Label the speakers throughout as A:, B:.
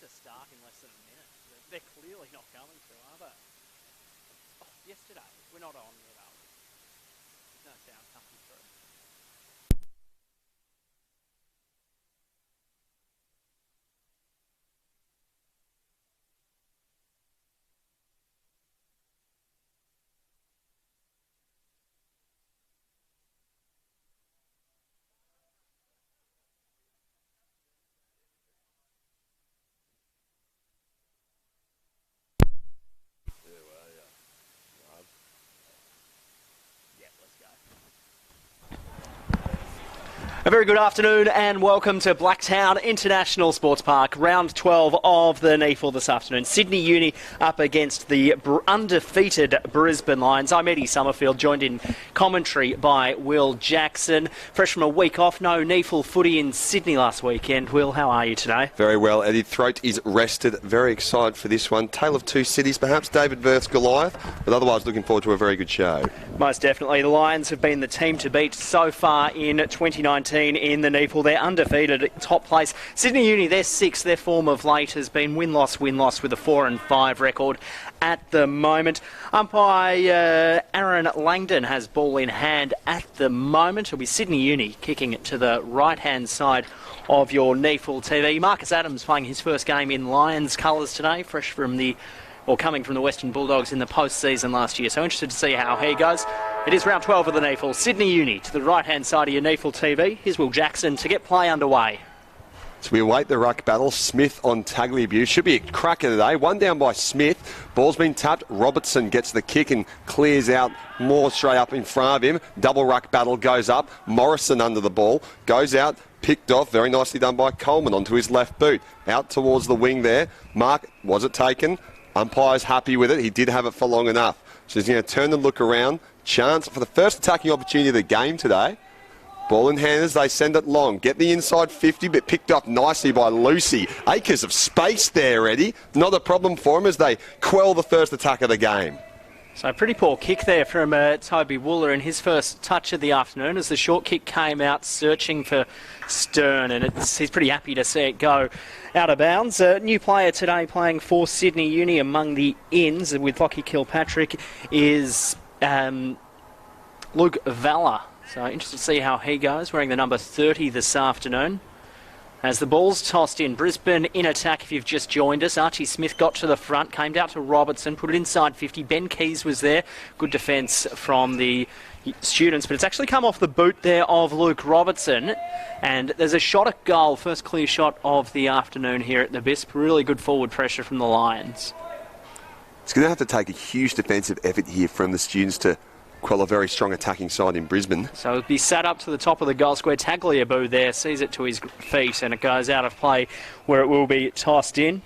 A: to start in less than a minute. They're clearly not going to, are they? Oh, yesterday, we're not on yet, are we? There's no sound coming through. A very good afternoon and welcome to Blacktown International Sports Park, round 12 of the NEAFL this afternoon. Sydney Uni up against the undefeated Brisbane Lions. I'm Eddie Summerfield, joined in commentary by Will Jackson. Fresh from a week off, no NEAFL footy in Sydney last weekend. Will, how are you today?
B: Very well, Eddie. Throat is rested. Very excited for this one. Tale of two cities, perhaps. David versus Goliath, but otherwise looking forward to a very good show.
A: Most definitely. The Lions have been the team to beat so far in 2019 in the NEAFL. They're undefeated at top place. Sydney Uni, they're sixth. Their form of late has been win-loss, win-loss with a 4-5 record at the moment. Umpire Aaron Langdon has ball in hand at the moment. It'll be Sydney Uni kicking it to the right-hand side of your NEAFL TV. Marcus Adams playing his first game in Lions colours today, fresh from coming from the Western Bulldogs in the post-season last year. So interested to see how he goes. It is round 12 of the NEAFL. Sydney Uni to the right-hand side of your NEAFL TV. Here's Will Jackson to get play underway.
B: So we await the ruck battle. Smith on Tagliabue. Should be a cracker today. One down by Smith. Ball's been tapped. Robertson gets the kick and clears out more straight up in front of him. Double ruck battle goes up. Morrison under the ball. Goes out. Picked off. Very nicely done by Coleman onto his left boot. Out towards the wing there. Mark, was it taken? Umpire's happy with it. He did have it for long enough. So he's going to turn and look around. Chance for the first attacking opportunity of the game today. Ball in hand as they send it long. Get the inside 50, but picked up nicely by Lucy. Acres of space there, Eddie. Not a problem for him as they quell the first attack of the game.
A: So a pretty poor kick there from Toby Wooler in his first touch of the afternoon as the short kick came out searching for Stern, and he's pretty happy to see it go out of bounds. A new player today playing for Sydney Uni among the ins with Lockie Kilpatrick is Luke Valla. So interested to see how he goes, wearing the number 30 this afternoon. As the ball's tossed in, Brisbane in attack if you've just joined us. Archie Smith got to the front, came down to Robertson, put it inside 50. Ben Keys was there. Good defence from the students, but it's actually come off the boot there of Luke Robertson. And there's a shot at goal, first clear shot of the afternoon here at the BISP. Really good forward pressure from the Lions.
B: It's going to have to take a huge defensive effort here from the students to quell a very strong attacking side in Brisbane.
A: So it'll be sat up to the top of the goal square. Tagliabue there sees it to his feet and it goes out of play where it will be tossed in.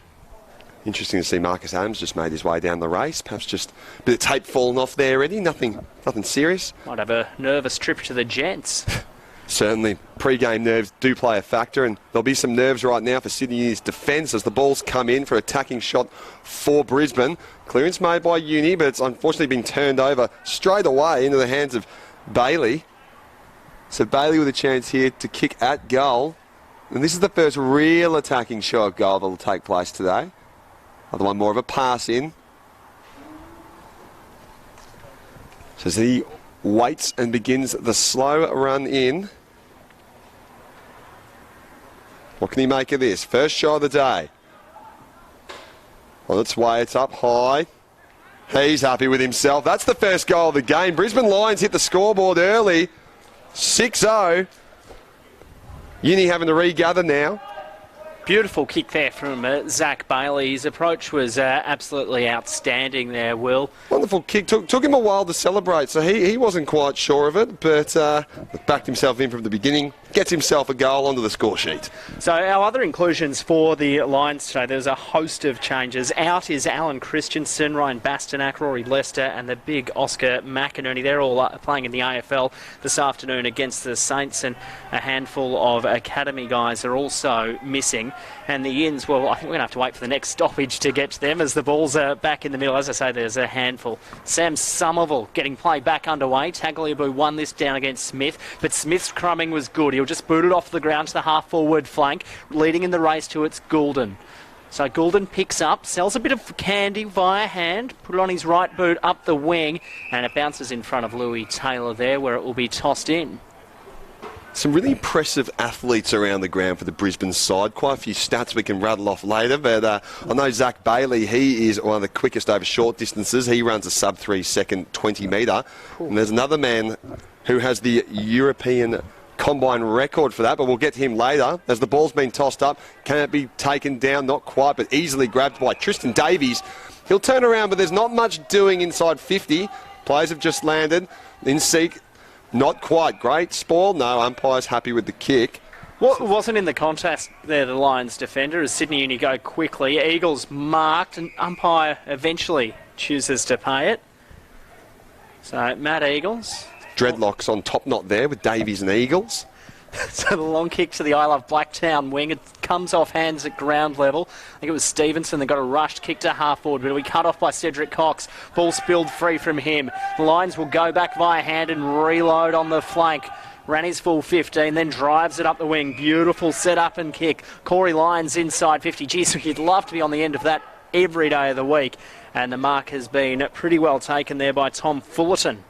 B: Interesting to see Marcus Adams just made his way down the race. Perhaps just a bit of tape falling off there already. Nothing serious.
A: Might have a nervous trip to the gents.
B: Certainly, pre-game nerves do play a factor, and there'll be some nerves right now for Sydney Uni's defence as the ball's come in for attacking shot for Brisbane. Clearance made by Uni, but it's unfortunately been turned over straight away into the hands of Bailey. So Bailey with a chance here to kick at goal. And this is the first real attacking shot at goal that will take place today. Other one more of a pass in. So as he waits and begins the slow run in. What can he make of this? First shot of the day. On its way, it's up high. He's happy with himself. That's the first goal of the game. Brisbane Lions hit the scoreboard early. 6-0. Uni having to regather now.
A: Beautiful kick there from Zach Bailey. His approach was absolutely outstanding there, Will.
B: Wonderful kick. Took him a while to celebrate, so he wasn't quite sure of it, but backed himself in from the beginning. Gets himself a goal onto the score sheet.
A: So our other inclusions for the Lions today, there's a host of changes. Out is Alan Christensen, Ryan Bastanak, Rory Lester and the big Oscar McInerney. They're all playing in the AFL this afternoon against the Saints, and a handful of academy guys are also missing. And the ins, well, I think we're going to have to wait for the next stoppage to get to them as the ball's back in the middle. As I say, there's a handful. Sam Somerville getting play back underway. Tagliabue won this down against Smith, but Smith's crumbing was good. He'll just boot it off the ground to the half-forward flank. Leading in the race to it's Goulden. So Goulden picks up, sells a bit of candy via hand, put it on his right boot up the wing, and it bounces in front of Louis Taylor there, where it will be tossed in.
B: Some really impressive athletes around the ground for the Brisbane side. Quite a few stats we can rattle off later, but I know Zach Bailey, he is one of the quickest over short distances. He runs a sub 3 second 20 metre. And there's another man who has the European combine record for that, but we'll get to him later. As the ball's been tossed up, can it be taken down? Not quite, but easily grabbed by Tristan Davies. He'll turn around, but there's not much doing inside 50. Players have just landed. In seek, not quite. Great spoil. No, umpire's happy with the kick.
A: What wasn't in the contest there, the Lions defender, as Sydney Uni go quickly. Eagles marked, and umpire eventually chooses to pay it. So Matt Eagles.
B: Dreadlocks on top knot there with Davies and Eagles.
A: So the long kick to the I Love Blacktown wing. It comes off hands at ground level. I think it was Stevenson that got a rushed kick to half forward, but it'll be cut off by Cedric Cox. Ball spilled free from him. The Lions will go back via hand and reload on the flank. Ran his full 15, then drives it up the wing. Beautiful set-up and kick. Corey Lyons inside 50. Geez, you'd love to be on the end of that every day of the week. And the mark has been pretty well taken there by Tom Fullerton.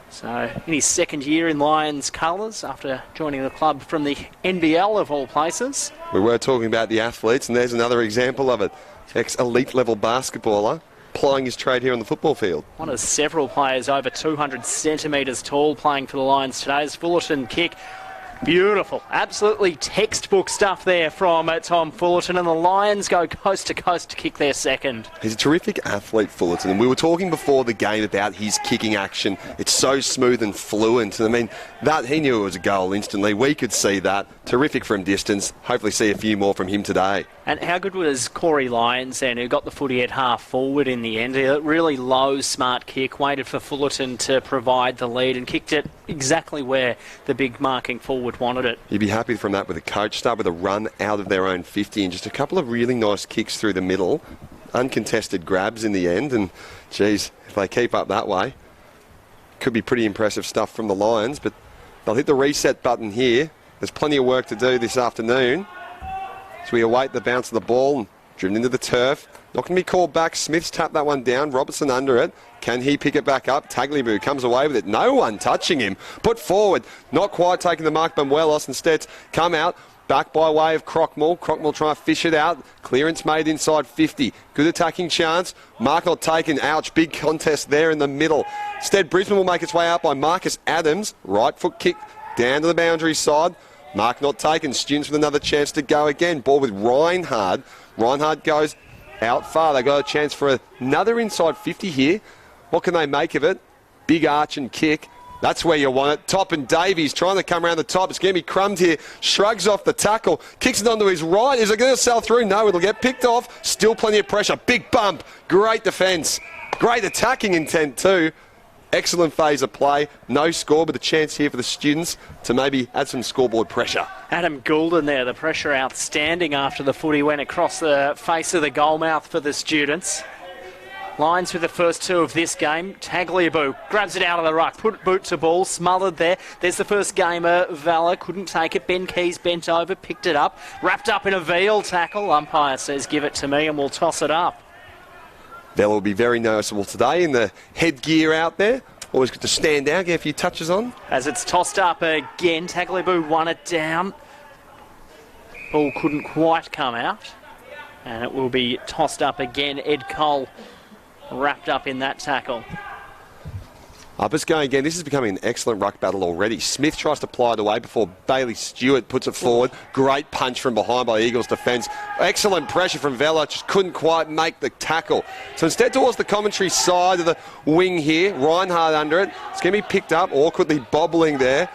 A: So in his second year in Lions colours after joining the club from the NBL of all places.
B: We were talking about the athletes, and there's another example of it. Ex-elite level basketballer plying his trade here on the football field.
A: One of several players over 200 centimetres tall playing for the Lions today. Is Fullerton kick. Beautiful. Absolutely textbook stuff there from Tom Fullerton, and the Lions go coast to coast to kick their second.
B: He's a terrific athlete, Fullerton, and we were talking before the game about his kicking action. It's so smooth and fluent, and I mean, that he knew it was a goal instantly. We could see that. Terrific from distance. Hopefully see a few more from him today.
A: And how good was Corey Lyons then, who got the footy at half forward in the end? A really low, smart kick, waited for Fullerton to provide the lead and kicked it exactly where the big marking forward wanted it.
B: You'd be happy from that with a coach. Start with a run out of their own 50 and just a couple of really nice kicks through the middle. Uncontested grabs in the end, and geez, if they keep up that way, could be pretty impressive stuff from the Lions, but they'll hit the reset button here. There's plenty of work to do this afternoon. So we await the bounce of the ball and driven into the turf. Not going to be called back. Smith's tapped that one down. Robertson under it. Can he pick it back up? Tagliabue comes away with it. No one touching him. Put forward. Not quite taking the mark. Benuelos instead come out. Back by way of Crockmall. Crockmall trying to fish it out. Clearance made inside 50. Good attacking chance. Mark not taken. Ouch. Big contest there in the middle. Instead, Brisbane will make its way out by Marcus Adams. Right foot kick down to the boundary side. Mark not taken. Students with another chance to go again. Ball with Reinhard. Reinhard goes out far. They got a chance for another inside 50 here. What can they make of it? Big arch and kick. That's where you want it. Top and Davies trying to come around the top. It's going to be crumbed here. Shrugs off the tackle. Kicks it onto his right. Is it going to sail through? No, it'll get picked off. Still plenty of pressure. Big bump. Great defence. Great attacking intent too. Excellent phase of play. No score, but a chance here for the students to maybe add some scoreboard pressure.
A: Adam Goulden there, the pressure outstanding after the footy went across the face of the goal mouth for the students. Lions with the first two of this game. Tagliabue grabs it out of the ruck, put boot to ball, smothered there. There's the first gamer, Valor, couldn't take it. Ben Keys bent over, picked it up, wrapped up in a veal tackle. Umpire says, give it to me and we'll toss it up.
B: Vella will be very noticeable today in the headgear out there. Always good to stand out, get a few touches on.
A: As it's tossed up again, Tagliabue won it down. Ball couldn't quite come out. And it will be tossed up again. Ed Cole wrapped up in that tackle.
B: Up it's going again. This is becoming an excellent ruck battle already. Smith tries to ply it away before Bailey Stewart puts it forward. Great punch from behind by Eagles defence. Excellent pressure from Vella. Just couldn't quite make the tackle. So instead towards the commentary side of the wing here. Reinhard under it. It's going to be picked up. Awkwardly bobbling there.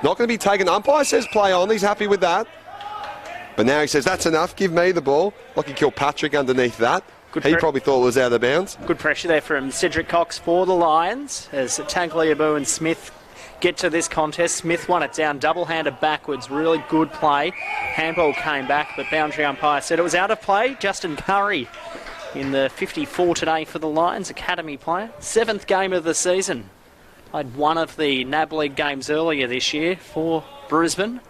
B: Not going to be taken. Umpire says play on. He's happy with that. But now he says that's enough. Give me the ball. Lucky Kilpatrick underneath that. He probably thought it was out of bounds.
A: Good pressure there from Cedric Cox for the Lions as Tagliabue and Smith get to this contest. Smith won it down, double-handed backwards. Really good play. Handball came back, but boundary umpire said it was out of play. Justin Curry in the 54 today for the Lions, academy player. 7th game of the season. Played one of the NAB League games earlier this year for Brisbane.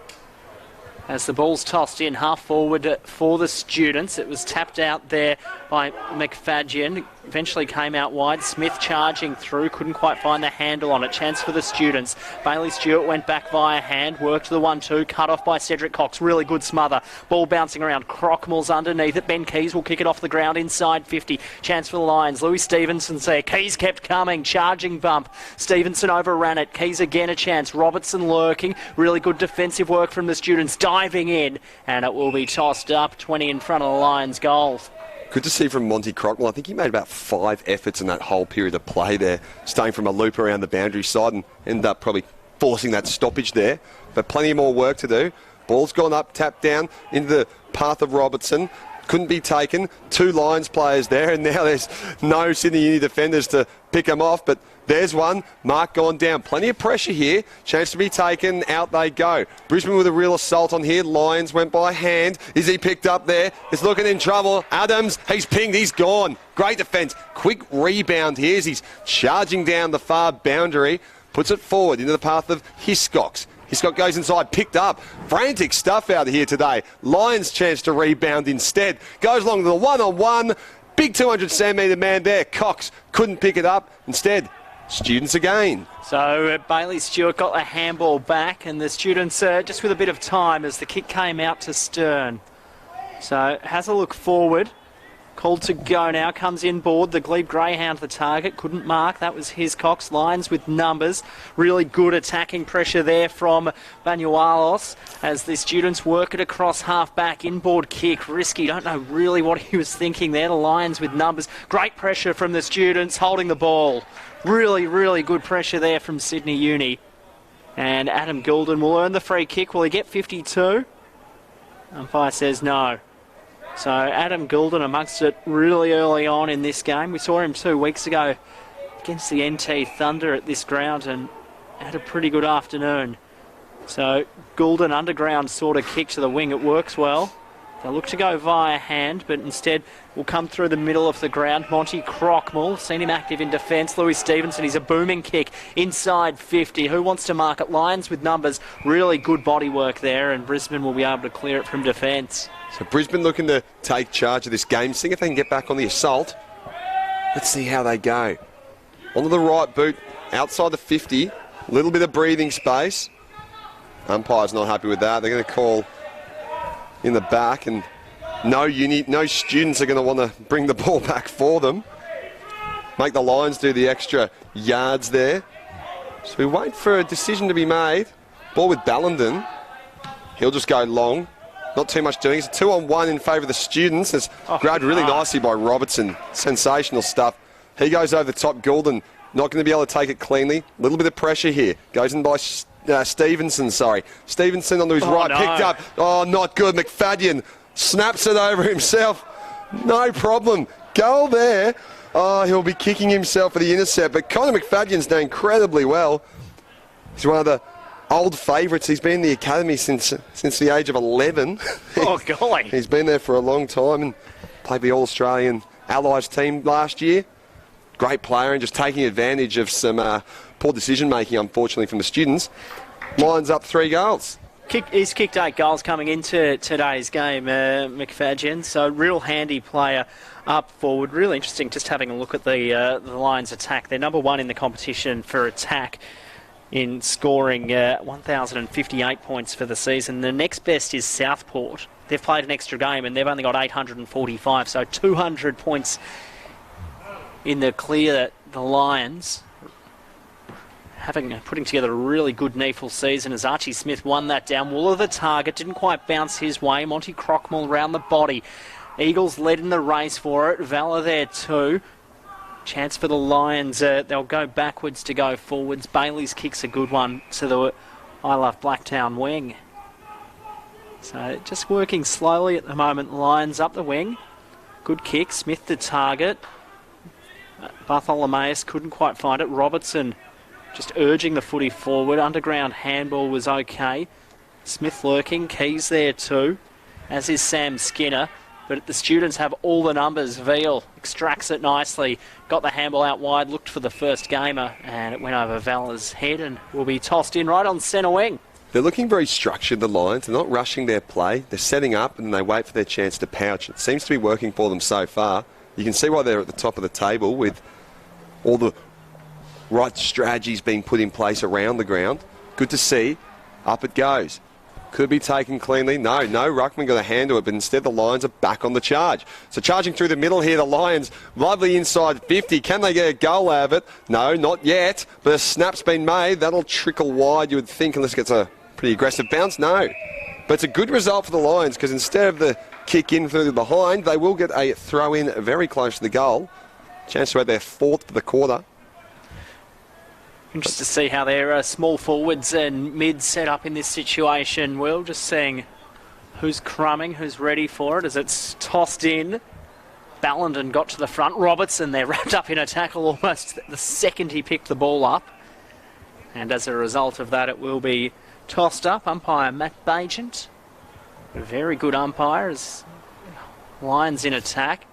A: As the ball's tossed in half forward for the Students. It was tapped out there by McFadden. Eventually came out wide. Smith charging through. Couldn't quite find the handle on it. Chance for the Students. Bailey Stewart went back via hand. Worked the 1-2. Cut off by Cedric Cox. Really good smother. Ball bouncing around. Crockmall's underneath it. Ben Keys will kick it off the ground inside 50. Chance for the Lions. Louis Stevenson's there. Keys kept coming. Charging bump. Stevenson overran it. Keys again a chance. Robertson lurking. Really good defensive work from the Students. Diving in, and it will be tossed up 20 in front of the Lions goals.
B: Good to see from Monty Crockmall. I think he made about 5 efforts in that whole period of play there, staying from a loop around the boundary side and ended up probably forcing that stoppage there. But plenty more work to do. Ball's gone up, tapped down into the path of Robertson. Couldn't be taken. 2 Lions players there, and now there's no Sydney Uni defenders to pick them off, but there's one. Mark gone down. Plenty of pressure here. Chance to be taken. Out they go. Brisbane with a real assault on here. Lions went by hand. Is he picked up there? He's looking in trouble. Adams, he's pinged. He's gone. Great defence. Quick rebound here as he's charging down the far boundary. Puts it forward into the path of Hiscox. Hiscox goes inside, picked up. Frantic stuff out of here today. Lions chance to rebound instead. Goes along to the one-on-one. Big 200 centimetre man there. Cox couldn't pick it up. Instead, Students again.
A: So Bailey Stewart got the handball back, and the Students just with a bit of time as the kick came out to Stern. So has a look forward. Called to go now, comes inboard. The Glebe Greyhound the target, couldn't mark. That was Hiscox. Lions with numbers. Really good attacking pressure there from Banualos as the Students work it across half back. Inboard kick, risky. Don't know really what he was thinking there. The Lions with numbers. Great pressure from the Students holding the ball. Really, really good pressure there from Sydney Uni. And Adam Goulden will earn the free kick. Will he get 52? Umpire says no. So Adam Goulden amongst it really early on in this game. We saw him 2 weeks ago against the NT Thunder at this ground and had a pretty good afternoon. So Goulden underground sort of kick to the wing. It works well. They'll look to go via hand, but instead will come through the middle of the ground. Monty Crockmall, seen him active in defence. Louis Stevenson, he's a booming kick inside 50. Who wants to mark it? Lions with numbers. Really good body work there, and Brisbane will be able to clear it from defence.
B: So Brisbane looking to take charge of this game, seeing if they can get back on the assault. Let's see how they go. Onto the right boot, outside the 50. A little bit of breathing space. Umpire's not happy with that. They're going to call in the back, and no Students are going to want to bring the ball back for them. Make the Lions do the extra yards there. So we wait for a decision to be made. Ball with Ballenden. He'll just go long. Not too much doing. It's a 2-on-1 in favour of the Students. It's grabbed really nicely by Robertson. Sensational stuff. He goes over the top. Goulden not going to be able to take it cleanly. A little bit of pressure here. Goes in by Stevenson, Stevenson onto his right,
A: no.
B: picked up. Oh, not good. McFadden snaps it over himself. No problem. Goal there. Oh, he'll be kicking himself for the intercept, but Connor McFadden's done incredibly well. He's one of the old favourites. He's been in the academy since the age of 11.
A: Oh, golly.
B: He's been there for a long time and played the All-Australian Allies team last year. Great player and just taking advantage of some poor decision-making, unfortunately, from the Students. Lions up 3 goals.
A: He's kicked 8 goals coming into today's game, McFadden. So real handy player up forward. Really interesting just having a look at the Lions attack. They're number 1 in the competition for attack in scoring 1,058 points for the season. The next best is Southport. They've played an extra game and they've only got 845, so 200 points in the clear. The Lions putting together a really good NEAFL season as Archie Smith won that down. Wooler the target, didn't quite bounce his way. Monty Crockmall around the body. Eagles led in the race for it. Valor there too. Chance for the Lions. They'll go backwards to go forwards. Bailey's kick's a good one to the I Love Blacktown wing. So just working slowly at the moment. Lions up the wing. Good kick. Smith the target. Bartholomeus couldn't quite find it. Robertson just urging the footy forward. Underground handball was okay. Smith lurking. Keys there too, as is Sam Skinner. But the Students have all the numbers. Veal extracts it nicely. Got the handball out wide. Looked for the first gamer. And it went over Valor's head and will be tossed in right on centre wing.
B: They're looking very structured, the Lions. They're not rushing their play. They're setting up and they wait for their chance to pouch. It seems to be working for them so far. You can see why they're at the top of the table with all the right strategies being put in place around the ground. Good to see. Up it goes. Could be taken cleanly. No ruckman got a hand to it, but instead the Lions are back on the charge. So charging through the middle here, the Lions, lovely inside 50. Can they get a goal out of it? No, not yet. But a snap's been made. That'll trickle wide, you would think, unless it gets a pretty aggressive bounce. No. But it's a good result for the Lions, because instead of the kick in through the behind, they will get a throw in very close to the goal. Chance to add their fourth for the quarter.
A: Interested to see how their small forwards and mids set up in this situation. Will, just seeing who's crumbing, who's ready for it as it's tossed in. Ballenden got to the front. Robertson, they're wrapped up in a tackle almost the second he picked the ball up. And as a result of that, it will be tossed up. Umpire Matt Bagent, a very good umpire as Lions in attack.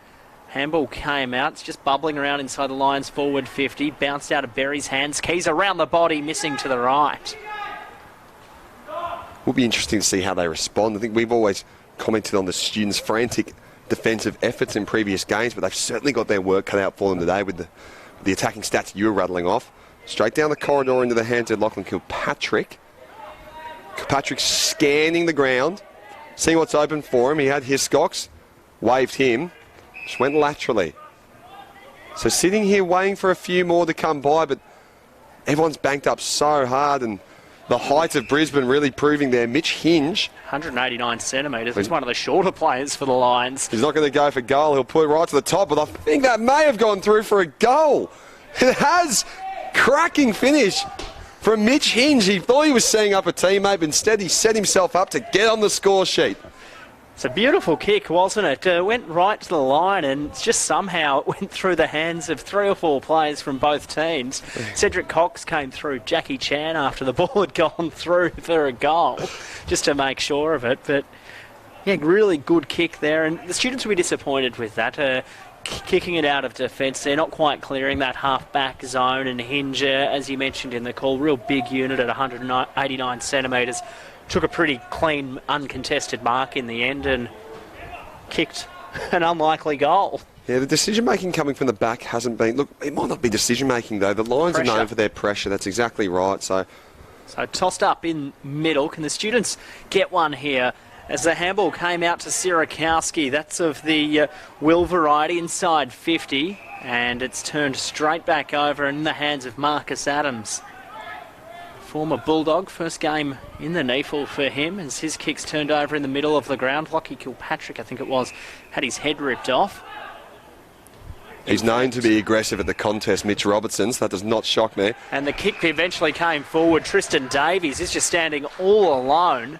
A: Handball came out. It's just bubbling around inside the Lions forward 50. Bounced out of Berry's hands. Keys around the body, missing to the right.
B: Will be interesting to see how they respond. I think we've always commented on the students' frantic defensive efforts in previous games, but they've certainly got their work cut out for them today with the attacking stats you were rattling off. Straight down the corridor into the hands of Lachlan Kilpatrick. Kilpatrick scanning the ground, seeing what's open for him. He had Hiscox, waved him. Just went laterally. So sitting here waiting for a few more to come by, but everyone's banked up so hard, and the height of Brisbane really proving there. Mitch Hinge.
A: 189 centimetres. He's one of the shorter players for the Lions.
B: He's not going to go for goal. He'll put it right to the top, but I think that may have gone through for a goal. It has. Cracking finish from Mitch Hinge. He thought he was setting up a teammate, but instead he set himself up to get on the score sheet.
A: It's a beautiful kick, wasn't it? Went right to the line, and just somehow it went through the hands of 3 or 4 players from both teams. Cedric Cox came through Jackie Chan after the ball had gone through for a goal, just to make sure of it. But yeah, really good kick there, and the students will be disappointed with that. Kicking it out of defence, they're not quite clearing that half-back zone, and Hinge, as you mentioned in the call, real big unit at 189 centimetres. Took a pretty clean, uncontested mark in the end and kicked an unlikely goal.
B: Yeah, the decision-making coming from the back hasn't been... Look, it might not be decision-making, though. The Lions are known for their pressure. That's exactly right. So
A: tossed up in middle. Can the students get one here? As the handball came out to Sirakowski, that's of the Will variety inside 50. And it's turned straight back over in the hands of Marcus Adams. Former Bulldog, first game in the NEAFL for him as his kick's turned over in the middle of the ground. Lockie Kilpatrick, I think it was, had his head ripped off.
B: He's known to be aggressive at the contest, Mitch Robertson, so that does not shock me.
A: And the kick eventually came forward. Tristan Davies is just standing all alone.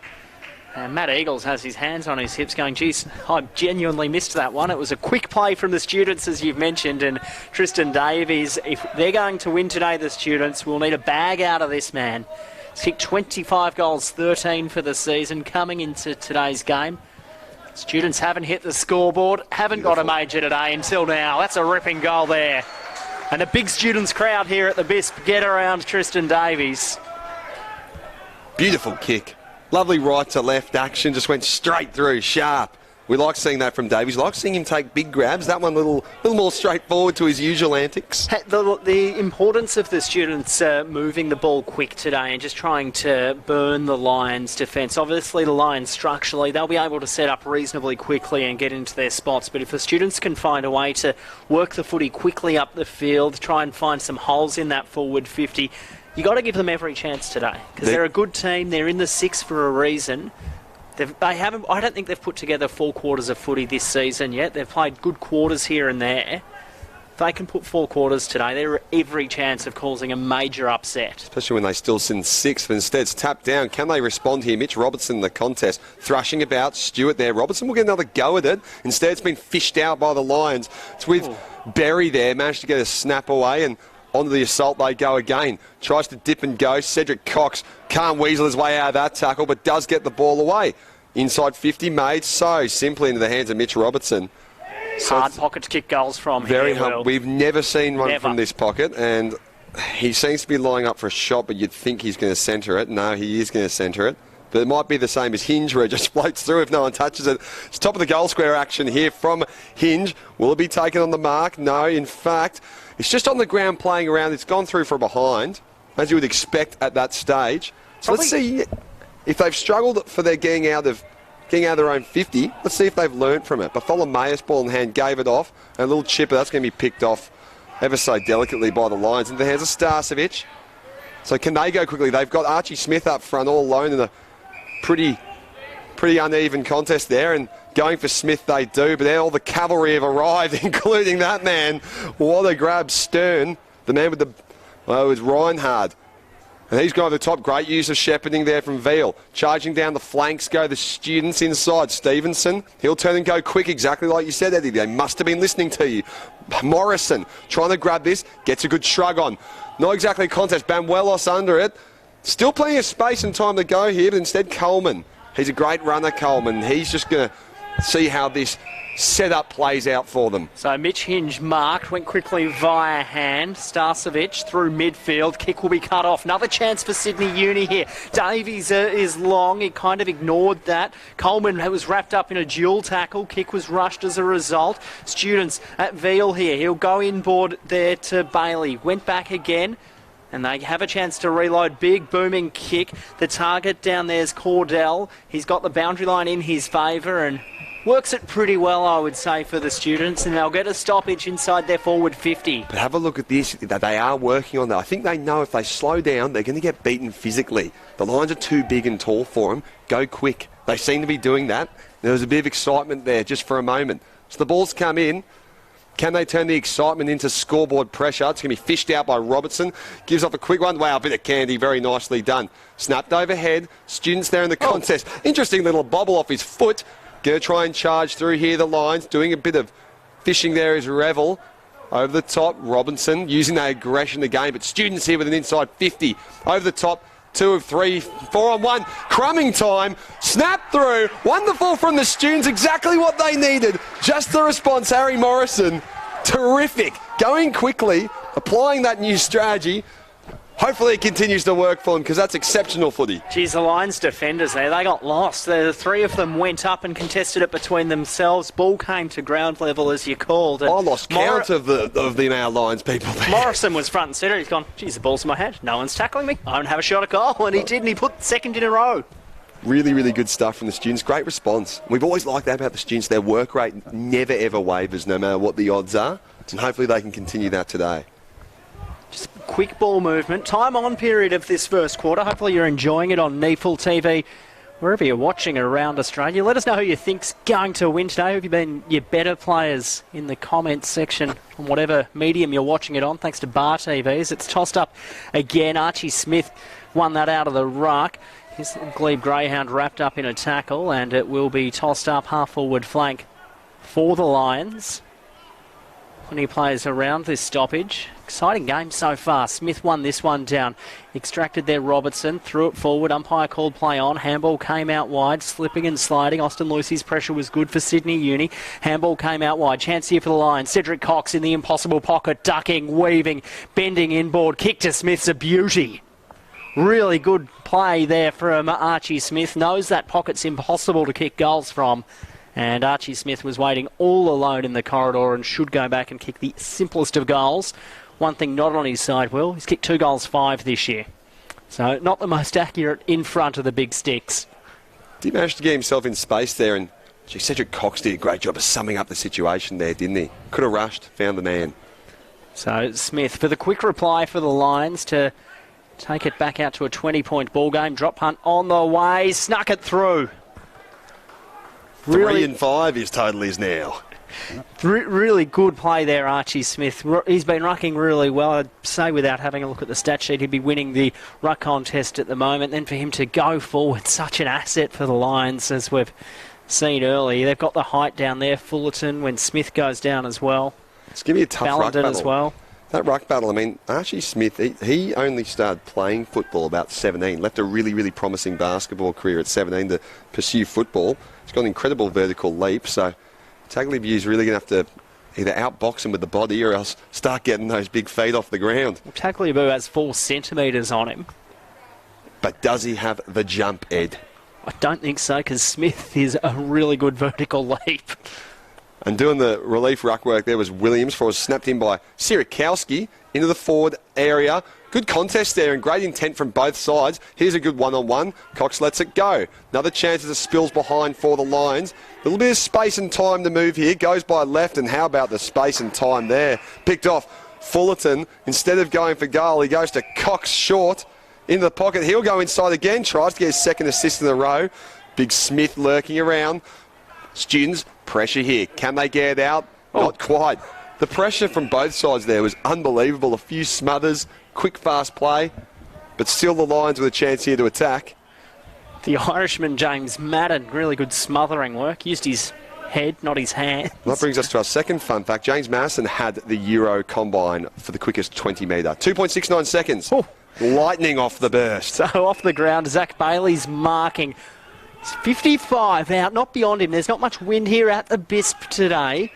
A: And Matt Eagles has his hands on his hips going, geez, I genuinely missed that one. It was a quick play from the students, as you've mentioned, and Tristan Davies, if they're going to win today, the students will need a bag out of this man. He's kicked 25 goals, 13 for the season, coming into today's game. Students haven't hit the scoreboard, haven't got a major today until now. That's a ripping goal there. And a big students crowd here at the BISP get around Tristan Davies.
B: Beautiful kick. Lovely right to left action, just went straight through, sharp. We like seeing that from Davies. We like seeing him take big grabs. That one a little more straightforward to his usual antics.
A: The importance of the students moving the ball quick today and just trying to burn the Lions' defence. Obviously, the Lions structurally, they'll be able to set up reasonably quickly and get into their spots. But if the students can find a way to work the footy quickly up the field, try and find some holes in that forward 50, you got to give them every chance today because they're a good team. They're in the 6 for a reason. I don't think they've put together 4 quarters of footy this season yet. They've played good quarters here and there. If they can put 4 quarters today, they're every chance of causing a major upset.
B: Especially when they still sit in 6th, but instead it's tapped down. Can they respond here? Mitch Robertson in the contest, thrashing about. Stewart there. Robertson will get another go at it. Instead it's been fished out by the Lions. It's with Berry there, managed to get a snap away, and onto the assault they go again. Tries to dip and go. Cedric Cox can't weasel his way out of that tackle, but does get the ball away. Inside 50 made so simply into the hands of Mitch Robertson.
A: Hard pocket to kick goals from
B: very
A: here,
B: hard. We've never seen one from this pocket, and He seems to be lining up for a shot, but you'd think he's going to centre it. No, he is going to centre it. But it might be the same as Hinge, where it just floats through if no one touches it. It's top of the goal square action here from Hinge. Will it be taken on the mark? No, in fact, it's just on the ground playing around. It's gone through from behind, as you would expect at that stage. So let's see if they've struggled for their getting out of their own 50. Let's see if they've learnt from it. Bartholomeus, ball in hand, gave it off. And a little chipper, that's going to be picked off ever so delicately by the Lions. Into the hands of Starcevic. So can they go quickly? They've got Archie Smith up front all alone in a pretty uneven contest there, and going for Smith they do, but all the cavalry have arrived, including that man. What a grab, Stern, the man with the... Well, it was Reinhard. And he's gone over the top. Great use of shepherding there from Veal. Charging down the flanks go the students inside. Stevenson, he'll turn and go quick, exactly like you said, Eddie. They must have been listening to you. Morrison trying to grab this, gets a good shrug on. Not exactly a contest. Banuelos under it. Still plenty of space and time to go here, but instead Coleman. He's a great runner, Coleman. He's just going to see how this setup plays out for them.
A: So Mitch Hinge marked, went quickly via hand. Starcevic through midfield. Kick will be cut off. Another chance for Sydney Uni here. Davies is long. He kind of ignored that. Coleman was wrapped up in a dual tackle. Kick was rushed as a result. Students at Veal here. He'll go inboard there to Bailey. Went back again. And they have a chance to reload. Big booming kick. The target down there is Cordell. He's got the boundary line in his favour and works it pretty well, I would say, for the students. And they'll get a stoppage inside their forward 50.
B: But have a look at this. They are working on that. I think they know if they slow down, they're going to get beaten physically. The lines are too big and tall for them. Go quick. They seem to be doing that. There was a bit of excitement there just for a moment. So the ball's come in. Can they turn the excitement into scoreboard pressure? It's going to be fished out by Robertson. Gives off a quick one. Wow, a bit of candy. Very nicely done. Snapped overhead. Students there in the contest. Interesting little bobble off his foot. Going to try and charge through here, the Lions. Doing a bit of fishing there is Revel. Over the top, Robinson using that aggression in the game. But Students here with an inside 50. Over the top. 2 of 3, 4 on 1. Crumbing time. Snap through. Wonderful from the Students. Exactly what they needed. Just the response. Harry Morrison. Terrific. Going quickly. Applying that new strategy. Hopefully it continues to work for them because that's exceptional footy.
A: Geez, the Lions defenders there, they got lost. The three of them went up and contested it between themselves. Ball came to ground level, as you called.
B: I lost count of the amount of Lions people there.
A: Morrison was front and centre. He's gone, geez, the ball's in my hand. No one's tackling me. I don't have a shot at goal. And he did, and he put second in a row.
B: Really, really good stuff from the Students. Great response. We've always liked that about the Students. Their work rate never, ever wavers, no matter what the odds are. And hopefully they can continue that today.
A: Just quick ball movement. Time on period of this first quarter. Hopefully you're enjoying it on NEAFL TV, wherever you're watching around Australia. Let us know who you think's going to win today. Have you been your better players in the comments section on whatever medium you're watching it on? Thanks to Bar TVs. It's tossed up again. Archie Smith won that out of the ruck. His Glebe Greyhound wrapped up in a tackle, and it will be tossed up half forward flank for the Lions. When he plays around this stoppage. Exciting game so far. Smith won this one down. Extracted there Robertson. Threw it forward. Umpire called play on. Handball came out wide. Slipping and sliding. Austin Lucy's pressure was good for Sydney Uni. Handball came out wide. Chance here for the Lions. Cedric Cox in the impossible pocket. Ducking, weaving, bending inboard. Kick to Smith's a beauty. Really good play there from Archie Smith. Knows that pocket's impossible to kick goals from. And Archie Smith was waiting all alone in the corridor and should go back and kick the simplest of goals. One thing not on his side, Will, he's kicked 2 goals 5 this year. So not the most accurate in front of the big sticks.
B: Did manage to get himself in space there, and Cedric Cox did a great job of summing up the situation there, didn't he? Could have rushed, found the man.
A: So Smith for the quick reply for the Lions to take it back out to a 20-point ball game. Drop punt on the way, snuck it through.
B: 3 and 5 his total is now.
A: Really good play there, Archie Smith. He's been rucking really well. I'd say without having a look at the stat sheet, he'd be winning the ruck contest at the moment. Then for him to go forward, such an asset for the Lions, as we've seen early. They've got the height down there. Fullerton, when Smith goes down as well.
B: It's going to be a tough ruck battle.
A: As well.
B: That ruck battle, I mean, Archie Smith, he only started playing football about 17. Left a really, really promising basketball career at 17 to pursue football. He's got an incredible vertical leap, so Tagliabue's really going to have to either outbox him with the body or else start getting those big feet off the ground.
A: Well, Tagliabue has 4 centimetres on him.
B: But does he have the jump, Ed?
A: I don't think so, because Smith is a really good vertical leap.
B: And doing the relief ruck work there was Williams, for it was snapped in by Sierakowski into the forward area. Good contest there and great intent from both sides. Here's a good one-on-one. Cox lets it go. Another chance as it spills behind for the Lions. A little bit of space and time to move here. Goes by left, and how about the space and time there? Picked off Fullerton. Instead of going for goal, he goes to Cox short. Into the pocket. He'll go inside again. Tries to get his second assist in a row. Big Smith lurking around. Students, pressure here. Can they get it out? Not quite. The pressure from both sides there was unbelievable. A few smothers, quick, fast play. But still the Lions with a chance here to attack.
A: The Irishman, James Madden, really good smothering work. Used his head, not his hands.
B: That brings us to our second fun fact. James Madison had the Euro Combine for the quickest 20 metre. 2.69 seconds.
A: Oh.
B: Lightning off the burst.
A: So off the ground, Zach Bailey's marking. He's 55 out, not beyond him. There's not much wind here at the BISP today.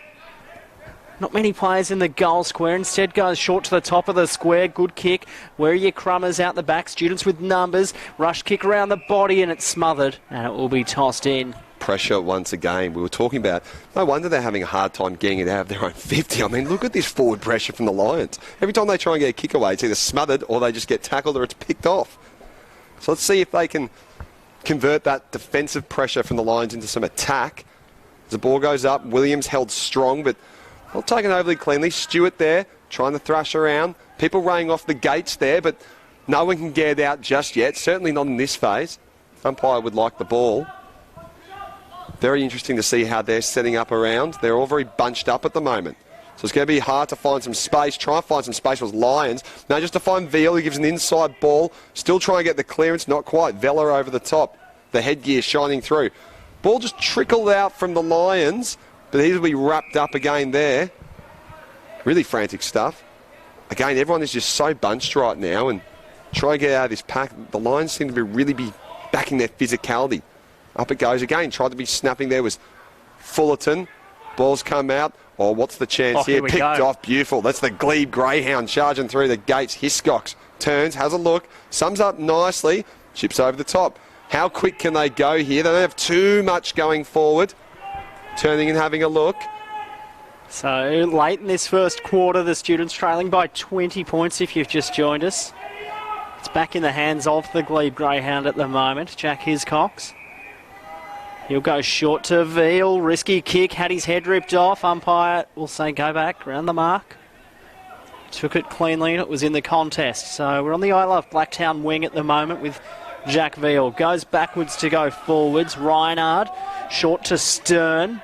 A: Not many players in the goal square. Instead goes short to the top of the square. Good kick. Where are your crummers out the back? Students with numbers. Rush kick around the body and it's smothered. And it will be tossed in.
B: Pressure once again. We were talking about, no wonder they're having a hard time getting it out of their own 50. I mean, look at this forward pressure from the Lions. Every time they try and get a kick away, it's either smothered or they just get tackled or it's picked off. So let's see if they can convert that defensive pressure from the Lions into some attack. As the ball goes up, Williams held strong, but not taken overly cleanly. Stewart there, trying to thrash around. People running off the gates there, but no one can get it out just yet. Certainly not in this phase. Umpire would like the ball. Very interesting to see how they're setting up around. They're all very bunched up at the moment. So it's going to be hard to find some space. Try and find some space with Lions. Now just to find Veal, who gives an inside ball. Still trying to get the clearance. Not quite. Vella over the top. The headgear shining through. Ball just trickled out from the Lions, but he'll be wrapped up again there. Really frantic stuff. Again, everyone is just so bunched right now and try and get out of this pack. The Lions seem to really be backing their physicality. Up it goes again. Tried to be snapping there was Fullerton. Ball's come out. Oh, what's the chance here? Picked off. Beautiful. That's the Glebe Greyhound charging through the gates. Hiscox turns, has a look, sums up nicely, chips over the top. How quick can they go here? They don't have too much going forward. Turning and having a look.
A: So late in this first quarter, the Students trailing by 20 points if you've just joined us. It's back in the hands of the Glebe Greyhound at the moment, Jack Hiscox. He'll go short to Veal. Risky kick. Had his head ripped off. Umpire will say go back. Round the mark. Took it cleanly and it was in the contest. So we're on the I Love Blacktown wing at the moment with Jack Veal. Goes backwards to go forwards. Reinhard. Short to Stern.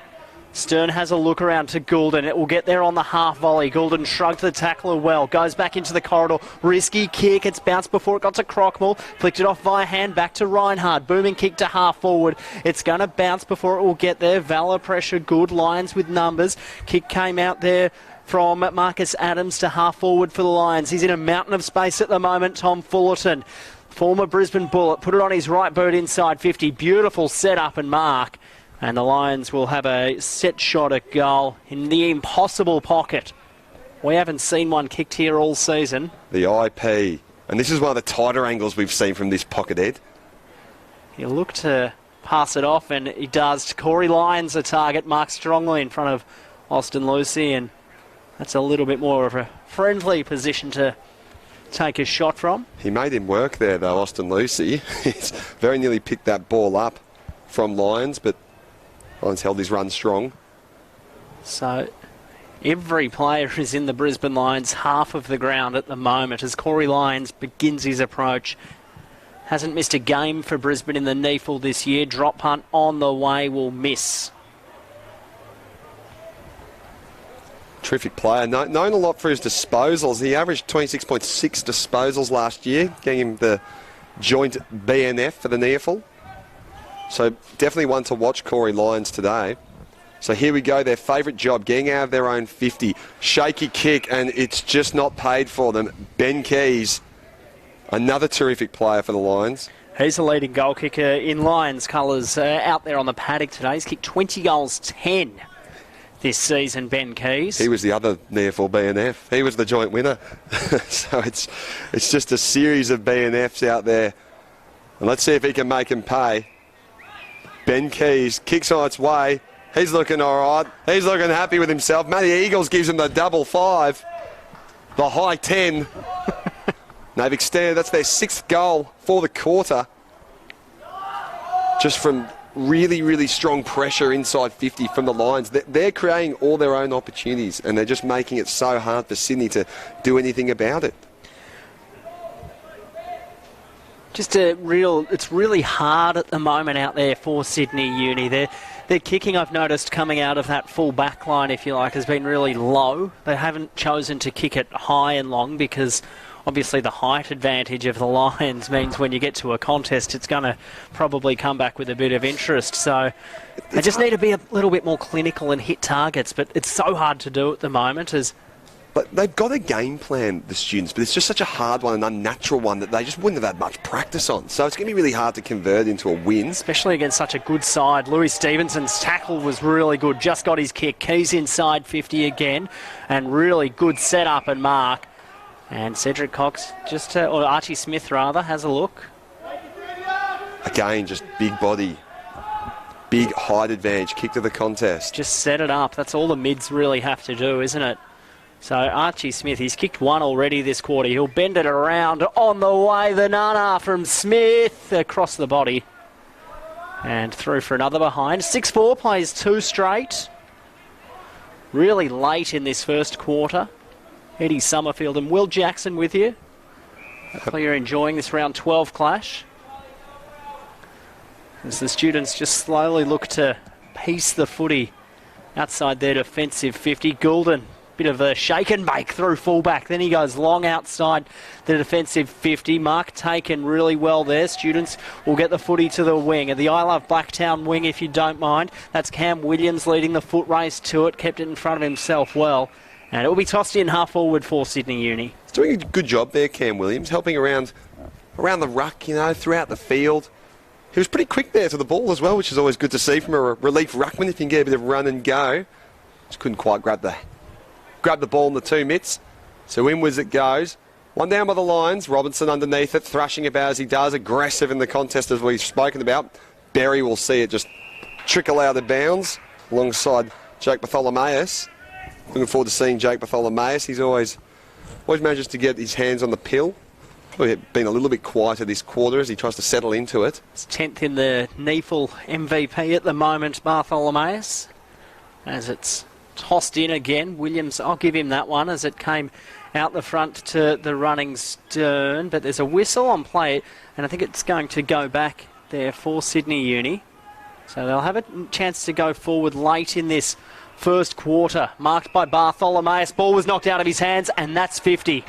A: Stern has a look around to Goulden. It will get there on the half volley. Goulden shrugged the tackler well. Goes back into the corridor. Risky kick. It's bounced before it got to Crockmore. Flicked it off via hand back to Reinhard. Booming kick to half forward. It's going to bounce before it will get there. Valor pressure good. Lions with numbers. Kick came out there from Marcus Adams to half forward for the Lions. He's in a mountain of space at the moment. Tom Fullerton, former Brisbane Bullet, put it on his right boot inside 50. Beautiful setup and mark. And the Lions will have a set shot at goal in the impossible pocket. We haven't seen one kicked here all season.
B: The IP. And this is one of the tighter angles we've seen from this pocket, Ed.
A: He'll look to pass it off, and he does. Corey Lyons, a target, marked strongly in front of Austin Lucy, and that's a little bit more of a friendly position to take a shot from.
B: He made him work there, though, Austin Lucy. He's very nearly picked that ball up from Lyons, but Lyons held his run strong.
A: So every player is in the Brisbane Lions half of the ground at the moment as Corey Lyons begins his approach. Hasn't missed a game for Brisbane in the NEAFL this year. Drop punt on the way, will miss.
B: Terrific player. Known a lot for his disposals. He averaged 26.6 disposals last year, getting him the joint BNF for the NEAFL. So definitely one to watch, Corey Lyons, today. So here we go, their favourite job, getting out of their own 50. Shaky kick, and it's just not paid for them. Ben Keys, another terrific player for the Lions.
A: He's the leading goal kicker in Lions colours out there on the paddock today. He's kicked 20 goals, 10 this season, Ben Keys.
B: He was the other NEAFL BNF. He was the joint winner. So it's just a series of BNFs out there. And let's see if he can make him pay. Ben Keys kicks on its way. He's looking all right. He's looking happy with himself. Matty Eagles gives him the double 5. The high 10. They've extended. That's their 6th goal for the quarter. Just from really, really strong pressure inside 50 from the Lions. They're creating all their own opportunities, and they're just making it so hard for Sydney to do anything about it. It's really hard at the moment out there for Sydney Uni. Their kicking, I've noticed, coming out of that full back line, if you like, has been really low. They haven't chosen to kick it high and long because obviously the height advantage of the Lions means when you get to a contest, it's going to probably come back with a bit of interest. So they just need to be a little bit more clinical and hit targets, but it's so hard to do at the moment. But they've got a game plan, the students, but it's just such a hard one, an unnatural one that they just wouldn't have had much practice on. So it's going to be really hard to convert into a win.
A: Especially against such a good side. Louis Stevenson's tackle was really good, just got his kick. Keys inside 50 again, and really good setup and mark. And Cedric Cox, or Archie Smith rather, has a look.
B: Again, just big body, big height advantage, kick to the contest.
A: Just set it up. That's all the mids really have to do, isn't it? So Archie Smith, he's kicked one already this quarter. He'll bend it around on the way. The nana from Smith across the body. And through for another behind. 6-4 plays 2 straight. Really late in this first quarter. Eddie Summerfield and Will Jackson with you. Hopefully you're enjoying this round 12 clash. As the students just slowly look to piece the footy outside their defensive 50. Goulden, bit of a shake and bake through fullback. Then he goes long outside the defensive 50. Mark taken really well there. Students will get the footy to the wing. And the I Love Blacktown wing, if you don't mind. That's Cam Williams leading the foot race to it. Kept it in front of himself well. And it will be tossed in half forward for Sydney Uni.
B: He's doing a good job there, Cam Williams, helping around the ruck, throughout the field. He was pretty quick there to the ball as well, which is always good to see from a relief ruckman if you can get a bit of run and go. Just couldn't quite grab the ball in the 2 mitts. So inwards it goes. One down by the Lions. Robinson underneath it, thrashing about as he does. Aggressive in the contest as we've spoken about. Berry will see it just trickle out of bounds alongside Jake Bartholomaeus. Looking forward to seeing Jake Bartholomaeus. He's always manages to get his hands on the pill. Probably been a little bit quieter this quarter as he tries to settle into it.
A: It's 10th in the NEAFL MVP at the moment, Bartholomaeus. As it's tossed in again. Williams, I'll give him that one as it came out the front to the running Stern. But there's a whistle on play, and I think it's going to go back there for Sydney Uni. So they'll have a chance to go forward late in this first quarter. Marked by Bartholomaeus. Ball was knocked out of his hands, and that's 50.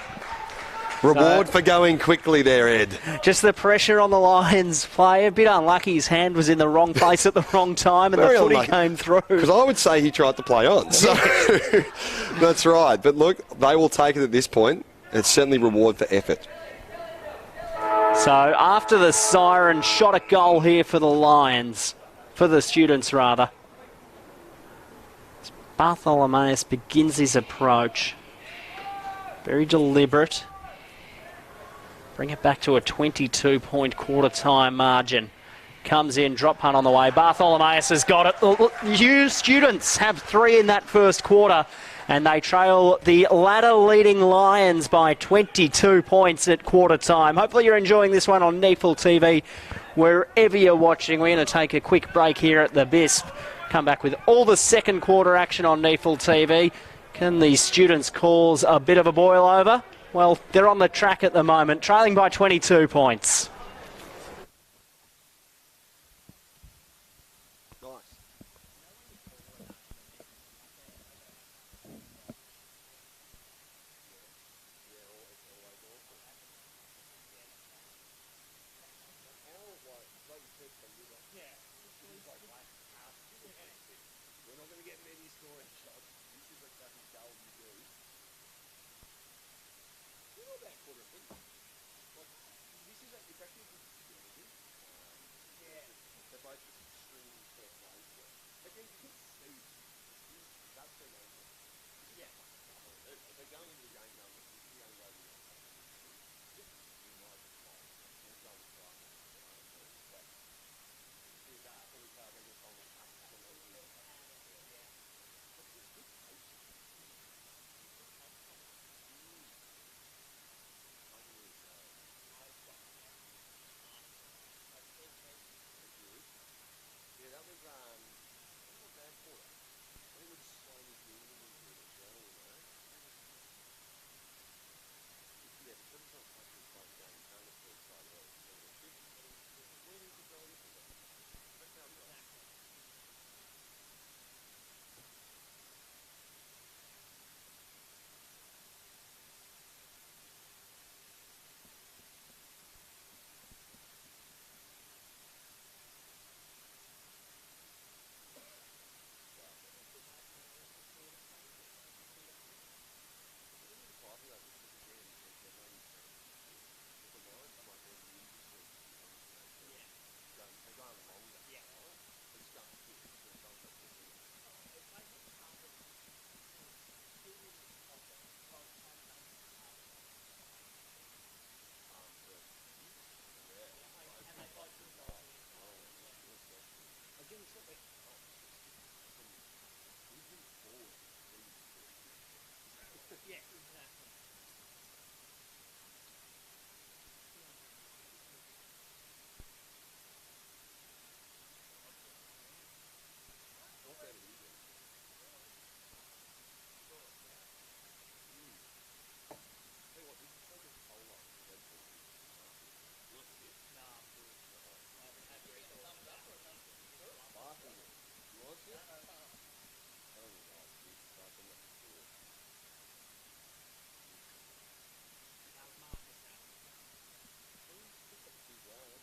B: Reward for going quickly there, Ed.
A: Just the pressure on the Lions play. A bit unlucky. His hand was in the wrong place at the wrong time, and the footy came through. Because
B: I would say he tried to play on. So that's right. But look, they will take it at this point. It's certainly reward for effort.
A: So after the siren, shot a goal here for the Lions. For the students, rather. Bartholomaeus begins his approach. Very deliberate. Bring it back to a 22-point quarter-time margin. Comes in, drop punt on the way. Bartholomaeus has got it. You students have 3 in that first quarter, and they trail the ladder-leading Lions by 22 points at quarter-time. Hopefully you're enjoying this one on NEAFL TV, wherever you're watching. We're going to take a quick break here at the BISP. Come back with all the second quarter action on NEAFL TV. Can the students cause a bit of a boil over? Well, they're on the track at the moment, trailing by 22 points.
B: going into the game going, this is the only way we're going to take this. We might just fall. Let's go and try it. But see that, but we can't make a final touch. What's this good taste? I can really go. Thank you. Yeah, that was not bad for it. I think we're just slowly building into it as well, you know. Yeah, because it's not such a close game, you can't afford straight away. So we'll shift, we need to go into it. That's our job. Talking about this again, because they're going with the lines might be the industry. They're going longer. Yeah. It's going quick. It's going so quick. Again, it's not like moving forward.
A: Yeah, exactly.
B: Not bad at either. Tell you what, this is like a cola. Red Bull. You want this?
A: No, I'm good. I haven't had Red Bull.
B: Sparkling it. You want it? I don't know. It's sparkling up to it.
A: How's Marcus now?
B: It's a big one.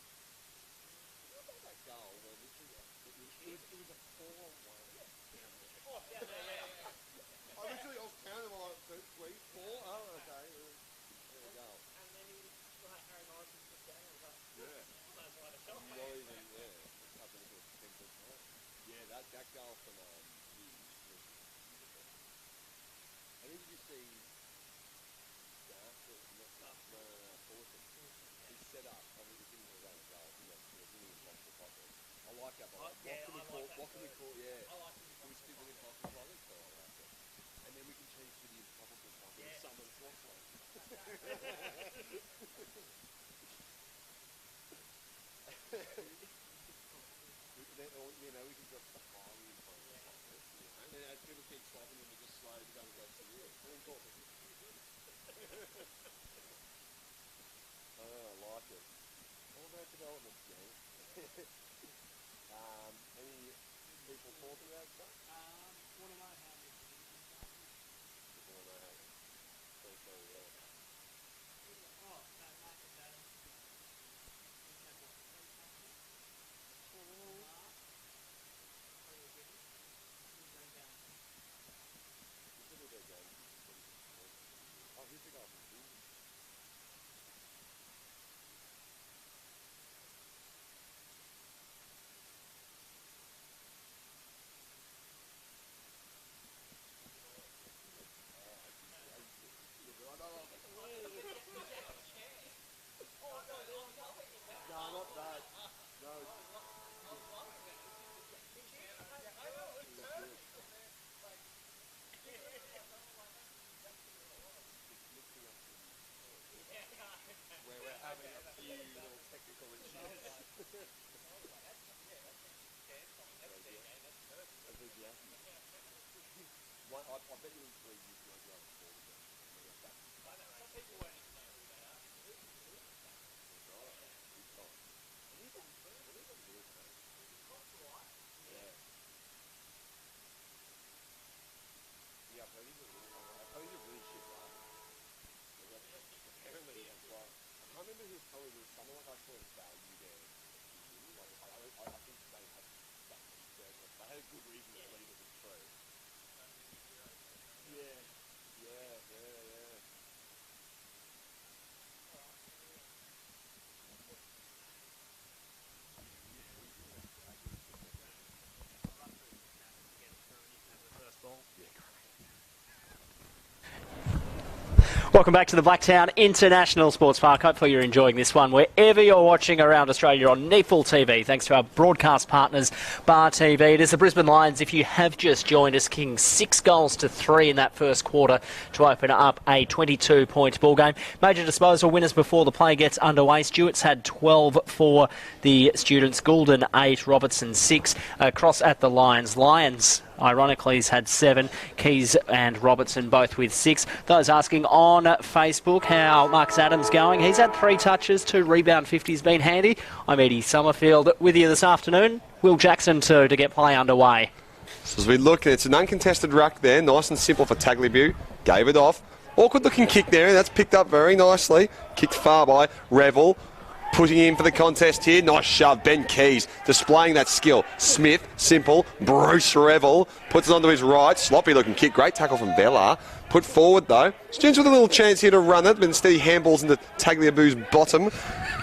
B: What about that goal where literally it was a 4-on-1 down there?
A: Oh, yeah, yeah.
B: I was counting on like 3, 4. Oh, okay. There we go.
A: And then he was like Harry Morrison took down. I was like,
B: Yeah.
A: that's why the shot.
B: Not even there. It's up into a 10-foot shot. Yeah, that goal from Hughes was beautiful. I think you see Fortune. He set up. I mean, he didn't have a goal. He was in his box to pocket. I like that. But what can we call? Yeah.
A: I like him.
B: Can we stick with impossible pocket? So I like it. And then we can change to the improbable pocket. Yeah. Someone's waffling. We can drop the highly improbable pocket. And then as people keep swapping them, we just slowly go to the year. I like it. All about development, gang. Any people talking about stuff?
A: Want to know how many teams are starting?
B: People want to know how. Sorry, yeah.
A: Oh, no, Marcus Adams. He's had what, 3 touches? Three again. He's rebound.
B: He's a bit game. Oh, here's the guy from Brisbane. No, not that. No. Where we're having a few little technical issues. I bet you in 3 years you won't be able to call again.
A: Some people won't even know who they are.
B: Yeah, I think it's really shit, right? Apparently, I can't remember who was telling me. Someone like I saw value there. I think they had that research. They had a good reason to believe it was true. Yeah.
A: First ball.
B: Yeah, great.
A: Welcome back to the Blacktown International Sports Park. Hopefully you're enjoying this one wherever you're watching around Australia on NEAFL TV. Thanks to our broadcast partners, Bar TV. It is the Brisbane Lions, if you have just joined us, kicking 6 goals to 3 in that first quarter to open up a 22-point ball game. Major disposal winners before the play gets underway. Stewart's had 12 for the Students, Goulden 8, Robertson 6. Across at the Lions, ironically, he's had 7. Keys and Robertson both with 6. Those asking on Facebook how Marcus Adams going. He's had 3 touches, 2 rebound 50s, been handy. I'm Eddie Summerfield with you this afternoon. Will Jackson too to get play underway.
B: So as we look, it's an uncontested ruck there, nice and simple for Tagliabue. Gave it off. Awkward looking kick there, and that's picked up very nicely. Kicked far by Revel. Putting in for the contest here. Nice shove. Ben Keys displaying that skill. Smith, simple. Bruce Revel puts it onto his right. Sloppy looking kick. Great tackle from Bella. Put forward though. Students with a little chance here to run it, but instead he handballs into Tagliabue's bottom.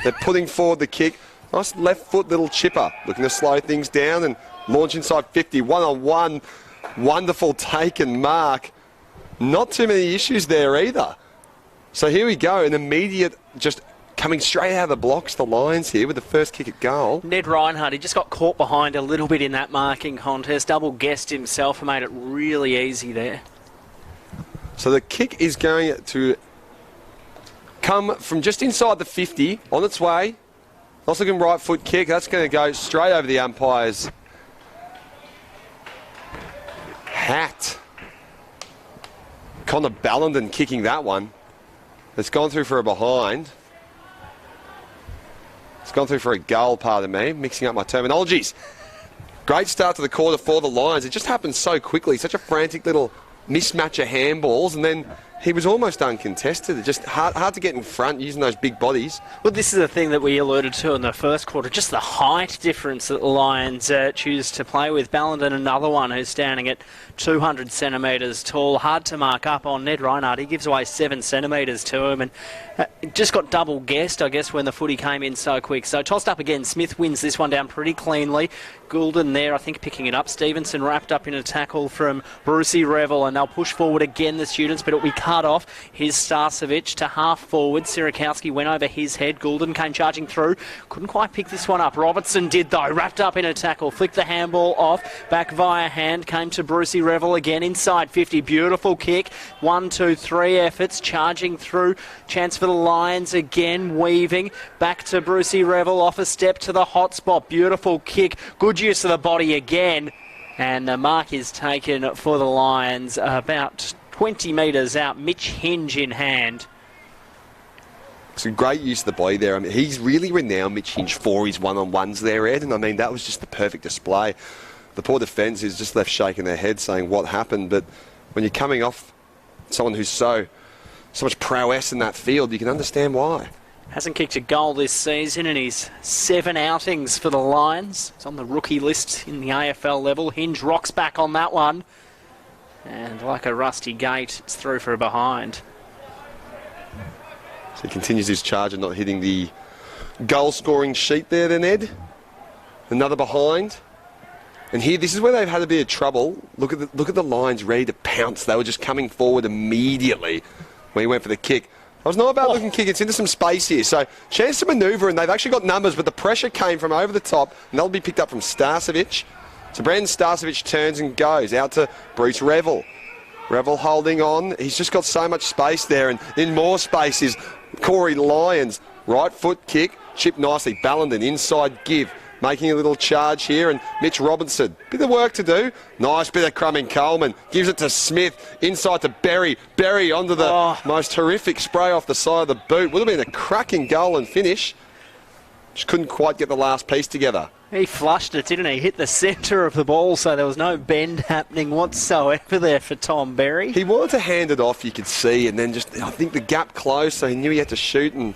B: They're putting forward the kick. Nice left foot little chipper. Looking to slow things down and launch inside 50. 1-on-1. Wonderful take and mark. Not too many issues there either. So here we go. An immediate just coming straight out of the blocks, the Lions here with the first kick at goal.
A: Ned Reinhardt, he just got caught behind a little bit in that marking contest. Double guessed himself and made it really easy there.
B: So the kick is going to come from just inside the 50, on its way. Nice looking right foot kick. That's going to go straight over the umpire's hat. Connor Ballenden kicking that one. It's gone through for a behind. It's gone through for a goal, pardon me, mixing up my terminologies. Great start to the quarter for the Lions. It just happened so quickly, such a frantic little mismatch of handballs, and then he was almost uncontested. It's just hard to get in front using those big bodies.
A: Well, this is the thing that we alluded to in the first quarter, just the height difference that the Lions choose to play with. Ballenden, another one who's standing at 200 centimetres tall. Hard to mark up on Ned Reinhardt. He gives away 7 centimetres to him, and just got double guessed, I guess, when the footy came in so quick. So tossed up again. Smith wins this one down pretty cleanly. Goulden there, I think, picking it up. Stevenson wrapped up in a tackle from Brucey Revel, and they'll push forward again, the Students, but it'll be cut off. Here's Starcevic to half forward. Sirakowski went over his head. Goulden came charging through. Couldn't quite pick this one up. Robertson did, though. Wrapped up in a tackle. Flicked the handball off. Back via hand. Came to Brucey Revel again. Inside 50. Beautiful kick. 1, 2, 3 efforts. Charging through. Chance for the Lions again. Weaving. Back to Brucey Revel. Off a step to the hot spot. Beautiful kick. Good use of the body again. And the mark is taken for the Lions about 20 metres out. Mitch Hinge in hand.
B: It's a great use of the body there. I mean, he's really renowned, Mitch Hinge, for his one-on-ones there, Ed. And I mean, that was just the perfect display. The poor defence is just left shaking their head saying what happened. But when you're coming off someone who's so much prowess in that field, you can understand why.
A: Hasn't kicked a goal this season in his 7 outings for the Lions. He's on the rookie list in the AFL level. Hinge rocks back on that one. And like a rusty gate, it's through for a behind.
B: So he continues his charge and not hitting the goal-scoring sheet there then, Ed. Another behind. And here, this is where they've had a bit of trouble. Look at the Lions ready to pounce. They were just coming forward immediately when he went for the kick. I was not about looking kick. It's into some space here. So chance to manoeuvre, and they've actually got numbers, but the pressure came from over the top, and that'll be picked up from Starcevic. So Brandon Starcevic turns and goes out to Bruce Revel. Revel holding on. He's just got so much space there, and in more space is Corey Lyons. Right foot kick, chipped nicely. Ballenden inside give. Making a little charge here, and Mitch Robinson. Bit of work to do. Nice bit of crumbing Coleman. Gives it to Smith. Inside to Berry. Berry onto the most horrific spray off the side of the boot. Would have been a cracking goal and finish. Just couldn't quite get the last piece together.
A: He flushed it, didn't he? Hit the centre of the ball, so there was no bend happening whatsoever there for Tom Berry.
B: He wanted to hand it off, you could see, and then just, I think the gap closed, so he knew he had to shoot and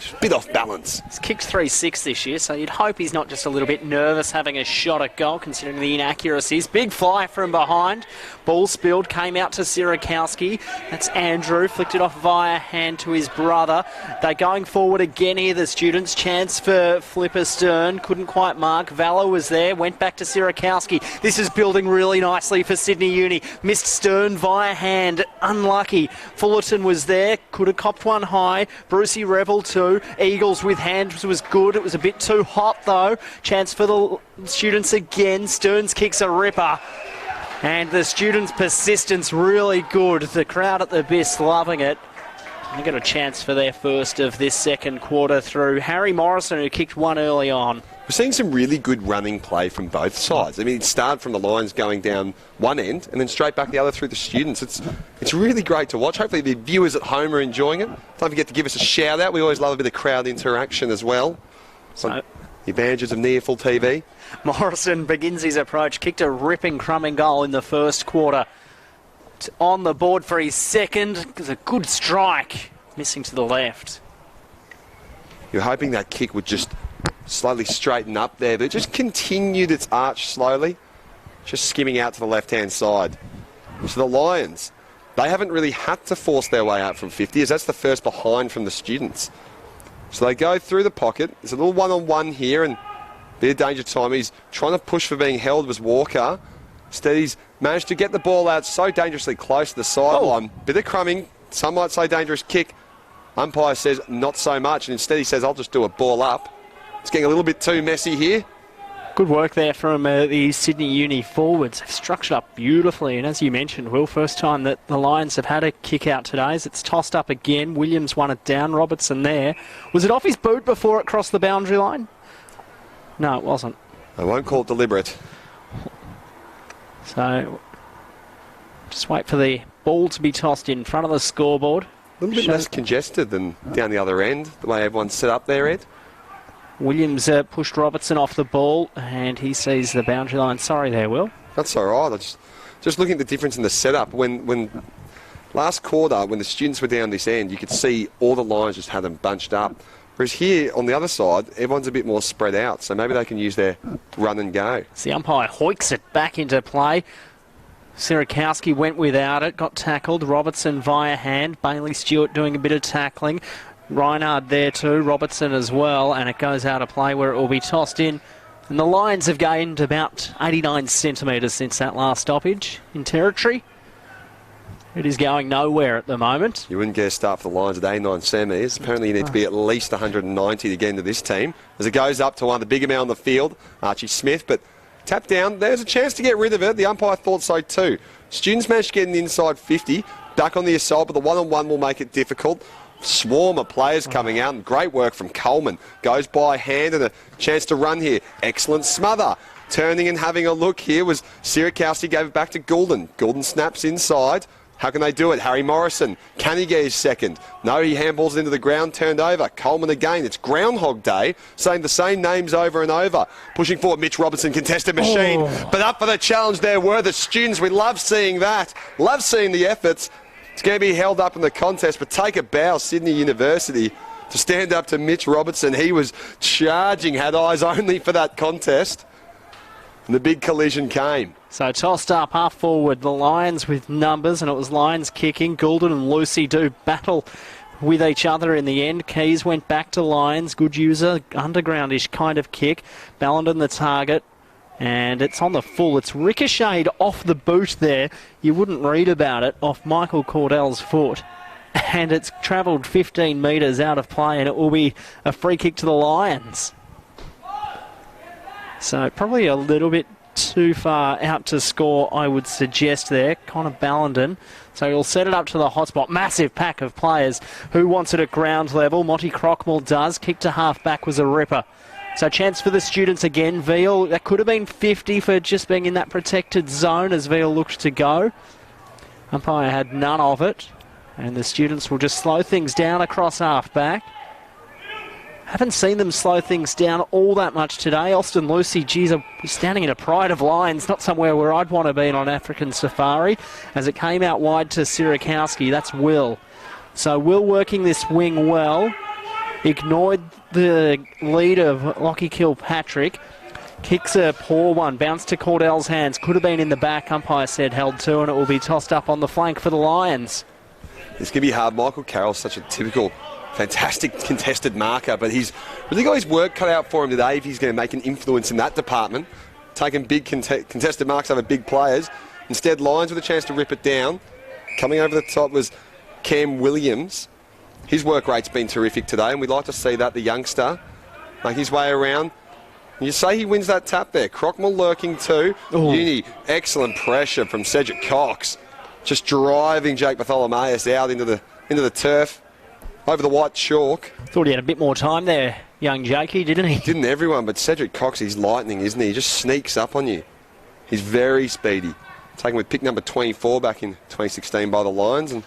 B: Just a bit off balance.
A: He's kicked 3-6 this year, so you'd hope he's not just a little bit nervous having a shot at goal, considering the inaccuracies. Big fly from behind. Ball spilled, came out to Sierakowski. That's Andrew, flicked it off via hand to his brother. They're going forward again here, the students. Chance for Flipper Stern, couldn't quite mark. Valor was there, went back to Sierakowski. This is building really nicely for Sydney Uni. Missed Stern via hand, unlucky. Fullerton was there, could have copped one high. Brucey Revel too. Eagles with hands was good. It was a bit too hot though. Chance for the students again. Stearns kicks a ripper. And the students' persistence really good. The crowd at the BISP loving it. They got a chance for their first of this second quarter through Harry Morrison, who kicked one early on.
B: We're seeing some really good running play from both sides. I mean, it started from the Lions going down one end and then straight back the other through the students. It's really great to watch. Hopefully the viewers at home are enjoying it. Don't forget to give us a shout out. We always love a bit of crowd interaction as well. So, the advantages of NEAFL TV.
A: Morrison begins his approach, kicked a ripping crumbing goal in the first quarter. It's on the board for his second. It was a good strike, missing to the left.
B: You're hoping that kick would just slowly straighten up there, but it just continued its arch slowly, just skimming out to the left-hand side. So the Lions, they haven't really had to force their way out from 50, as that's the first behind from the students. So they go through the pocket. There's a little one-on-one here, and a bit of danger time. He's trying to push for being held, was Walker. Instead, he's managed to get the ball out so dangerously close to the sideline. Bit of crumbing. Some might say dangerous kick. Umpire says not so much, and instead he says, I'll just do a ball up. It's getting a little bit too messy here.
A: Good work there from the Sydney Uni forwards. They've structured up beautifully, and as you mentioned, Will, first time that the Lions have had a kick out today as it's tossed up again. Williams won it down, Robertson there. Was it off his boot before it crossed the boundary line? No, it wasn't.
B: I won't call it deliberate.
A: So, just wait for the ball to be tossed in front of the scoreboard.
B: A little bit less congested than down the other end, the way everyone's set up there, Ed.
A: Williams pushed Robertson off the ball, and he sees the boundary line. Sorry there, Will.
B: That's all right. I just looking at the difference in the setup. When last quarter, when the students were down this end, you could see all the lines just had them bunched up. Whereas here, on the other side, everyone's a bit more spread out, so maybe they can use their run and go.
A: So the umpire hoiks it back into play. Sierakowski went without it, got tackled. Robertson via hand. Bailey Stewart doing a bit of tackling. Reinhard there too, Robertson as well, and it goes out of play where it will be tossed in. And the Lions have gained about 89 centimetres since that last stoppage in territory. It is going nowhere at the moment.
B: You wouldn't get a start for the Lions at 89 centimetres. Apparently you need to be at least 190 to get into this team. As it goes up to one of the bigger men on the field, Archie Smith, but tap down. There's a chance to get rid of it. The umpire thought so too. Students managed to get in the inside 50, back on the assault, but the one-on-one will make it difficult. Swarm of players coming out, and great work from Coleman. Goes by hand and a chance to run here. Excellent smother. Turning and having a look here was Sierakowski, gave it back to Goulden. Goulden snaps inside. How can they do it? Harry Morrison. Can he get his second? No, he handballs it into the ground, turned over. Coleman again. It's Groundhog Day, saying the same names over and over. Pushing forward, Mitch Robertson, contested machine. But up for the challenge there were the students. We love seeing that. Love seeing the efforts. It's going to be held up in the contest, but take a bow, Sydney University, to stand up to Mitch Robertson. He was charging, had eyes only for that contest. And the big collision came.
A: So tossed up half forward, the Lions with numbers, and it was Lions kicking. Goulden and Lucy do battle with each other in the end. Keys went back to Lions. Good user, undergroundish kind of kick. Ballenden the target. And it's on the full. It's ricocheted off the boot there. You wouldn't read about it, off Michael Cordell's foot. And it's travelled 15 metres out of play, and it will be a free kick to the Lions. So probably a little bit too far out to score, I would suggest there. Connor Ballenden. So he'll set it up to the hotspot. Massive pack of players. Who wants it at ground level? Monty Crockmore does. Kick to half back was a ripper. So chance for the students again. Veal, that could have been 50 for just being in that protected zone as Veal looked to go. Umpire had none of it. And the students will just slow things down across half back. Haven't seen them slow things down all that much today. Austin Lucy, geez, he's standing in a pride of lines, not somewhere where I'd want to be on African safari. As it came out wide to Sierakowski, that's Will. So Will working this wing well. ignored the lead of Lockie Kilpatrick. Kicks a poor one, bounced to Cordell's hands. Could have been in the back, umpire said held to, and it will be tossed up on the flank for the Lions.
B: It's going to be hard. Michael Carroll's such a typical, fantastic contested marker, but he's really got his work cut out for him today if he's going to make an influence in that department. Taking big contested marks over big players. Instead, Lions with a chance to rip it down. Coming over the top was Cam Williams. His work rate's been terrific today, and we'd like to see that, the youngster, make his way around. And you say he wins that tap there. Crockmore lurking too.
A: Ooh.
B: Uni, excellent pressure from Cedric Cox. Just driving Jake Bartholomeus out into the turf, over the white chalk.
A: Thought he had a bit more time there, young Jakey, didn't he?
B: Didn't everyone, but Cedric Cox, he's lightning, isn't he? He just sneaks up on you. He's very speedy. Taken with pick number 24 back in 2016 by the Lions, and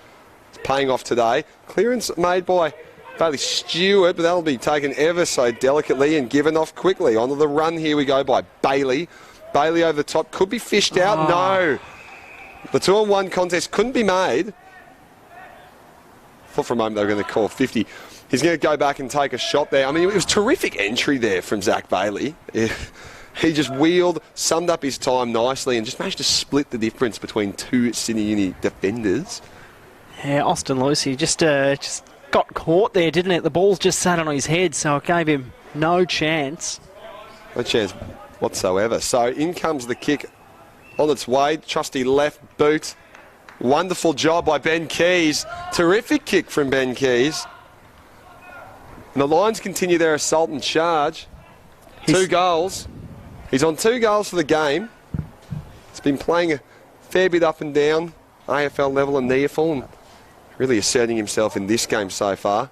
B: it's paying off today. Clearance made by Bailey Stewart, but that'll be taken ever so delicately and given off quickly. Onto the run here we go by Bailey. Bailey over the top, could be fished out. No. The 2-on-1 contest couldn't be made. Thought for a moment they were going to call 50. He's going to go back and take a shot there. I mean, it was terrific entry there from Zach Bailey. He just wheeled, summed up his time nicely, and just managed to split the difference between two Sydney Uni defenders.
A: Yeah, Austin Lucy just got caught there, didn't it? The ball's just sat on his head, so it gave him no chance.
B: No chance whatsoever. So in comes the kick on its way. Trusty left boot. Wonderful job by Ben Keys. Terrific kick from Ben Keys. And the Lions continue their assault and charge. 2 goals. He's on 2 goals for the game. He's been playing a fair bit up and down, AFL level and NEAFL, and really asserting himself in this game so far,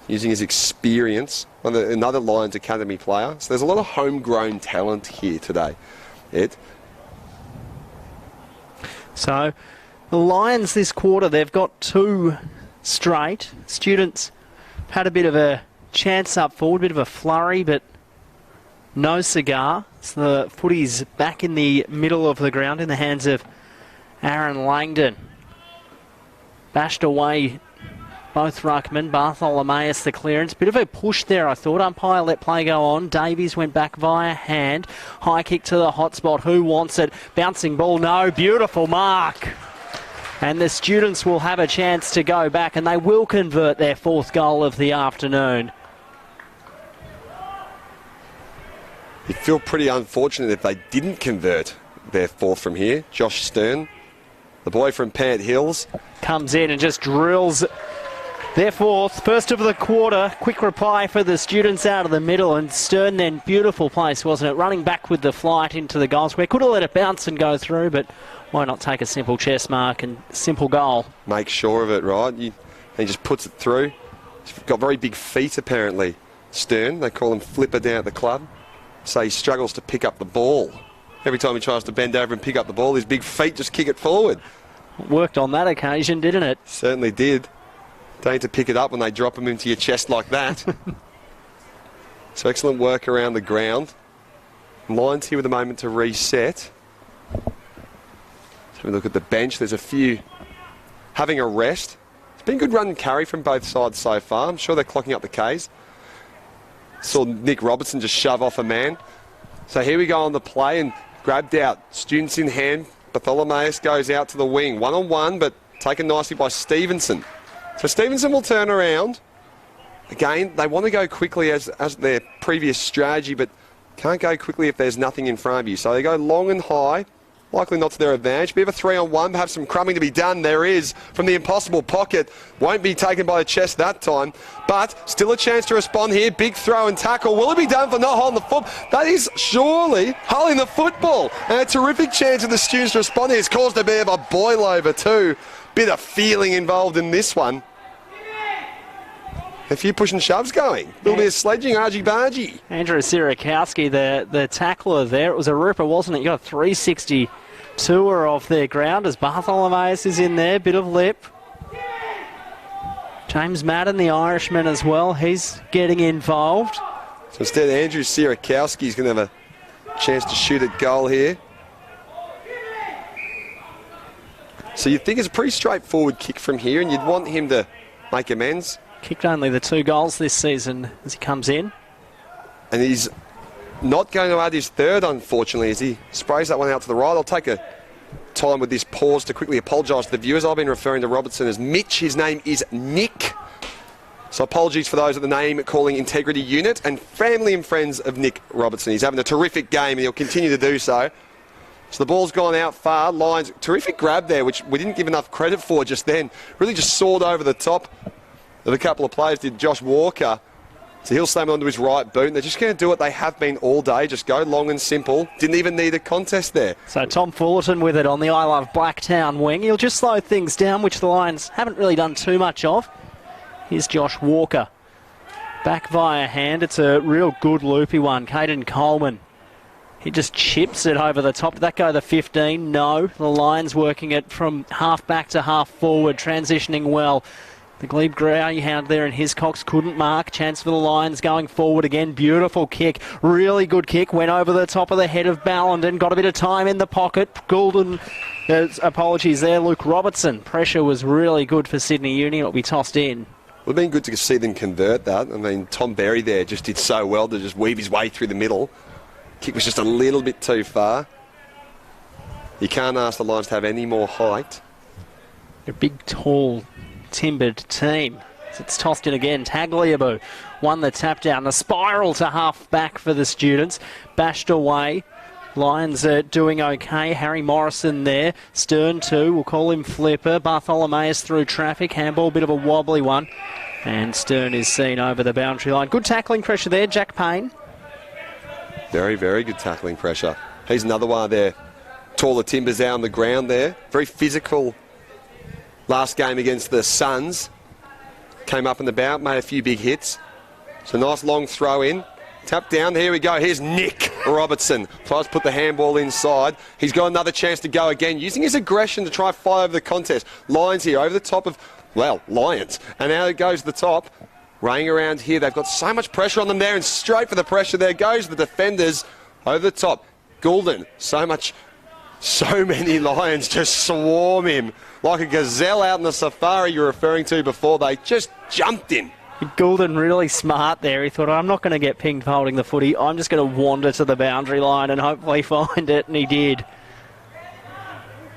B: using his experience. Another Lions Academy player. So there's a lot of homegrown talent here today, Ed.
A: So the Lions this quarter, they've got 2 straight. Students had a bit of a chance up forward, bit of a flurry, but no cigar. So the footy's back in the middle of the ground in the hands of Aaron Langdon. Bashed away both ruckmen. Bartholomeus the clearance. Bit of a push there, I thought. Umpire let play go on. Davies went back via hand. High kick to the hot spot. Who wants it? Bouncing ball. No. Beautiful mark. And the students will have a chance to go back, and they will convert their 4th goal of the afternoon.
B: You'd feel pretty unfortunate if they didn't convert their 4th from here. Josh Stern, the boy from Pant Hills,
A: comes in and just drills their 4th. First of the quarter. Quick reply for the students out of the middle, and Stern then, beautiful place, wasn't it? Running back with the flight into the goal square. Could have let it bounce and go through, but why not take a simple chest mark and simple goal?
B: Make sure of it, right? He just puts it through. He's got very big feet, apparently. Stern, they call him Flipper down at the club. So he struggles to pick up the ball. Every time he tries to bend over and pick up the ball, his big feet just kick it forward.
A: Worked on that occasion, didn't it?
B: Certainly did. Don't need to pick it up when they drop him into your chest like that. So excellent work around the ground. Lions here with a moment to reset. Have a look at the bench. There's a few having a rest. It's been a good run and carry from both sides so far. I'm sure they're clocking up the Ks. Saw Nick Robertson just shove off a man. So here we go on the play, and grabbed out. Students in hand. Bartholomeus goes out to the wing. 1-on-1, but taken nicely by Stevenson. So Stevenson will turn around. Again, they want to go quickly as their previous strategy, but can't go quickly if there's nothing in front of you. So they go long and high. Likely not to their advantage. Bit of a 3-on-1, perhaps some crumbing to be done. There is from the impossible pocket. Won't be taken by the chest that time, but still a chance to respond here. Big throw and tackle. Will it be done for not holding the foot? That is surely holding the football. And a terrific chance of the students to respond here. It's caused a bit of a boil over too. Bit of feeling involved in this one. A few push and shoves going. A little bit of sledging, argy-bargy.
A: Andrew Sirakowski, the tackler there. It was a ripper, wasn't it? You got a 360 tour of their ground as Bartholomeus is in there. Bit of lip. James Madden, the Irishman as well. He's getting involved.
B: So instead, Andrew Sirakowski is going to have a chance to shoot at goal here. So you'd think it's a pretty straightforward kick from here, and you'd want him to make amends.
A: Kicked only the 2 goals this season as he comes in.
B: And he's not going to add his third, unfortunately, as he sprays that one out to the right. I'll take a time with this pause to quickly apologise to the viewers. I've been referring to Robertson as Mitch. His name is Nick. So apologies for those at the name calling integrity unit and family and friends of Nick Robertson. He's having a terrific game and he'll continue to do so. So the ball's gone out far. Lions, terrific grab there, which we didn't give enough credit for just then. Really just soared over the top of a couple of players, did Josh Walker. So he'll slam it onto his right boot, and they're just going to do what they have been all day, just go long and simple. Didn't even need a contest there.
A: So Tom Fullerton with it on the I Love Blacktown wing. He'll just slow things down, which the Lions haven't really done too much of. Here's Josh Walker. Back via hand. It's a real good loopy one. Caden Coleman. He just chips it over the top. Did that go the 15? No. The Lions working it from half back to half forward, transitioning well. The Glebe Greyhound there and Hiscox couldn't mark. Chance for the Lions going forward again. Beautiful kick. Really good kick. Went over the top of the head of Ballenden. Got a bit of time in the pocket. Goulden, apologies there. Luke Robertson. Pressure was really good for Sydney Uni. It'll be tossed in.
B: Would have been good to see them convert that. I mean, Tom Berry there just did so well to just weave his way through the middle. Kick was just a little bit too far. You can't ask the Lions to have any more height.
A: A big, tall, timbered team. It's tossed in again. Tagliabue won the tap down. The spiral to half back for the students. Bashed away. Lions are doing okay. Harry Morrison there. Stern too. We'll call him Flipper. Bartholomeus through traffic. Handball, bit of a wobbly one. And Stern is seen over the boundary line. Good tackling pressure there. Jack Payne.
B: Very, very good tackling pressure. Here's another one there. Taller Timbers out on the ground there. Very physical last game against the Suns. Came up and about, made a few big hits. So nice long throw in. Tap down, here we go. Here's Nick Robertson. Tries to put the handball inside. He's got another chance to go again, using his aggression to try and fight over the contest. Lions here over the top of, well, Lions. And now it goes to the top. Raying around here, they've got so much pressure on them there, and straight for the pressure there goes the defenders over the top. Goulden, so many Lions just swarm him like a gazelle out in the safari you're referring to before. They just jumped him.
A: Goulden really smart there. He thought, I'm not going to get pinged for holding the footy. I'm just going to wander to the boundary line and hopefully find it, and he did.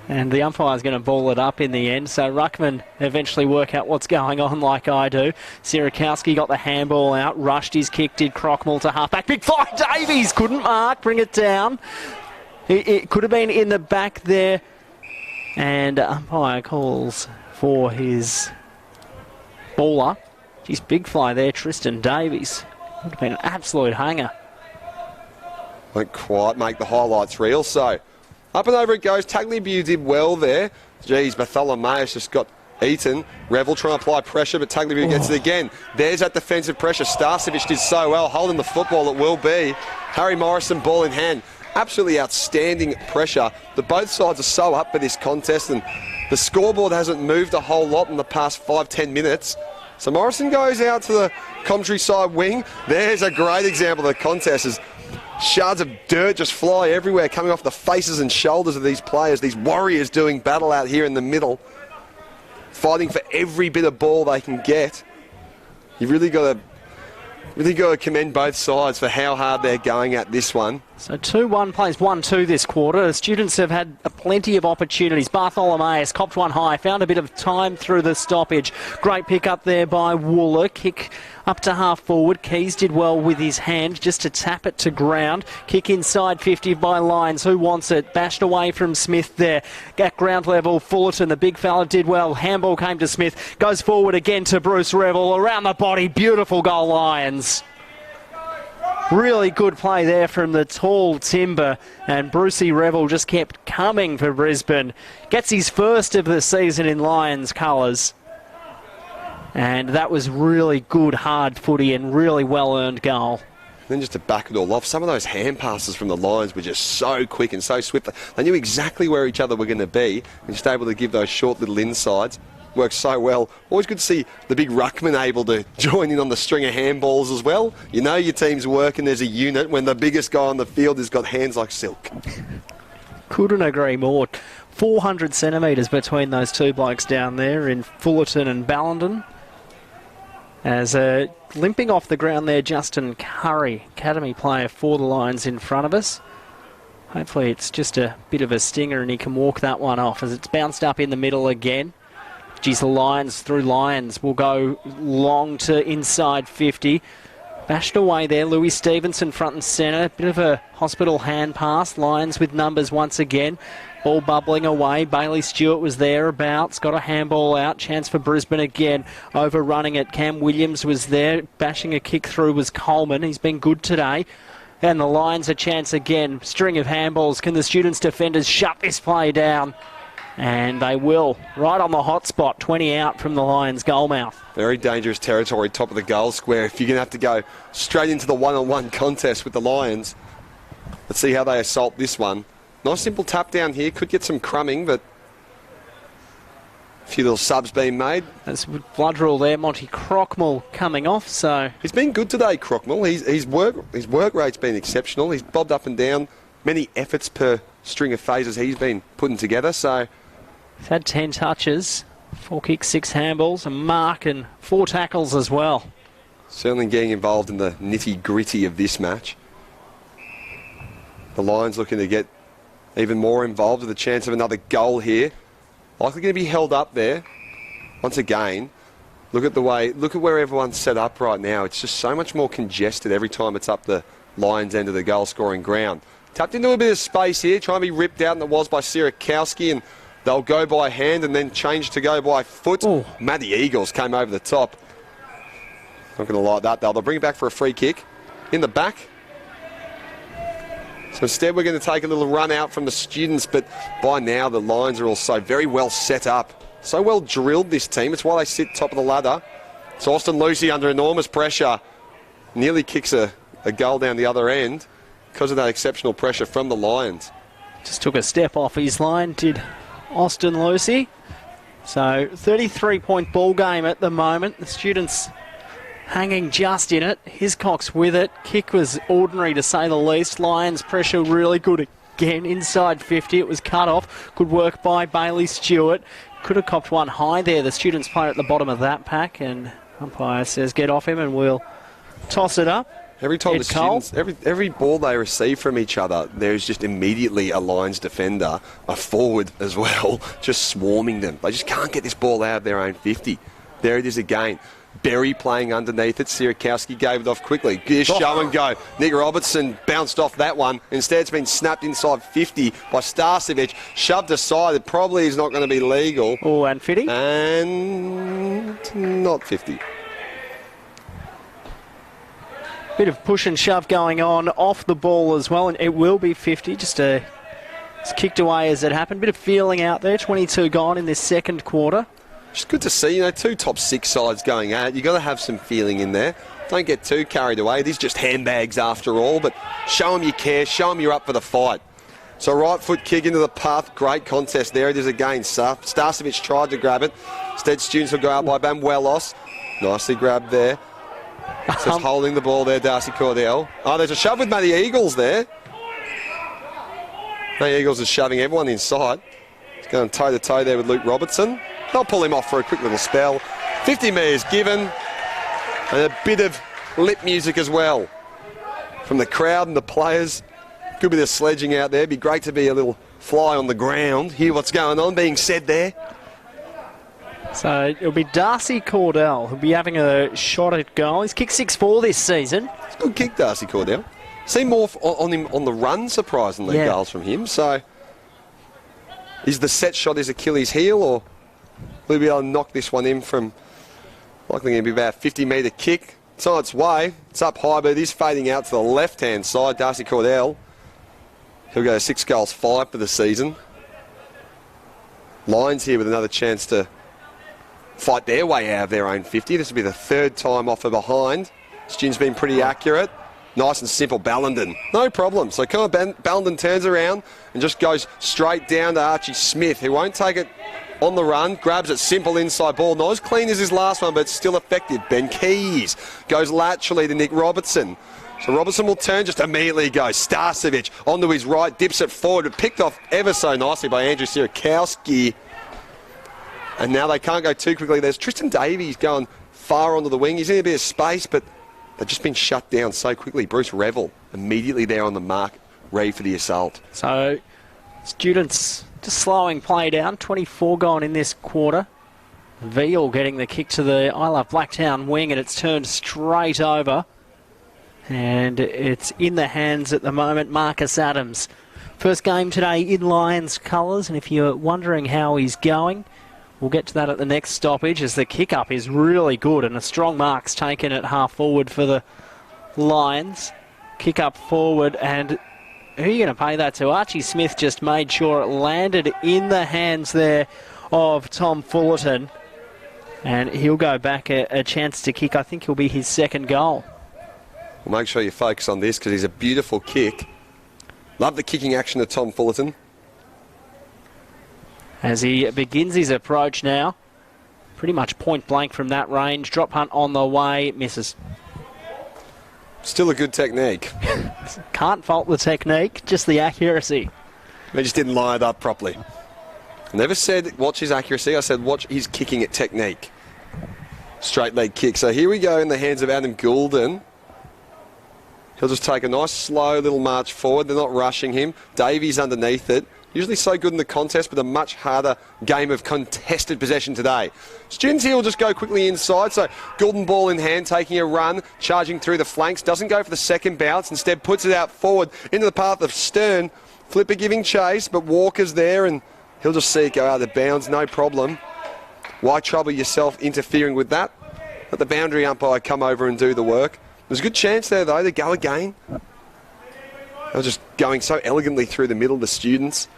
A: And the umpire's going to ball it up in the end, so Ruckman eventually work out what's going on like I do. Sierakowski got the handball out, rushed his kick, did Crockmall to halfback. Big fly, Davies couldn't mark, bring it down. It could have been in the back there, and umpire calls for his baller. Geez, big fly there, Tristan Davies. Would have been an absolute hanger.
B: Won't quite make the highlights reel, so up and over it goes. Tagliabue did well there. Geez, Bartholomeus just got eaten. Revel trying to apply pressure, but Tagliabue gets it again. There's that defensive pressure. Starcevic did so well, holding the football. It will be Harry Morrison, ball in hand. Absolutely outstanding pressure. But both sides are so up for this contest, and the scoreboard hasn't moved a whole lot in the past 5-10 minutes. So Morrison goes out to the commentary side wing. There's a great example of the contest as shards of dirt just fly everywhere, coming off the faces and shoulders of these players, these warriors doing battle out here in the middle, fighting for every bit of ball they can get. You've really got to commend both sides for how hard they're going at this one.
A: So 2-1 plays 1-2 this quarter. The students have had plenty of opportunities. Bartholomeus copped one high, found a bit of time through the stoppage. Great pick up there by Wooler. Kick up to half forward. Keys did well with his hand just to tap it to ground. Kick inside 50 by Lyons. Who wants it? Bashed away from Smith there. At ground level, Fullerton, the big fella, did well. Handball came to Smith. Goes forward again to Bruce Revel. Around the body. Beautiful goal, Lions. Really good play there from the tall timber, and Brucey Revel just kept coming for Brisbane. Gets his first of the season in Lions colours. And that was really good hard footy and really well earned goal.
B: And then just to back it all off, some of those hand passes from the Lions were just so quick and so swift. They knew exactly where each other were going to be and just able to give those short little insides. Works so well. Always good to see the big ruckman able to join in on the string of handballs as well. You know your team's working as a unit when the biggest guy on the field has got hands like silk.
A: Couldn't agree more. 400 centimetres between those two blokes down there in Fullerton and Ballenden. As limping off the ground there, Justin Curry, academy player for the Lions in front of us. Hopefully it's just a bit of a stinger and he can walk that one off as it's bounced up in the middle again. Geez, the Lions through Lions will go long to inside 50. Bashed away there, Louis Stevenson front and centre. Bit of a hospital hand pass. Lions with numbers once again. Ball bubbling away. Bailey Stewart was thereabouts. Got a handball out. Chance for Brisbane again. Overrunning it. Cam Williams was there. Bashing a kick through was Coleman. He's been good today. And the Lions a chance again. String of handballs. Can the Students defenders shut this play down? And they will. Right on the hot spot. 20 out from the Lions goalmouth.
B: Very dangerous territory, top of the goal square. If you're going to have to go straight into the one-on-one contest with the Lions. Let's see how they assault this one. Nice simple tap down here. Could get some crumbing, but a few little subs being made.
A: That's blood rule there. Monty Crockmall coming off, so...
B: He's been good today, Crockmall. His work rate's been exceptional. He's bobbed up and down. Many efforts per string of phases he's been putting together, so...
A: He's had 10 touches, 4 kicks, 6 handballs, a mark and 4 tackles as well.
B: Certainly getting involved in the nitty-gritty of this match. The Lions looking to get even more involved with a chance of another goal here. Likely going to be held up there. Once again, look at where everyone's set up right now. It's just so much more congested every time it's up the Lions' end of the goal-scoring ground. Tapped into a bit of space here, trying to be ripped out, and it was by Sierakowski, and they'll go by hand and then change to go by foot.
A: Ooh.
B: Matty Eagles came over the top. Not going to like that, though. They'll bring it back for a free kick in the back. So instead we're going to take a little run out from the Students, but by now the Lions are also very well set up. So well drilled, this team. It's why they sit top of the ladder. So Austin Lucy under enormous pressure nearly kicks a goal down the other end because of that exceptional pressure from the Lions.
A: Just took a step off his line, did Austin Lucy. So 33-point ball game at the moment. The Students hanging just in it. Hiscock's with it. Kick was ordinary to say the least. Lions pressure really good again. Inside 50. It was cut off. Good work by Bailey Stewart. Could have copped one high there. The Students player at the bottom of that pack, and umpire says get off him and we'll toss it up.
B: Every time the Students, every ball they receive from each other, there's just immediately a Lions defender, a forward as well, just swarming them. They just can't get this ball out of their own 50. There it is again. Berry playing underneath it. Sierakowski gave it off quickly. Good show and go. Nick Robertson bounced off that one. Instead, it's been snapped inside 50 by Starcevic. Shoved aside. It probably is not going to be legal.
A: Oh, and 50?
B: And not 50.
A: Bit of push and shove going on off the ball as well, and it will be 50. It's kicked away as it happened. Bit of feeling out there. 22 gone in this second quarter.
B: Just good to see, two top 6 sides going at it. You've got to have some feeling in there. Don't get too carried away. These are just handbags after all, but show them you care, show them you're up for the fight. So right foot kick into the path. Great contest there. It is again. Starcevic tried to grab it. Instead, Students will go out by Bamuelos. Nicely grabbed there. Just holding the ball there, Darcy Cordell. Oh, there's a shove with Matty Eagles there. Matty Eagles is shoving everyone inside. He's going toe-to-toe there with Luke Robertson. They'll pull him off for a quick little spell. 50 metres given. And a bit of lip music as well from the crowd and the players. Good bit of sledging out there. Be great to be a little fly on the ground. Hear what's going on being said there.
A: So it'll be Darcy Cordell who'll be having a shot at goal. He's kicked 6-4 this season.
B: It's a good kick, Darcy Cordell. See more on him on the run, surprisingly, goals from him. So is the set shot his Achilles heel, or will he be able to knock this one in from likely going to be about a 50-metre kick? It's on its way. It's up high, but it is fading out to the left-hand side. Darcy Cordell, he'll go 6 goals, 5 for the season. Lions here with another chance to fight their way out of their own 50. This will be the 3rd time off of behind. Students been pretty accurate. Nice and simple, Ballenden. No problem. So kind of Ballenden turns around and just goes straight down to Archie Smith, who won't take it on the run. Grabs it, simple inside ball. Not as clean as his last one, but still effective. Ben Keys goes laterally to Nick Robertson. So Robertson will turn, just immediately go. Starcevic onto his right, dips it forward, but picked off ever so nicely by Andrew Sierakowski. And now they can't go too quickly. There's Tristan Davies going far onto the wing. He's in a bit of space, but they've just been shut down so quickly. Bruce Revel immediately there on the mark, ready for the assault.
A: So, Students just slowing play down. 24 gone in this quarter. Veal getting the kick to the I Love Blacktown wing, and it's turned straight over. And it's in the hands at the moment, Marcus Adams. First game today in Lions colours, and if you're wondering how he's going, we'll get to that at the next stoppage, as the kick-up is really good and a strong mark's taken at half-forward for the Lions. Kick-up forward, and who are you going to pay that to? Archie Smith just made sure it landed in the hands there of Tom Fullerton, and he'll go back a chance to kick. I think he'll be his second goal.
B: Well, make sure you focus on this, because he's a beautiful kick. Love the kicking action of Tom Fullerton.
A: As he begins his approach now, pretty much point blank from that range. Drop punt on the way, misses.
B: Still a good technique.
A: Can't fault the technique, just the accuracy.
B: They just didn't line it up properly. I never said watch his accuracy, I said watch his kicking at technique. Straight leg kick. So here we go in the hands of Adam Goulden. He'll just take a nice slow little march forward. They're not rushing him. Davies underneath it. Usually so good in the contest, but a much harder game of contested possession today. Students here will just go quickly inside. So Goulden ball in hand, taking a run, charging through the flanks. Doesn't go for the second bounce. Instead puts it out forward into the path of Stern. Flipper giving chase, but Walker's there, and he'll just see it go out of bounds. No problem. Why trouble yourself interfering with that? Let the boundary umpire come over and do the work. There's a good chance there, though, to go again. They were just going so elegantly through the middle, the Students.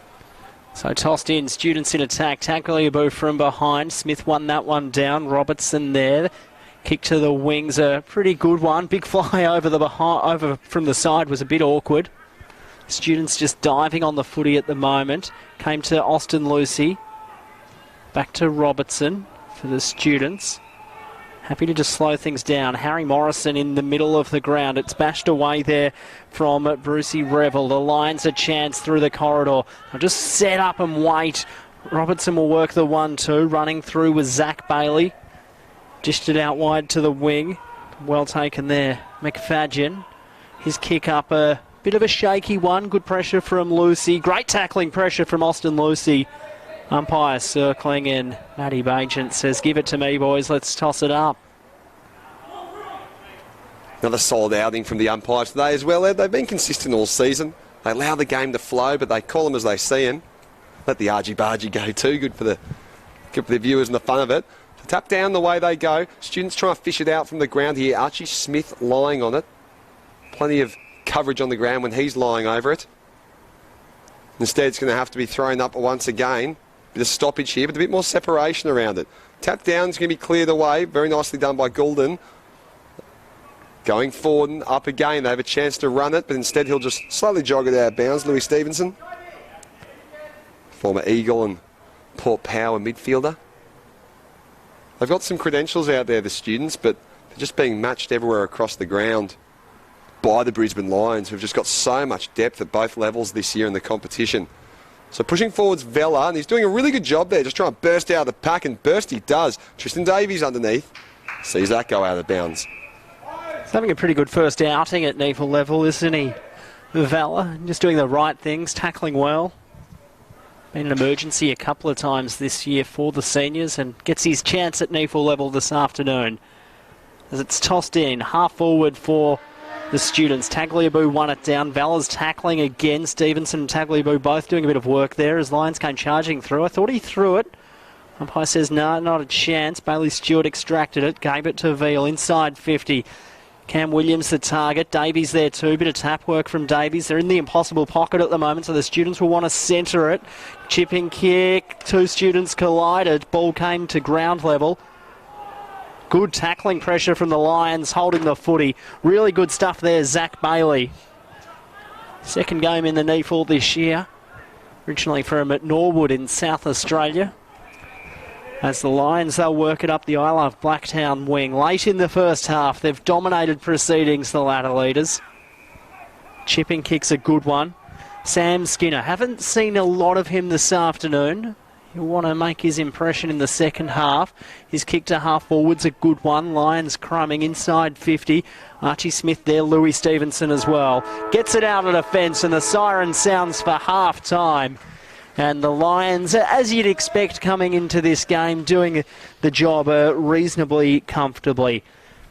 A: So tossed in, Students in attack. Tagliabue from behind. Smith won that one down. Robertson there. Kick to the wings, a pretty good one. Big fly over from the side was a bit awkward. Students just diving on the footy at the moment. Came to Austin Lucy. Back to Robertson for the Students. Happy to just slow things down. Harry Morrison in the middle of the ground. It's bashed away there from Brucey Revel. The Lions a chance through the corridor. They'll just set up and wait. Robertson will work the 1-2. Running through with Zach Bailey. Dished it out wide to the wing. Well taken there. McFadgen. His kick up, a bit of a shaky one. Good pressure from Lucy. Great tackling pressure from Austin Lucy. Umpire circling, and Matty Bagent says, give it to me, boys, let's toss it up.
B: Another solid outing from the umpires today as well, Ed. They've been consistent all season. They allow the game to flow, but they call them as they see them. Let the argy-bargy go too. Good for the viewers and the fun of it. So tap down the way they go. Students trying to fish it out from the ground here. Archie Smith lying on it. Plenty of coverage on the ground when he's lying over it. Instead, it's going to have to be thrown up once again. Bit of stoppage here, but a bit more separation around it. Tap down is going to be cleared away. Very nicely done by Goulden. Going forward and up again. They have a chance to run it, but instead he'll just slowly jog it out of bounds. Louis Stevenson, former Eagle and Port Power midfielder. They've got some credentials out there, the Students, but they're just being matched everywhere across the ground by the Brisbane Lions, who've just got so much depth at both levels this year in the competition. So pushing forwards Vella, and he's doing a really good job there, just trying to burst out of the pack, and burst he does. Tristan Davies underneath. Sees that go out of bounds.
A: He's having a pretty good first outing at NEAFL level, isn't he? Vella, just doing the right things, tackling well. Been an emergency a couple of times this year for the seniors, and gets his chance at NEAFL level this afternoon. As it's tossed in, half forward for the Students. Tagliabue won it down. Vala's tackling again. Stevenson and Tagliabue both doing a bit of work there as Lions came charging through. I thought he threw it. Umpire says no, not a chance. Bailey Stewart extracted it, gave it to Veal inside 50. Cam Williams the target. Davies there too. Bit of tap work from Davies. They're in the impossible pocket at the moment, so the Students will want to centre it. Chipping kick. Two Students collided. Ball came to ground level. Good tackling pressure from the Lions, holding the footy. Really good stuff there, Zach Bailey. Second game in the NEAFL this year. Originally from Norwood in South Australia. As the Lions, they'll work it up the I Love Blacktown wing. Late in the first half, they've dominated proceedings, the ladder leaders. Chipping kick's a good one. Sam Skinner, haven't seen a lot of him this afternoon. He'll want to make his impression in the second half. His kick to half forward's a good one. Lions crumbing inside 50. Archie Smith there, Louis Stevenson as well. Gets it out of the fence and the siren sounds for half time. And the Lions, as you'd expect coming into this game, doing the job reasonably comfortably.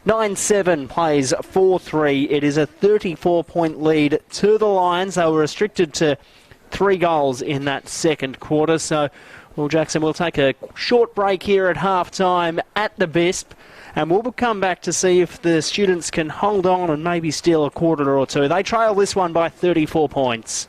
A: 9-7 plays 4-3. It is a 34-point lead to the Lions. They were restricted to 3 goals in that second quarter. So, Will Jackson will take a short break here at half-time at the BISP. And we'll come back to see if the students can hold on and maybe steal a quarter or two. They trail this one by 34 points.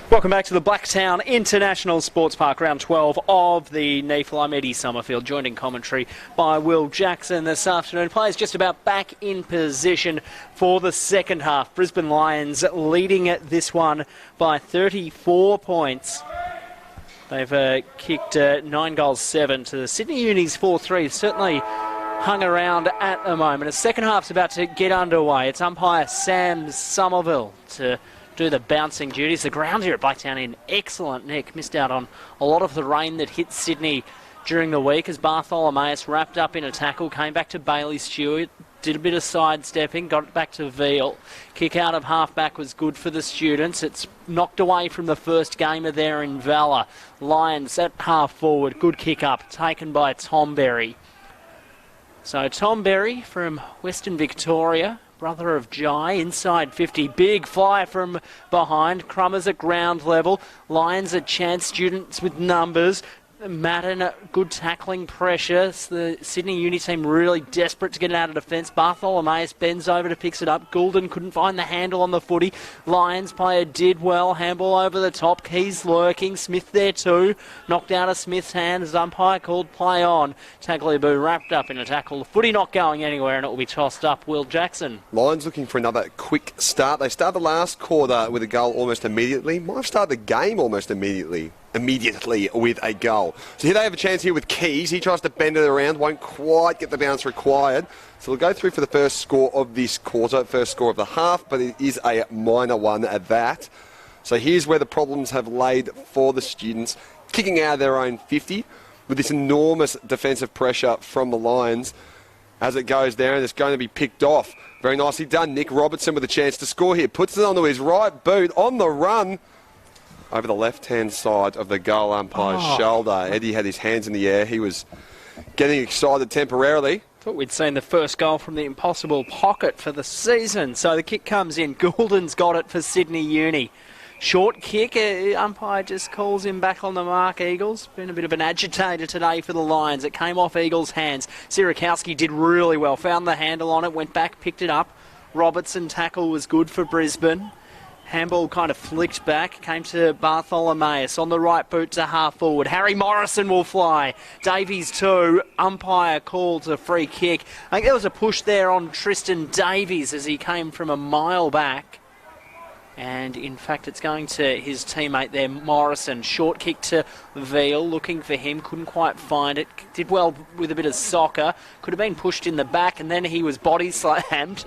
A: Welcome back to the Blacktown International Sports Park, round 12 of the NEAFL. I'm Eddie Summerfield, joined in commentary by Will Jackson this afternoon. Players just about back in position for the second half. Brisbane Lions leading at this one by 34 points. They've kicked 9 goals, 7 to the Sydney Unis 4-3. Certainly hung around at the moment. The second half's about to get underway. It's umpire Sam Summerfield to do the bouncing duties. The ground here at Blacktown in excellent nick. Missed out on a lot of the rain that hit Sydney during the week as Bartholomew wrapped up in a tackle, came back to Bailey Stewart, did a bit of sidestepping, got it back to Veal. Kick out of halfback was good for the students. It's knocked away from the first gamer there in Valor. Lions at half forward, good kick up, taken by Tom Berry. So Tom Berry from Western Victoria, brother of Jai, inside 50. Big fly from behind. Crummers at ground level. Lions a chance. Students with numbers. Madden, good tackling pressure. The Sydney Uni team really desperate to get it out of defence. Bartholomew bends over to picks it up. Goulden couldn't find the handle on the footy. Lions player did well. Handball over the top. Keys lurking. Smith there too. Knocked out of Smith's hand as umpire called play on. Tagliabue wrapped up in a tackle. The footy not going anywhere and it will be tossed up. Will Jackson.
B: Lions looking for another quick start. They started the last quarter with a goal almost immediately. Might have started the game almost immediately with a goal. So here they have a chance here with Keys. He tries to bend it around, won't quite get the bounce required. So they'll go through for the first score of this quarter, first score of the half, but it is a minor one at that. So here's where the problems have laid for the students, kicking out of their own 50 with this enormous defensive pressure from the Lions as it goes there, and it's going to be picked off. Very nicely done. Nick Robertson with a chance to score here. Puts it onto his right boot on the run over the left-hand side of the goal umpire's shoulder. Eddie had his hands in the air. He was getting excited temporarily.
A: Thought we'd seen the first goal from the impossible pocket for the season. So the kick comes in. Goulden's got it for Sydney Uni. Short kick. Umpire just calls him back on the mark, Eagles. Been a bit of an agitator today for the Lions. It came off Eagles' hands. Sierakowski did really well. Found the handle on it. Went back, picked it up. Robertson tackle was good for Brisbane. Handball kind of flicked back, came to Bartholomew on the right boot to half forward. Harry Morrison will fly. Davies too. Umpire calls a free kick. I think there was a push there on Tristan Davies as he came from a mile back. And in fact, it's going to his teammate there, Morrison. Short kick to Veal, looking for him, couldn't quite find it. Did well with a bit of soccer. Could have been pushed in the back, and then he was body slammed.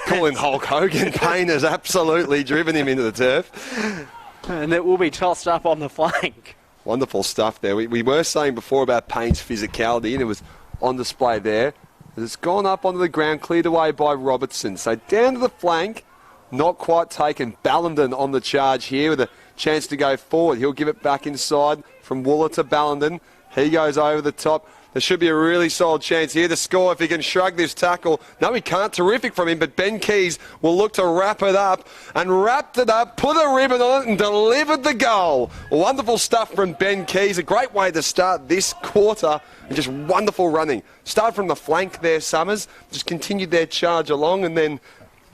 B: Calling Hulk Hogan. Payne has absolutely driven him into the turf.
A: And it will be tossed up on the flank.
B: Wonderful stuff there. We were saying before about Payne's physicality, and it was on display there. It's gone up onto the ground, cleared away by Robertson. So down to the flank. Not quite taken. Ballenden on the charge here with a chance to go forward. He'll give it back inside from Wooler to Ballenden. He goes over the top. There should be a really solid chance here to score if he can shrug this tackle. No, he can't. Terrific from him, but Ben Keys will look to wrap it up, and wrapped it up, put a ribbon on it and delivered the goal. Wonderful stuff from Ben Keys. A great way to start this quarter, and just wonderful running. Start from the flank there, Summers. Just continued their charge along, and then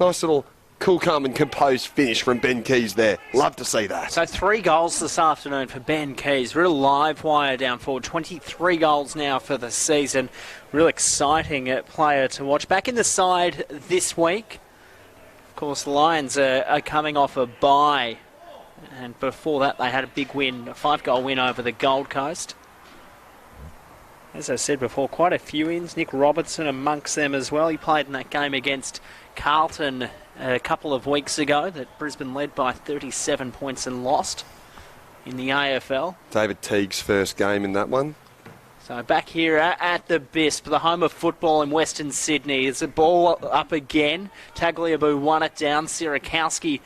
B: nice little cool, calm and composed finish from Ben Keys there. Love to see that.
A: So 3 goals this afternoon for Ben Keys. Real live wire down forward. 23 goals now for the season. Real exciting player to watch. Back in the side this week. Of course, the Lions are coming off a bye. And before that, they had a big win, a 5-goal win over the Gold Coast. As I said before, quite a few wins. Nick Robertson amongst them as well. He played in that game against Carlton a couple of weeks ago that Brisbane led by 37 points and lost in the AFL.
B: David Teague's first game in that one.
A: So back here at the BISP, the home of football in Western Sydney. There's a ball up again. Tagliabue won it down. Sierakowski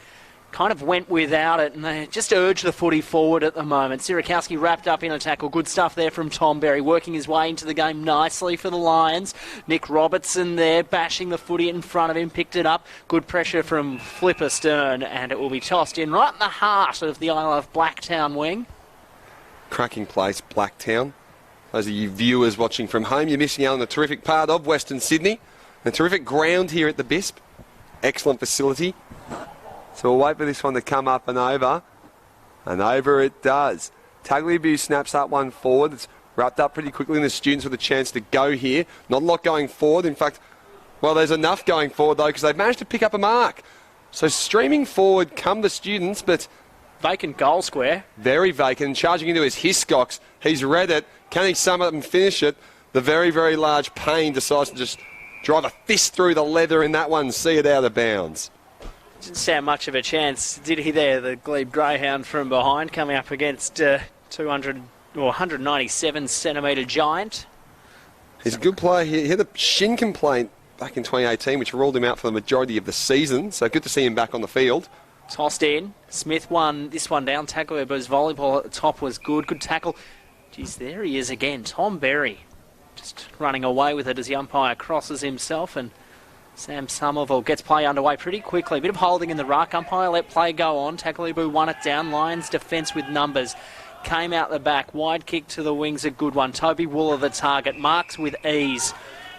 A: kind of went without it, and they just urge the footy forward at the moment. Sierakowski wrapped up in a tackle. Good stuff there from Tom Berry, working his way into the game nicely for the Lions. Nick Robertson there, bashing the footy in front of him, picked it up. Good pressure from Flipper Stern, and it will be tossed in right in the heart of the Isle of Blacktown wing.
B: Cracking place, Blacktown. Those of you viewers watching from home, you're missing out on a terrific part of Western Sydney. A terrific ground here at the BISP. Excellent facility. So we'll wait for this one to come up and over. And over it does. Tagliabue snaps up one forward. It's wrapped up pretty quickly, and the students with a chance to go here. Not a lot going forward. In fact, well, there's enough going forward, though, because they've managed to pick up a mark. So streaming forward come the students, but
A: vacant goal square.
B: Very vacant. Charging into his Hiscox. He's read it. Can he sum it up and finish it? The very, very large Payne decides to just drive a fist through the leather in that one, see it out of bounds.
A: Didn't stand much of a chance, did he there? The Glebe Greyhound from behind coming up against 197 centimetre giant.
B: He's a good player. He had a shin complaint back in 2018, which ruled him out for the majority of the season. So good to see him back on the field.
A: Tossed in. Smith won this one down. Tagliabue's volleyball at the top was good. Good tackle. Geez, there he is again. Tom Berry just running away with it as the umpire crosses himself, and Sam Summerfield gets play underway pretty quickly. A bit of holding in the ruck. Umpire let play go on. Tagliabue won it down. Lions defence with numbers. Came out the back. Wide kick to the wings, a good one. Toby Wooler the target. Marks with ease.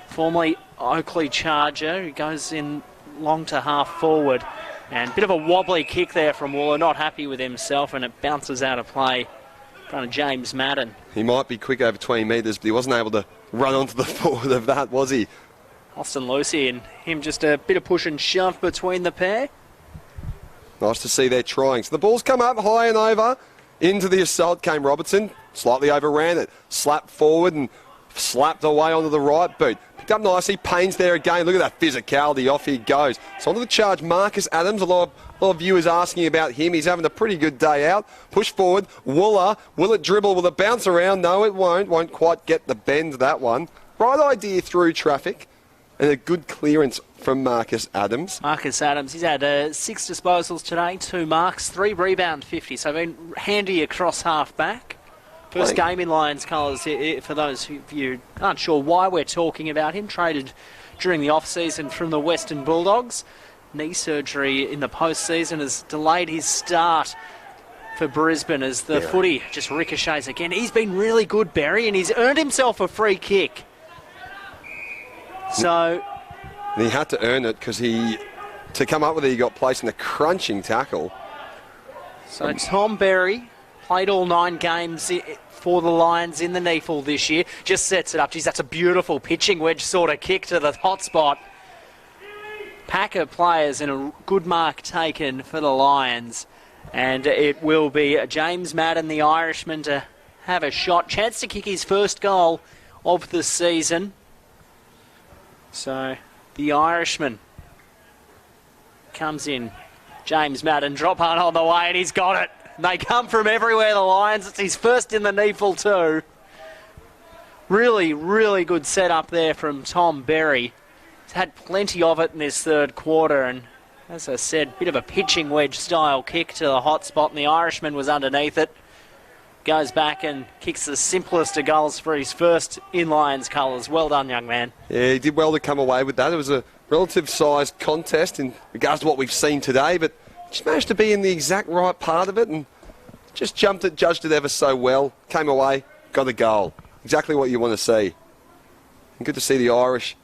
A: Formerly Oakley Charger, who goes in long to half forward. And a bit of a wobbly kick there from Wooler. Not happy with himself, and it bounces out of play in front of James Madden.
B: He might be quick over 20 metres, but he wasn't able to run onto the forward of that, was he?
A: Austin Lucy and him just a bit of push and shove between the pair.
B: Nice to see they're trying. So the ball's come up high and over. Into the assault came Robertson. Slightly overran it. Slapped forward and slapped away onto the right boot. Picked up nicely. Payne's there again. Look at that physicality. Off he goes. So onto the charge, Marcus Adams. A lot of viewers asking about him. He's having a pretty good day out. Push forward. Wooler. Will it dribble? Will it bounce around? No, it won't. Won't quite get the bend, that one. Right idea through traffic. And a good clearance from Marcus Adams.
A: Marcus Adams, he's had 6 disposals today, 2 marks, 3 rebound 50, so been handy across half back. First game in Lions colours, for those of you aren't sure why we're talking about him, traded during the off-season from the Western Bulldogs. Knee surgery in the post-season has delayed his start for Brisbane as the footy just ricochets again. He's been really good, Barry, and he's earned himself a free kick. So
B: and he had to earn it because to come up with it, he got placed in a crunching tackle.
A: So Tom Berry played all 9 games for the Lions in the NEAFL this year. Just sets it up. Geez, that's a beautiful pitching wedge sort of kick to the hot spot. Packer players and a good mark taken for the Lions. And it will be James Madden, the Irishman, to have a shot. Chance to kick his first goal of the season. So the Irishman comes in. James Madden, drop on the way, and he's got it. They come from everywhere, the Lions. It's his first in the NEAFL too. Really, really good setup there from Tom Berry. He's had plenty of it in this third quarter, and as I said, bit of a pitching wedge style kick to the hot spot, and the Irishman was underneath it. Goes back and kicks the simplest of goals for his first in Lions colours. Well done, young man. Yeah,
B: he did well to come away with that. It was a relative sized contest in regards to what we've seen today, but just managed to be in the exact right part of it and just jumped it, judged it ever so well, came away, got a goal. Exactly what you want to see. And good to see the Irish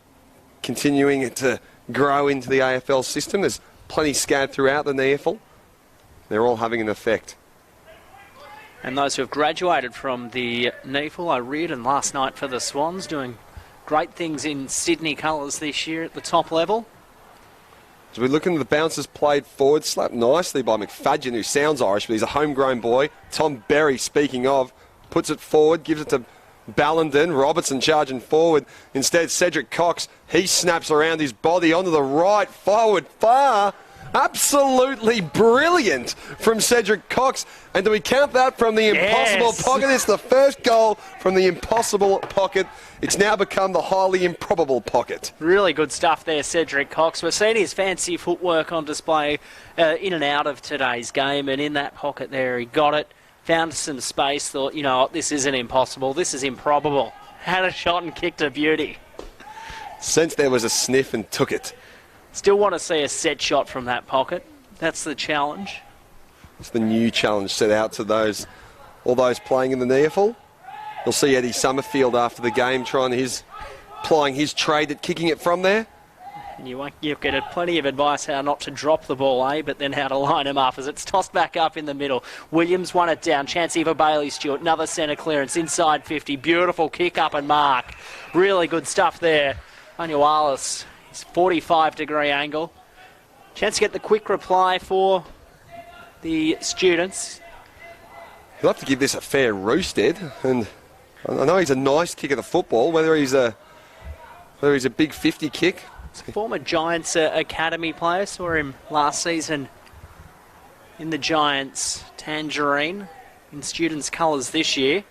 B: continuing to grow into the AFL system. There's plenty scattered throughout the NEAFL. They're all having an effect.
A: And those who have graduated from the NEAFL are Reardon last night for the Swans, doing great things in Sydney colours this year at the top level.
B: As we look into the bounces played forward, slapped nicely by McFadgen, who sounds Irish, but he's a homegrown boy. Tom Berry, speaking of, puts it forward, gives it to Ballenden. Robertson charging forward. Instead, Cedric Cox, he snaps around his body onto the right, forward, far. Absolutely brilliant from Cedric Cox. And do we count that from the impossible pocket? It's the first goal from the impossible pocket. It's now become the highly improbable pocket.
A: Really good stuff there, Cedric Cox. We've seen his fancy footwork on display in and out of today's game, and in that pocket there he got it, found some space, thought, you know what, this isn't impossible, this is improbable. Had a shot and kicked a beauty.
B: Sensed there was a sniff and took it.
A: Still want to see a set shot from that pocket. That's the challenge.
B: It's the new challenge set out to all those playing in the NEAFL. You'll see Eddie Summerfield after the game plying his trade at kicking it from there.
A: And you'll get plenty of advice how not to drop the ball, but then how to line them up as it's tossed back up in the middle. Williams won it down. Chance for Bailey Stewart. Another centre clearance inside 50. Beautiful kick up and mark. Really good stuff there. Manualis, his 45-degree angle. Chance to get the quick reply for the students.
B: He'll have to give this a fair roost, Ed. And I know he's a nice kick of the football, whether he's a big 50 kick.
A: Former Giants academy player. Saw him last season in the Giants tangerine in students' colours this year.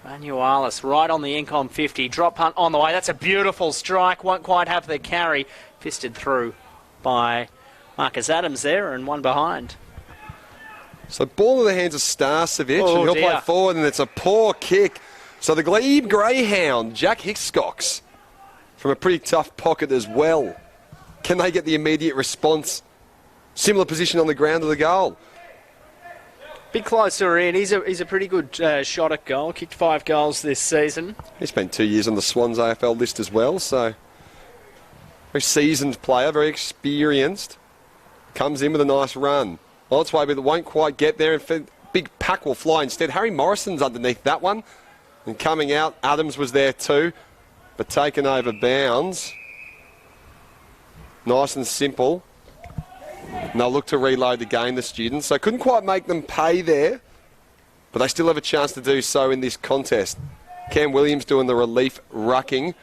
A: Manualis right on the Incom 50. Drop punt on the way. That's a beautiful strike. Won't quite have the carry. Fisted through by Marcus Adams there and one behind.
B: So ball in the hands of Starcevic, and he'll play forward, and it's a poor kick. So the Glebe Greyhound, Jack Hiscox, from a pretty tough pocket as well. Can they get the immediate response? Similar position on the ground of the goal.
A: Bit closer in. He's a pretty good shot at goal. Kicked 5 goals this season.
B: He spent 2 years on the Swans AFL list as well, so very seasoned player, very experienced. Comes in with a nice run. On its way, but it won't quite get there. And big pack will fly instead. Harry Morrison's underneath that one. And coming out, Adams was there too, but taken over bounds. Nice and simple. And they'll look to reload the game, the students. So couldn't quite make them pay there, but they still have a chance to do so in this contest. Cam Williams doing the relief rucking.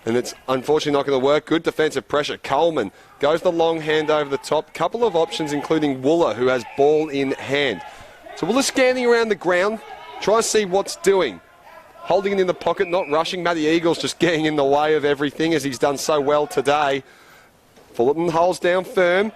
B: And it's unfortunately not going to work. Good defensive pressure. Coleman goes the long hand over the top. Couple of options, including Wooler, who has ball in hand. So Wooler scanning around the ground, trying to see what's doing. Holding it in the pocket, not rushing. Matty Eagles just getting in the way of everything, as he's done so well today. Fullerton holds down firm.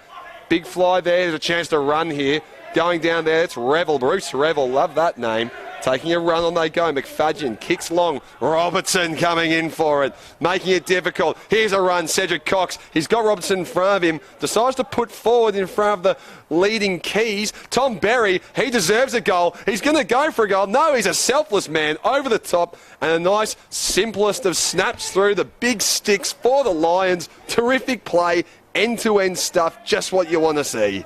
B: Big fly there. There's a chance to run here. Going down there, it's Revel. Bruce Revel, love that name. Taking a run on they go. McFadden kicks long. Robertson coming in for it, making it difficult. Here's a run. Cedric Cox. He's got Robertson in front of him. Decides to put forward in front of the leading keys. Tom Berry, he deserves a goal. He's going to go for a goal. No, he's a selfless man over the top. And a nice, simplest of snaps through the big sticks for the Lions. Terrific play. End-to-end stuff. Just what you want to see.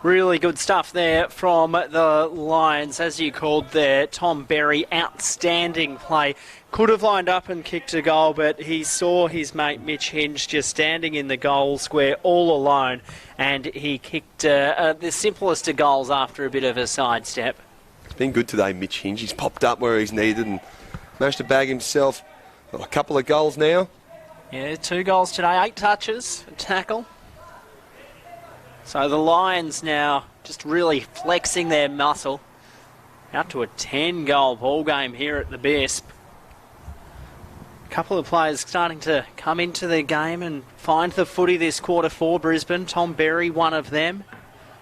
A: Really good stuff there from the Lions, as you called there. Tom Berry, outstanding play. Could have lined up and kicked a goal, but he saw his mate Mitch Hinge just standing in the goal square all alone, and he kicked the simplest of goals after a bit of a sidestep.
B: It's been good today, Mitch Hinge. He's popped up where he's needed and managed to bag himself a couple of goals now.
A: Yeah, 2 goals today, 8 touches, a tackle. So the Lions now just really flexing their muscle. Out to a 10-goal ball game here at the BISP. A couple of players starting to come into the game and find the footy this quarter for Brisbane. Tom Berry, one of them.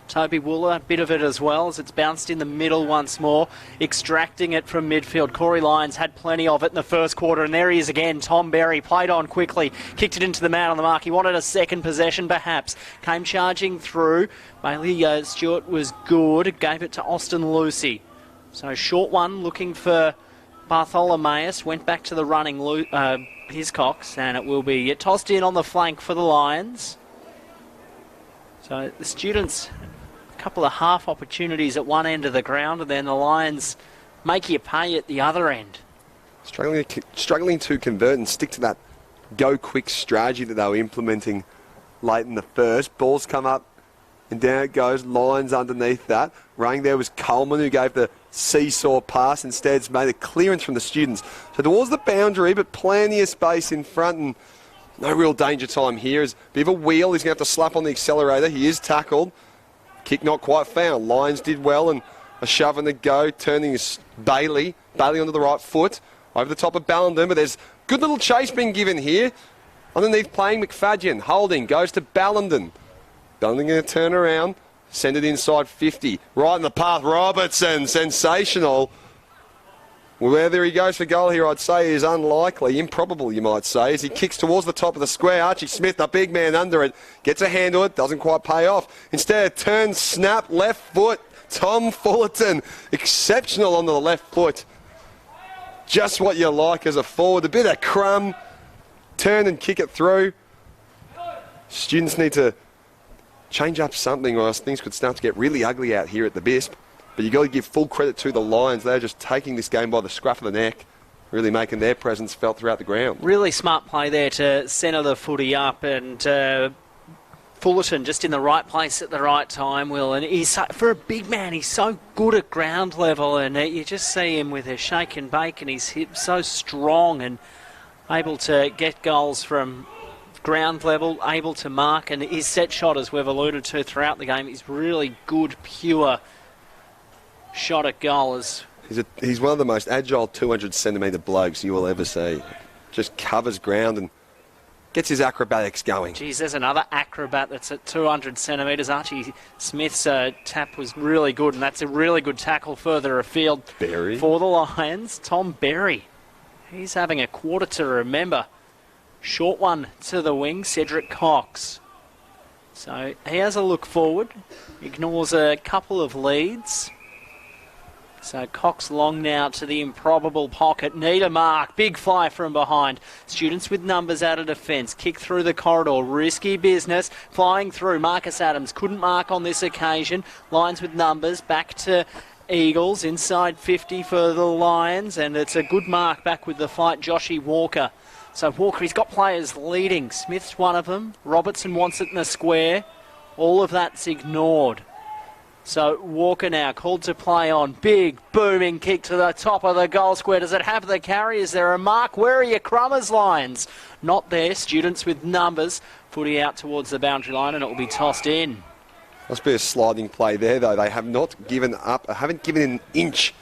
A: Toby Wooler, a bit of it as well, as it's bounced in the middle once more, extracting it from midfield. Corey Lyons had plenty of it in the first quarter, and there he is again. Tom Berry played on quickly, kicked it into the man on the mark. He wanted a second possession, perhaps. Came charging through. Bailey Stewart was good, gave it to Austin Lucy. So short one, looking for Bartholomeus. Went back to the running Hiscox, and it will be tossed in on the flank for the Lions. So the students, couple of half opportunities at one end of the ground, and then the Lions make you pay at the other end.
B: Struggling to convert and stick to that go quick strategy that they were implementing late in the first. Balls come up and down it goes. Lions underneath that. Running there was Coleman, who gave the seesaw pass. Instead made a clearance from the students. So towards the boundary, but plenty of space in front, and no real danger time here. As a bit of a wheel, he's going to have to slap on the accelerator. He is tackled. Kick not quite found. Lions did well, and a shove and a go, turning Bailey onto the right foot, over the top of Ballenden, but there's good little chase being given here. Underneath playing McFadden, holding, goes to Ballenden. Ballenden going to turn around, send it inside 50. Right in the path, Robertson, sensational. Whether he goes for goal here, I'd say, is unlikely, improbable, you might say, as he kicks towards the top of the square. Archie Smith, the big man under it, gets a hand to it, doesn't quite pay off. Instead, turn, snap, left foot. Tom Fullerton, exceptional onto the left foot. Just what you like as a forward. A bit of crumb, turn and kick it through. Students need to change up something, or else things could start to get really ugly out here at the BISP. But you've got to give full credit to the Lions. They're just taking this game by the scruff of the neck, really making their presence felt throughout the ground.
A: Really smart play there to centre the footy up, and Fullerton just in the right place at the right time, Will. And he's for a big man, he's so good at ground level, and you just see him with a shake and bake, and he's hit so strong and able to get goals from ground level, able to mark, and his set shot, as we've alluded to throughout the game, is really good, pure shot at goal.
B: He's one of the most agile 200-centimetre blokes you will ever see. Just covers ground and gets his acrobatics going.
A: Geez, there's another acrobat that's at 200 centimetres. Archie Smith's tap was really good, and that's a really good tackle further afield
B: Berry.
A: For the Lions. Tom Berry, he's having a quarter to remember. Short one to the wing, Cedric Cox. So he has a look forward, ignores a couple of leads. So Cox long now to the improbable pocket. Need a mark. Big fly from behind. Students with numbers out of defence. Kick through the corridor. Risky business. Flying through. Marcus Adams couldn't mark on this occasion. Lions with numbers. Back to Eagles. Inside 50 for the Lions. And it's a good mark back with the fight. Joshy Walker. So Walker, he's got players leading. Smith's one of them. Robertson wants it in the square. All of that's ignored. So Walker now called to play on. Big booming kick to the top of the goal square. Does it have the carry? Is there a mark? Where are your Crummers, Lions? Not there. Students with numbers. Footy out towards the boundary line, and it will be tossed in.
B: Must be a sliding play there, though. They have not given up, haven't given an inch,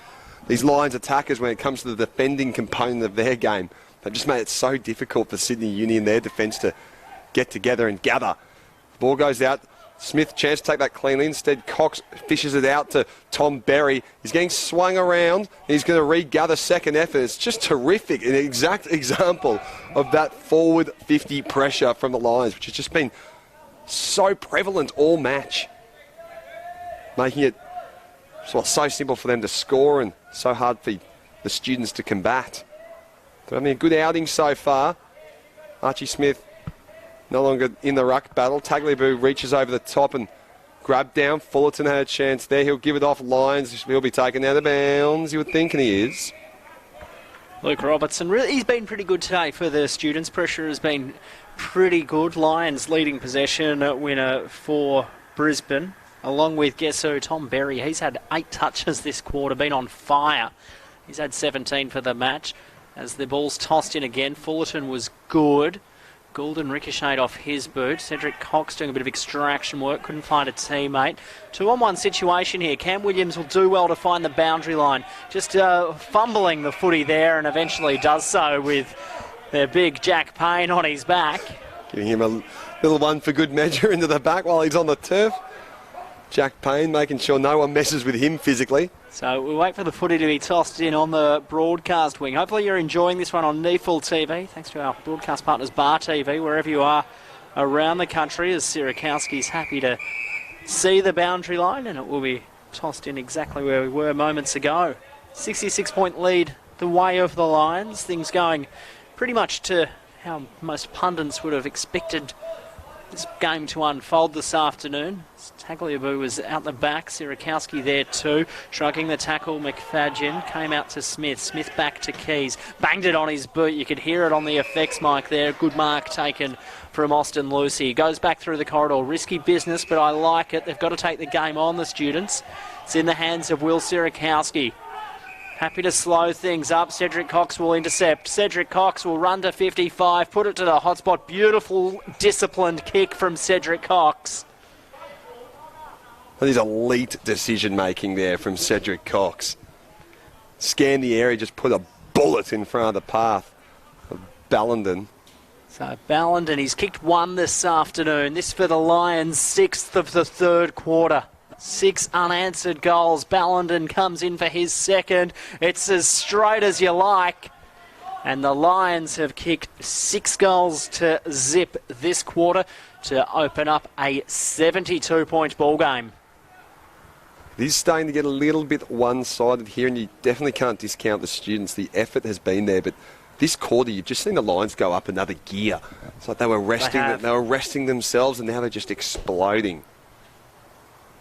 B: these Lions attackers, when it comes to the defending component of their game. They've just made it so difficult for Sydney Uni and their defence to get together and gather. Ball goes out. Smith, chance to take that cleanly. Instead, Cox fishes it out to Tom Berry. He's getting swung around. He's going to regather second effort. It's just terrific. An exact example of that forward 50 pressure from the Lions, which has just been so prevalent all match. Making it so simple for them to score and so hard for the students to combat. But I mean, a good outing so far. Archie Smith no longer in the ruck battle. Tagliabue reaches over the top and grabbed down. Fullerton had a chance there. He'll give it off. Lions. He'll be taken out of bounds, you would think, and he is.
A: Luke Robertson, really, he's been pretty good today for the students. Pressure has been pretty good. Lions leading possession winner for Brisbane, along with, guess who, Tom Berry. He's had 8 touches this quarter, been on fire. He's had 17 for the match. As the ball's tossed in again, Fullerton was good. Goulden ricocheted off his boot. Cedric Cox doing a bit of extraction work. Couldn't find a teammate. 2-on-1 situation here. Cam Williams will do well to find the boundary line. Just fumbling the footy there, and eventually does so with their big Jack Payne on his back.
B: Giving him a little one for good measure into the back while he's on the turf. Jack Payne making sure no one messes with him physically.
A: So we wait for the footy to be tossed in on the broadcast wing. Hopefully you're enjoying this one on NEAFL TV. Thanks to our broadcast partners, Bar TV, wherever you are around the country, as Sierakowski's happy to see the boundary line, and it will be tossed in exactly where we were moments ago. 66-point lead the way of the Lions. Things going pretty much to how most pundits would have expected this game to unfold this afternoon. Tagliabue was out the back. Sierakowski there too. Shrugging the tackle, McFadgen came out to Smith. Smith back to Keys. Banged it on his boot. You could hear it on the effects mic there. Good mark taken from Austin Lucy. Goes back through the corridor. Risky business, but I like it. They've got to take the game on, the students. It's in the hands of Will Sierakowski. Happy to slow things up. Cedric Cox will intercept. Cedric Cox will run to 55, put it to the hotspot. Beautiful, disciplined kick from Cedric Cox.
B: That is elite decision-making there from Cedric Cox. Scanned the area, just put a bullet in front of the path of Ballenden.
A: So Ballenden, he's kicked 1 this afternoon. This for the Lions, 6th of the third quarter. 6 unanswered goals. Ballenden comes in for his 2nd. It's as straight as you like. And the Lions have kicked 6 goals to zip this quarter to open up a 72-point ball game.
B: It is starting to get a little bit one-sided here, and you definitely can't discount the students. The effort has been there, but this quarter, you've just seen the Lions go up another gear. It's like they were resting themselves, and now they're just exploding.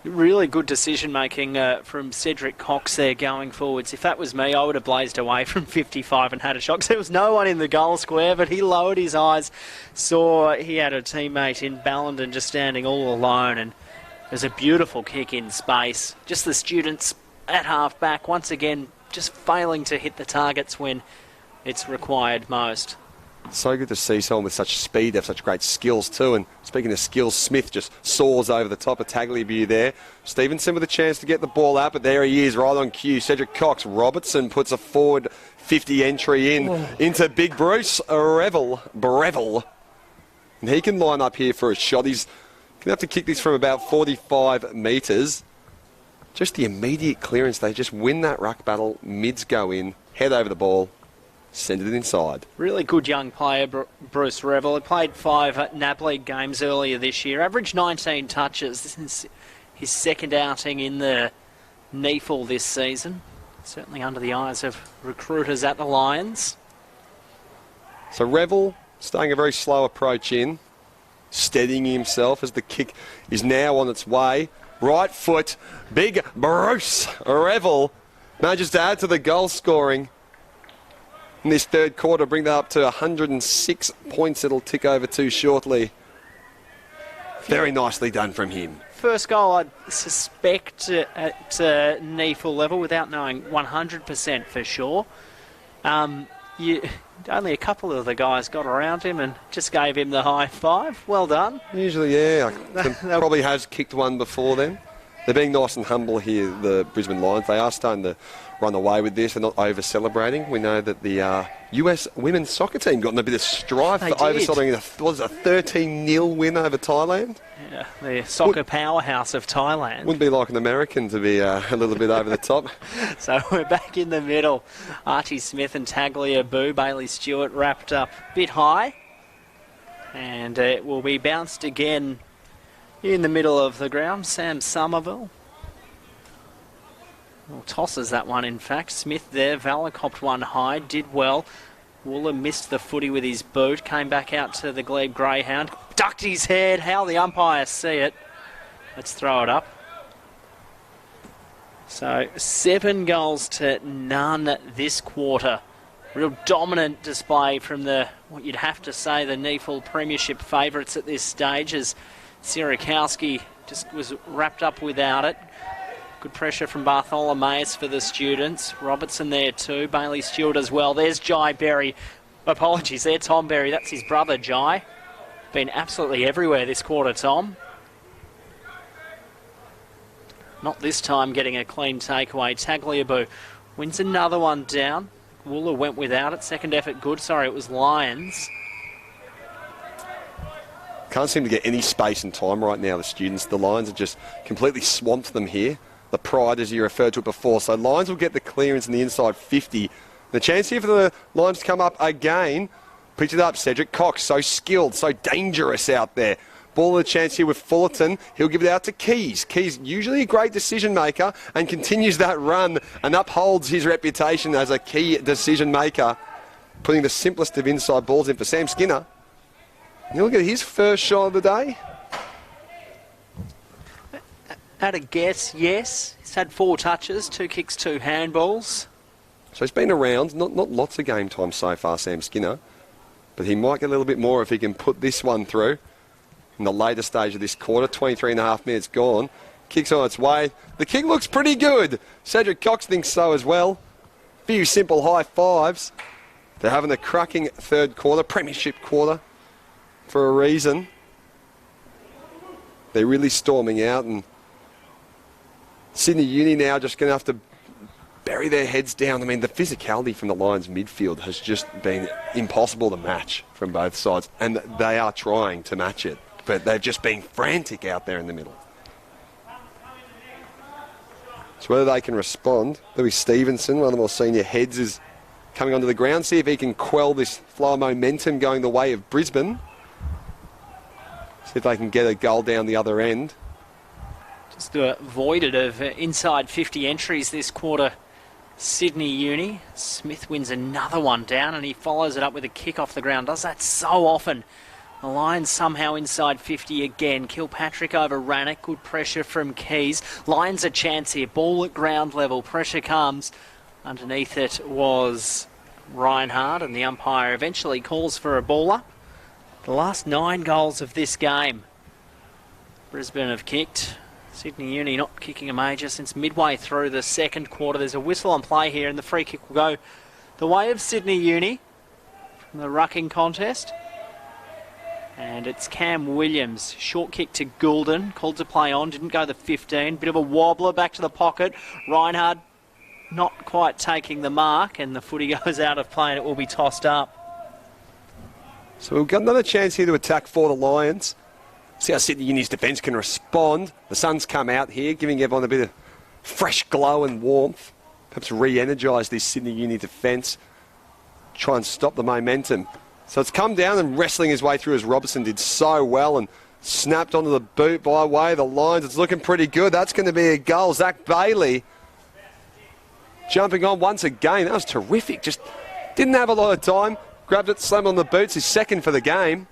A: Really good decision-making from Cedric Cox there going forwards. If that was me, I would have blazed away from 55 and had a shot. There was no one in the goal square, but he lowered his eyes, saw he had a teammate in Ballenden just standing all alone, and it was a beautiful kick in space. Just the students at half-back, once again, just failing to hit the targets when it's required most.
B: So good to see someone with such speed, have such great skills too. And speaking of skills, Smith just soars over the top of Tagliabue there. Stevenson with a chance to get the ball out, but there he is, right on cue. Cedric Cox. Robertson puts a forward 50 entry into Big Bruce Breville. And he can line up here for a shot. He's going to have to kick this from about 45 metres. Just the immediate clearance. They just win that ruck battle. Mids go in, head over the ball, send it inside.
A: Really good young player, Bruce Revel. He played 5 NAB League games earlier this year. Averaged 19 touches. This is his second outing in the NEAFL this season. Certainly under the eyes of recruiters at the Lions.
B: So Revel starting a very slow approach in, steadying himself as the kick is now on its way. Right foot, Big Bruce Revel manages to add to the goal scoring in this third quarter, bring that up to 106 points. It'll tick over to shortly. Very nicely done from him.
A: First goal, I'd suspect, at NEAFL level, without knowing 100% for sure. Only a couple of the guys got around him and just gave him the high five. Well done.
B: Usually, yeah. Probably has kicked one before then. They're being nice and humble here, the Brisbane Lions. They are starting to run away with this. They're not over-celebrating. We know that the US women's soccer team got in a bit of strife for over-celebrating a 13-0 win over Thailand.
A: Yeah, the soccer powerhouse of Thailand.
B: Wouldn't be like an American to be a little bit over the top.
A: So we're back in the middle. Archie Smith and Tagliabue. Bailey Stewart wrapped up a bit high. And it will be bounced again in the middle of the ground. Sam Summerfield. Well, tosses that one, in fact. Smith there. Valor copped one high. Did well. Wooler missed the footy with his boot. Came back out to the Glebe Greyhound. Ducked his head. How the umpires see it. Let's throw it up. So 7 goals to none this quarter. Real dominant display from what you'd have to say, the NEAFL Premiership favourites at this stage, as Sierakowski just was wrapped up without it. Good pressure from Bartholomeus for the students. Robertson there too. Bailey Stewart as well. There's Jai Berry. Apologies there, Tom Berry. That's his brother, Jai. Been absolutely everywhere this quarter, Tom. Not this time getting a clean takeaway. Tagliabue wins another one down. Wooler went without it. Second effort good. Sorry, it was Lions.
B: Can't seem to get any space and time right now, the students. The Lions have just completely swamped them here. The pride, as you referred to it before. So Lions will get the clearance in the inside 50. The chance here for the Lions to come up again. Picked it up, Cedric Cox. So skilled, so dangerous out there. Ball of the chance here with Fullerton. He'll give it out to Keys. Keys, usually a great decision maker, and continues that run and upholds his reputation as a key decision maker, putting the simplest of inside balls in for Sam Skinner. You look at his first shot of the day.
A: At a guess, yes. He's had 4 touches, 2 kicks, 2 handballs.
B: So he's been around, not lots of game time so far, Sam Skinner, but he might get a little bit more if he can put this one through. In the later stage of this quarter, 23 and a half minutes gone. Kick's on its way. The kick looks pretty good. Cedric Cox thinks so as well. Few simple high fives. They're having a cracking third quarter, premiership quarter, for a reason. They're really storming out, and Sydney Uni now just going to have to bury their heads down. I mean, the physicality from the Lions midfield has just been impossible to match from both sides, and they are trying to match it, but they've just been frantic out there in the middle. So whether they can respond. Louis Stevenson, one of the more senior heads, is coming onto the ground. See if he can quell this flow of momentum going the way of Brisbane. See if they can get a goal down the other end
A: Just avoided of inside 50 entries this quarter. Sydney Uni. Smith wins another one down and he follows it up with a kick off the ground. Does that so often. The Lions somehow inside 50 again. Kilpatrick over Rannoch. Good pressure from Keys. Lions a chance here. Ball at ground level. Pressure comes. Underneath it was Reinhardt and the umpire eventually calls for a baller. The last 9 goals of this game Brisbane have kicked. Sydney Uni not kicking a major since midway through the second quarter. There's a whistle on play here and the free kick will go the way of Sydney Uni from the rucking contest. And it's Cam Williams. Short kick to Goulden. Called to play on. Didn't go the 15. Bit of a wobbler back to the pocket. Reinhardt not quite taking the mark and the footy goes out of play and it will be tossed up.
B: So we've got another chance here to attack for the Lions. See how Sydney Uni's defence can respond. The sun's come out here, giving everyone a bit of fresh glow and warmth. Perhaps re-energise this Sydney Uni defence. Try and stop the momentum. So it's come down and wrestling his way through as Robertson did so well and snapped onto the boot by way of the Lions. It's looking pretty good. That's going to be a goal. Zach Bailey jumping on once again. That was terrific. Just didn't have a lot of time. Grabbed it, slammed on the boots. His second for the game.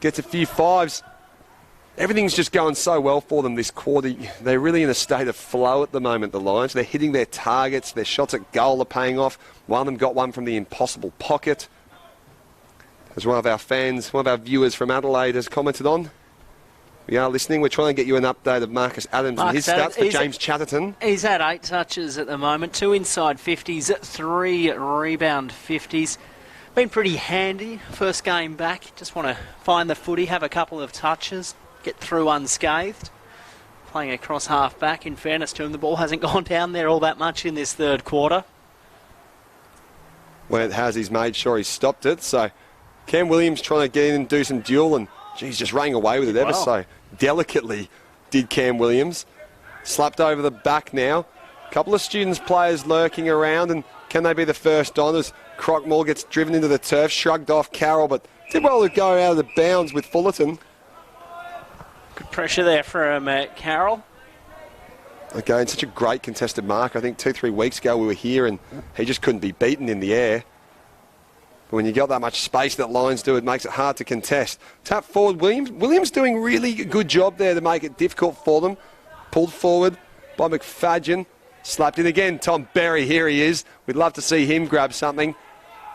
B: Gets a few fives. Everything's just going so well for them this quarter. They're really in a state of flow at the moment, the Lions. They're hitting their targets. Their shots at goal are paying off. One of them got one from the impossible pocket. As one of our fans, one of our viewers from Adelaide has commented on. We are listening. We're trying to get you an update of Marcus Adams and his stats for James Chatterton.
A: He's had 8 touches at the moment. 2 inside 50s, 3 rebound 50s. Been pretty handy. First game back. Just want to find the footy, have a couple of touches, get through unscathed. Playing across half back. In fairness to him, the ball hasn't gone down there all that much in this third quarter.
B: When it has, he's made sure he's stopped it. So Cam Williams trying to get in and do some duel and geez, just running away with it ever so delicately did Cam Williams. Slapped over the back now. A couple of students players lurking around and can they be the first on as Crockmore gets driven into the turf, shrugged off Carroll, but did well to go out of the bounds with Fullerton.
A: Good pressure there from Carroll.
B: Again, such a great contested mark. I think 2-3 weeks ago we were here and he just couldn't be beaten in the air. But when you got that much space that Lions do, it makes it hard to contest. Tap forward, Williams. Williams doing really a good job there to make it difficult for them. Pulled forward by McFadden. Slapped in again. Tom Berry, here he is. We'd love to see him grab something.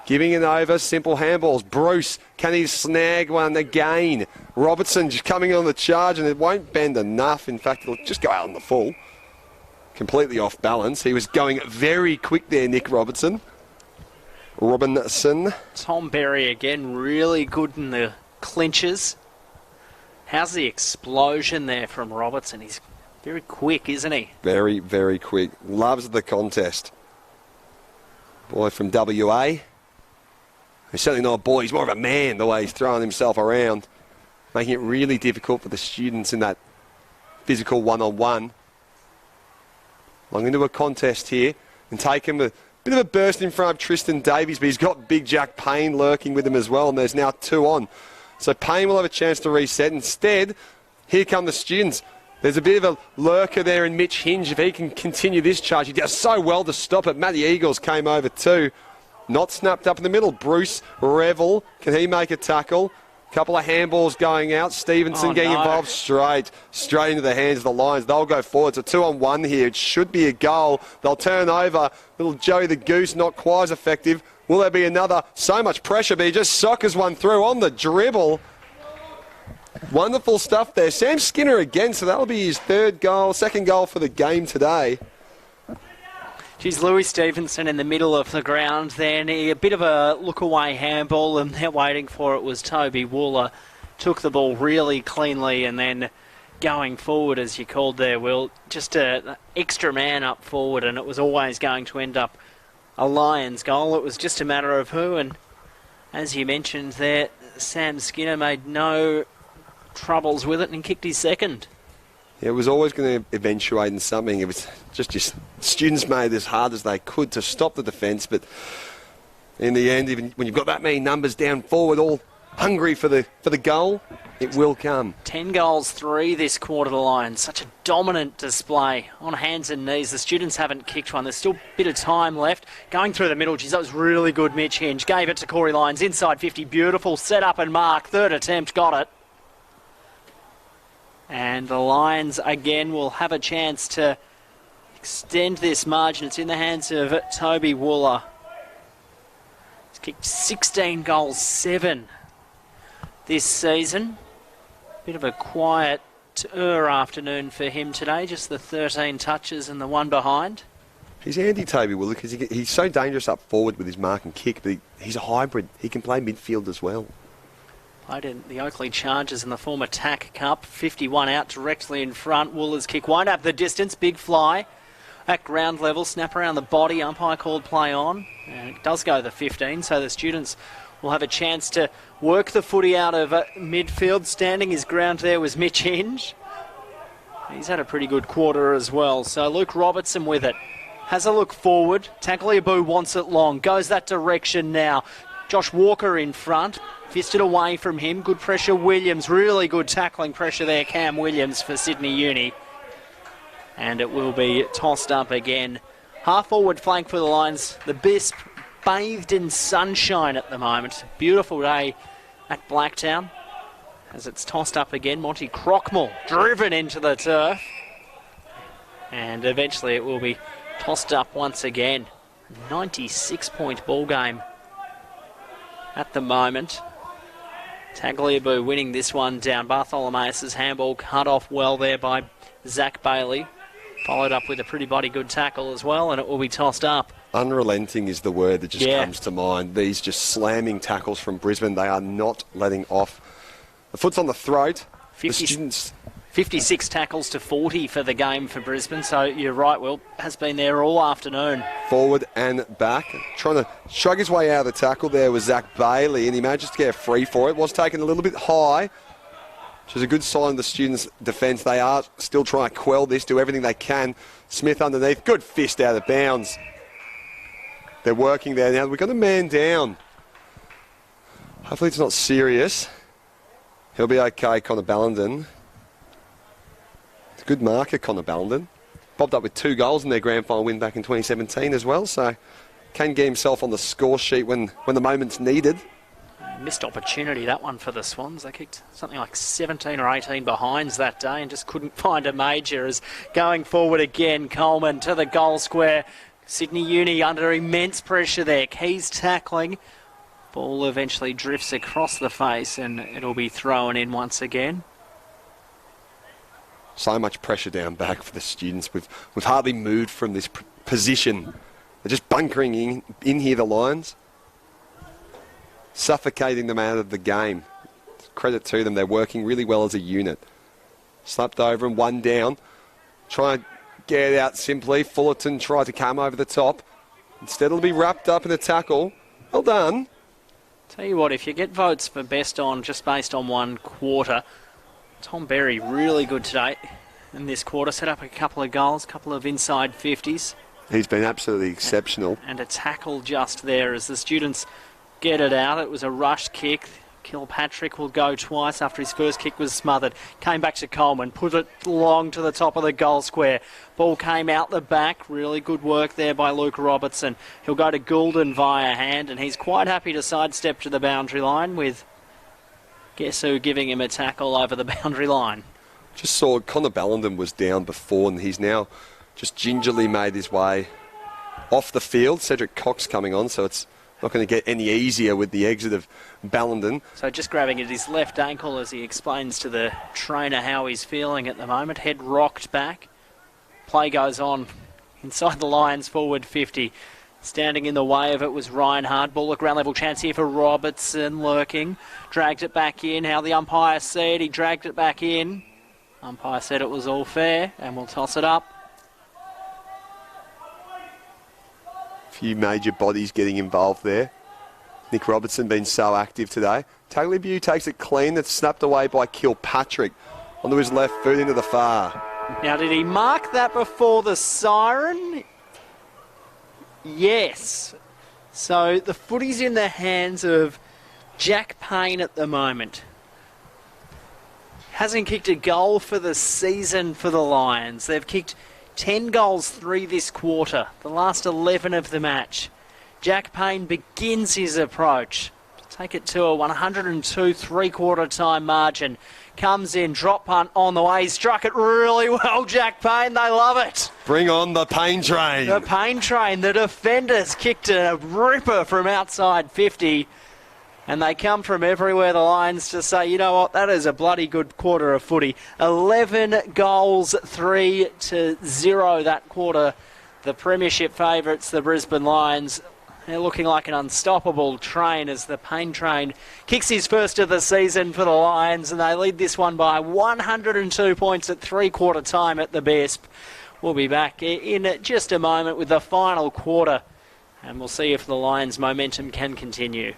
B: Giving it over, simple handballs. Bruce, can he snag one again? Robertson just coming on the charge and it won't bend enough. In fact, it'll just go out on the full. Completely off balance. He was going very quick there, Nick Robinson.
A: Tom Berry again, really good in the clinches. How's the explosion there from Robertson? He's very quick, isn't he?
B: Very, very quick. Loves the contest. Boy from WA. He's certainly not a boy, he's more of a man the way he's throwing himself around. Making it really difficult for the students in that physical one-on-one. Long into a contest here and take him a bit of a burst in front of Tristan Davies, but he's got Big Jack Payne lurking with him as well, and there's now 2 on. So Payne will have a chance to reset. Instead, here come the students. There's a bit of a lurker there in Mitch Hinge. If he can continue this charge, he does so well to stop it. Matty Eagles came over too. Not snapped up in the middle. Bruce Revel, can he make a tackle? Couple of handballs going out. Stevenson getting involved straight into the hands of the Lions. They'll go forward. It's a 2-on-1 here. It should be a goal. They'll turn over. Little Joey the Goose, not quite as effective. Will there be another? So much pressure, but he just soccers one through on the dribble. Wonderful stuff there. Sam Skinner again, so that'll be his second goal for the game today.
A: Geez, Louis Stevenson in the middle of the ground then. A bit of a look-away handball, and they're waiting for it was Toby Wooler. Took the ball really cleanly and then going forward, as you called there, Will. Just an extra man up forward, and it was always going to end up a Lions goal. It was just a matter of who, and as you mentioned there, Sam Skinner made no troubles with it and kicked his second.
B: Yeah, it was always going to eventuate in something. It was just students made it as hard as they could to stop the defence, but in the end, even when you've got that many numbers down forward, all hungry for the goal, it will come.
A: 10 goals, 3 this quarter to line. Such a dominant display on hands and knees. The students haven't kicked one. There's still a bit of time left. Going through the middle, geez, that was really good. Mitch Hinge gave it to Corey Lyons. Inside 50, beautiful. Set up and mark. Third attempt, got it. And the Lions again will have a chance to extend this margin. It's in the hands of Toby Wooler. He's kicked 16 goals, 7 this season. Bit of a quieter afternoon for him today. Just the 13 touches and the one behind.
B: He's handy, Toby Wooler, because he's so dangerous up forward with his mark and kick, but he's a hybrid. He can play midfield as well.
A: Played in the Oakley Chargers in the former TAC Cup. 51 out directly in front. Wooler's kick wind up the distance. Big fly at ground level. Snap around the body. Umpire called play on. And it does go the 15, so the students will have a chance to work the footy out of midfield. Standing his ground there was Mitch Hinge. He's had a pretty good quarter as well. So Luke Robertson with it. Has a look forward. Tagliabue wants it long. Goes that direction now. Josh Walker in front. Fisted away from him. Good pressure, Williams. Really good tackling pressure there, Cam Williams for Sydney Uni. And it will be tossed up again. Half forward flank for the Lions. The BISP bathed in sunshine at the moment. Beautiful day at Blacktown. As it's tossed up again, Monty Crockmore driven into the turf. And eventually it will be tossed up once again. 96-point ball game at the moment. Tagliabue winning this one down. Bartholomeus' handball cut off well there by Zach Bailey. Followed up with a pretty bloody good tackle as well, and it will be tossed up.
B: Unrelenting is the word that just comes to mind. These just slamming tackles from Brisbane. They are not letting off. The foot's on the throat.
A: 56 tackles to 40 for the game for Brisbane. So you're right, Will. Has been there all afternoon.
B: Forward and back. Trying to shrug his way out of the tackle there was Zach Bailey, and he managed to get a free for it. Was taken a little bit high, which is a good sign of the students' defence. They are still trying to quell this, do everything they can. Smith underneath. Good fist out of bounds. They're working there now. We've got a man down. Hopefully it's not serious. He'll be okay, Connor Ballenden. Good marker, Connor Ballenden. Bobbed up with 2 goals in their grand final win back in 2017 as well, so can get himself on the score sheet when the moment's needed.
A: Missed opportunity, that one, for the Swans. They kicked something like 17 or 18 behinds that day and just couldn't find a major. As going forward again, Coleman to the goal square. Sydney Uni under immense pressure there. Keys tackling. Ball eventually drifts across the face and it'll be thrown in once again.
B: So much pressure down back for the students. We've hardly moved from this position. They're just bunkering in here, the Lions. Suffocating them out of the game. Credit to them, they're working really well as a unit. Slapped over and one down. Try and get it out simply. Fullerton tried to come over the top. Instead it'll be wrapped up in a tackle. Well done.
A: Tell you what, if you get votes for best on just based on one quarter, Tom Berry really good today in this quarter. Set up a couple of goals, couple of inside 50s.
B: He's been absolutely exceptional.
A: And a tackle just there as the students get it out. It was a rushed kick. Kilpatrick will go twice after his first kick was smothered. Came back to Coleman, put it long to the top of the goal square. Ball came out the back. Really good work there by Luke Robertson. He'll go to Goulden via hand, and he's quite happy to sidestep to the boundary line with guess who giving him a tackle over the boundary line.
B: Just saw Connor Ballenden was down before, and he's now just gingerly made his way off the field. Cedric Cox coming on, so it's not going to get any easier with the exit of Ballenden.
A: So just grabbing at his left ankle as he explains to the trainer how he's feeling at the moment. Head rocked back. Play goes on inside the Lions forward 50. Standing in the way of it was Ryan Hardball. A ground level chance here for Robertson lurking. Dragged it back in. How the umpire said, he dragged it back in. Umpire said it was all fair and we'll toss it up.
B: Few major bodies getting involved there. Nick Robertson been so active today. Tagliabue takes it clean. That's snapped away by Kilpatrick onto his left foot into the far.
A: Now, did he mark that before the siren? Yes. So the footy's in the hands of Jack Payne at the moment hasn't kicked a goal for the season for the Lions. They've kicked 10 goals, 3 this quarter, the last 11 of the match. Jack Payne begins his approach. Take it to a 102 three-quarter time margin. Comes in, drop punt on the way. Struck it really well, Jack Payne. They love it.
B: Bring on the Payne train.
A: The Payne train. The defenders kicked a ripper from outside 50. And they come from everywhere, the Lions, to say, you know what, that is a bloody good quarter of footy. 11 goals, 3-0 that quarter. The premiership favourites, the Brisbane Lions. They're looking like an unstoppable train as the Payne train kicks his first of the season for the Lions, and they lead this one by 102 points at three-quarter time at the BISP. We'll be back in just a moment with the final quarter, and we'll see if the Lions' momentum can continue.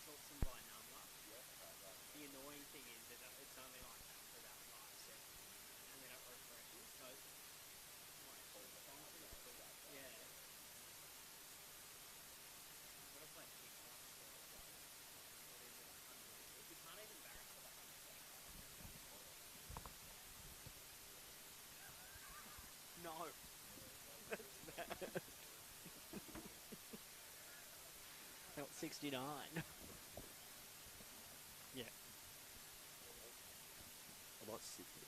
A: sorts them by number. The annoying thing is that it's only like that for about 5 seconds, and then it refreshes. So, yeah. I'm gonna play kick one. What is it? 100. You can't even barrack for the 100. No. That was 69. Yeah.
B: I might sit here.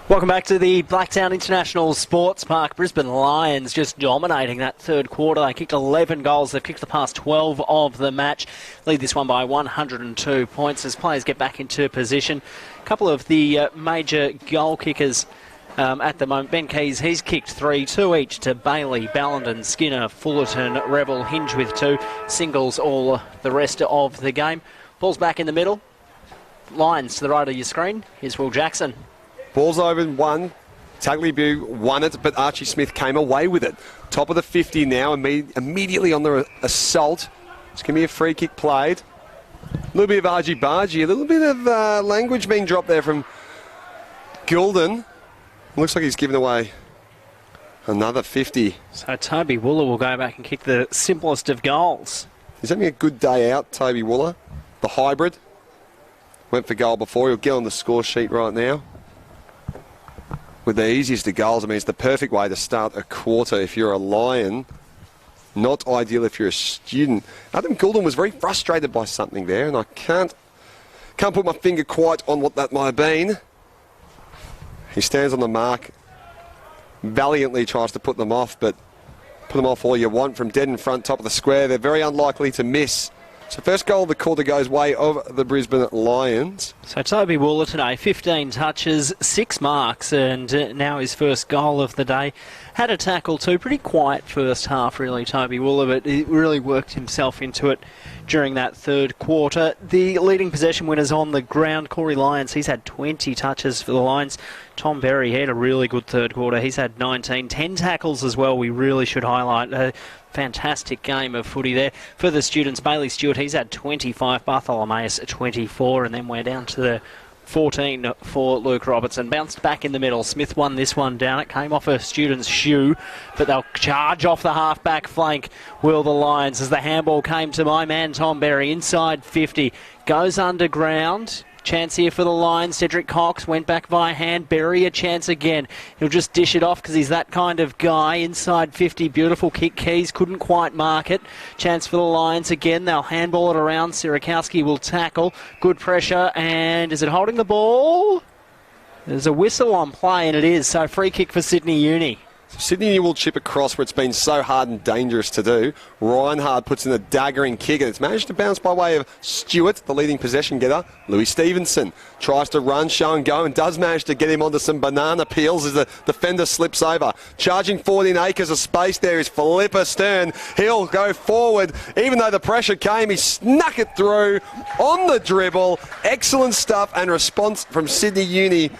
A: Welcome back to the Blacktown International Sports Park. Brisbane Lions just dominating that third quarter. They kicked 11 goals. They've kicked the past 12 of the match. Lead this one by 102 points as players get back into position. A couple of the major goal kickers at the moment. Ben Keys, he's kicked 3, 2 each to Bailey, Ballenden, Skinner, Fullerton, Revel, Hinge with 2. Singles all the rest of the game. Ball's back in the middle. Lions to the right of your screen. Here's Will Jackson.
B: Ball's over in 1. Tagliabue won it, but Archie Smith came away with it. Top of the 50 now, immediately on the assault. It's going to be a free kick played. A little bit of argy-bargy, a little bit of language being dropped there from Gulden. Looks like he's given away another 50.
A: So Toby Wooler will go back and kick the simplest of goals.
B: He's having a good day out, Toby Wooler. The hybrid. Went for goal before. He'll get on the score sheet right now. With the easiest of goals, I mean, it's the perfect way to start a quarter if you're a Lion. Not ideal if you're a student. Adam Goulden was very frustrated by something there, and I can't put my finger quite on what that might have been. He stands on the mark, valiantly tries to put them off, but put them off all you want from dead in front, top of the square. They're very unlikely to miss. So first goal of the quarter goes way of the Brisbane Lions.
A: So Toby Wooler today, 15 touches, 6 marks, and now his first goal of the day. Had a tackle too, pretty quiet first half really, Toby Wooler, but he really worked himself into it during that third quarter. The leading possession winners on the ground, Corey Lyons, he's had 20 touches for the Lions. Tom Berry, he had a really good third quarter. He's had 19, 10 tackles as well. We really should highlight a fantastic game of footy there. For the students, Bailey Stewart, he's had 25, Bartholomeus 24, and then we're down to the 14 for Luke Robertson. Bounced back in the middle. Smith won this one down. It came off a student's shoe, but they'll charge off the half-back flank, will the Lions, as the handball came to my man Tom Berry inside 50. Goes underground. Chance here for the Lions. Cedric Cox went back via hand. Berry a chance again. He'll just dish it off because he's that kind of guy. Inside 50. Beautiful kick. Keys couldn't quite mark it. Chance for the Lions again. They'll handball it around. Sirakowski will tackle. Good pressure. And is it holding the ball? There's a whistle on play, and it is. So free kick for Sydney Uni.
B: Sydney will chip across where it's been so hard and dangerous to do. Reinhard puts in a daggering kick, and it's managed to bounce by way of Stewart, the leading possession getter. Louis Stevenson tries to run, show and go, and does manage to get him onto some banana peels as the defender slips over. Charging forward in acres of space there is Philippa Stern. He'll go forward. Even though the pressure came, he snuck it through on the dribble. Excellent stuff and response from Sydney Uni.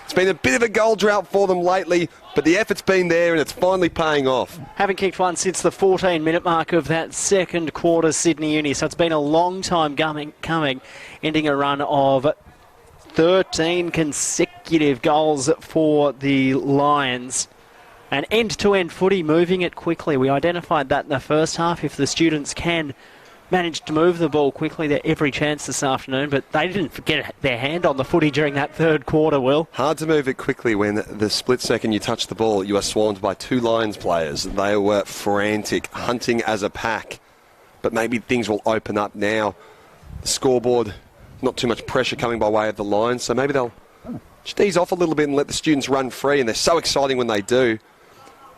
B: It's been a bit of a goal drought for them lately, but the effort's been there and it's finally paying off.
A: Haven't kicked one since the 14-minute mark of that second quarter, Sydney Uni. So it's been a long time coming, ending a run of 13 consecutive goals for the Lions. And end-to-end footy, moving it quickly. We identified that in the first half. If the students can manage to move the ball quickly, they're every chance this afternoon, but they didn't get their hand on the footy during that third quarter, Will.
B: Hard to move it quickly when the split second you touch the ball, you are swarmed by 2 Lions players. They were frantic, hunting as a pack. But maybe things will open up now. The scoreboard, not too much pressure coming by way of the Lions, so maybe they'll just ease off a little bit and let the students run free, and they're so exciting when they do.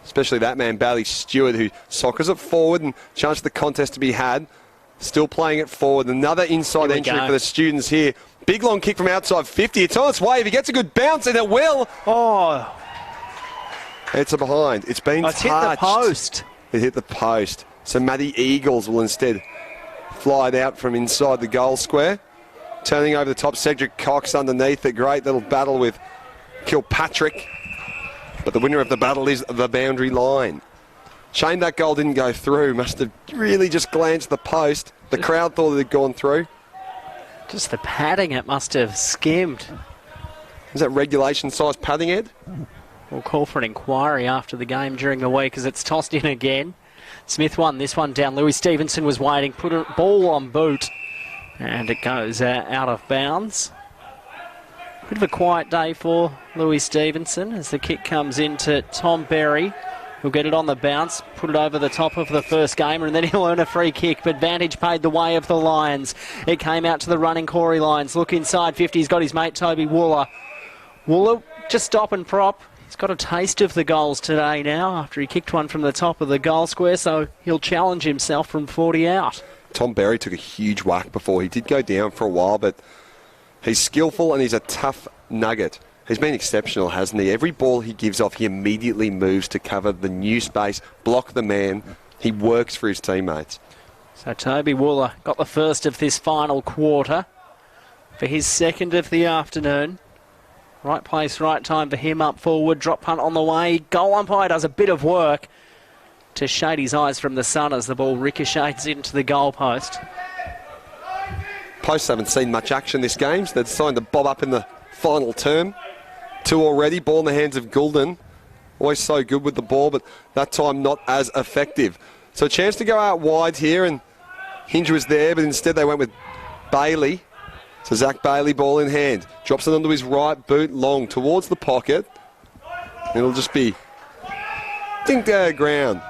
B: Especially that man, Bailey Stewart, who soccers it forward and chance the contest to be had. Still playing it forward. Another inside entry for the students here. Big long kick from outside 50. It's on its way. If he gets a good bounce, and it will.
A: Oh.
B: It's a behind. It's been touched.
A: It's hit the post.
B: It hit the post. So Matty Eagles will instead fly it out from inside the goal square. Turning over the top, Cedric Cox underneath. A great little battle with Kilpatrick. But the winner of the battle is the boundary line. Shame that goal didn't go through. Must have really just glanced the post. The crowd thought it had gone through.
A: Just the padding, it must have skimmed.
B: Is that regulation size padding, Ed?
A: We'll call for an inquiry after the game during the week as it's tossed in again. Smith won this one down. Louis Stevenson was waiting, put a ball on boot, and it goes out of bounds. Bit of a quiet day for Louis Stevenson as the kick comes into Tom Berry. He'll get it on the bounce, put it over the top of the first gamer, and then he'll earn a free kick. But Vantage paid the way of the Lions. It came out to the running Corey Lyons. Look inside 50. He's got his mate Toby Wooler. Wooler just stop and prop. He's got a taste of the goals today now after he kicked one from the top of the goal square, so he'll challenge himself from 40 out.
B: Tom Berry took a huge whack before. He did go down for a while, but he's skillful and he's a tough nugget. He's been exceptional, hasn't he? Every ball he gives off, he immediately moves to cover the new space, block the man. He works for his teammates.
A: So Toby Wooler got the first of this final quarter for his second of the afternoon. Right place, right time for him up forward. Drop punt on the way. Goal umpire does a bit of work to shade his eyes from the sun as the ball ricochets into the goalpost.
B: Posts haven't seen much action this game, so they're starting to bob up in the final term. 2 already. Ball in the hands of Goulden. Always so good with the ball, but that time not as effective. So a chance to go out wide here, and Hinge was there, but instead they went with Bailey. So Zach Bailey, ball in hand. Drops it onto his right boot, long towards the pocket. It'll just be think ground.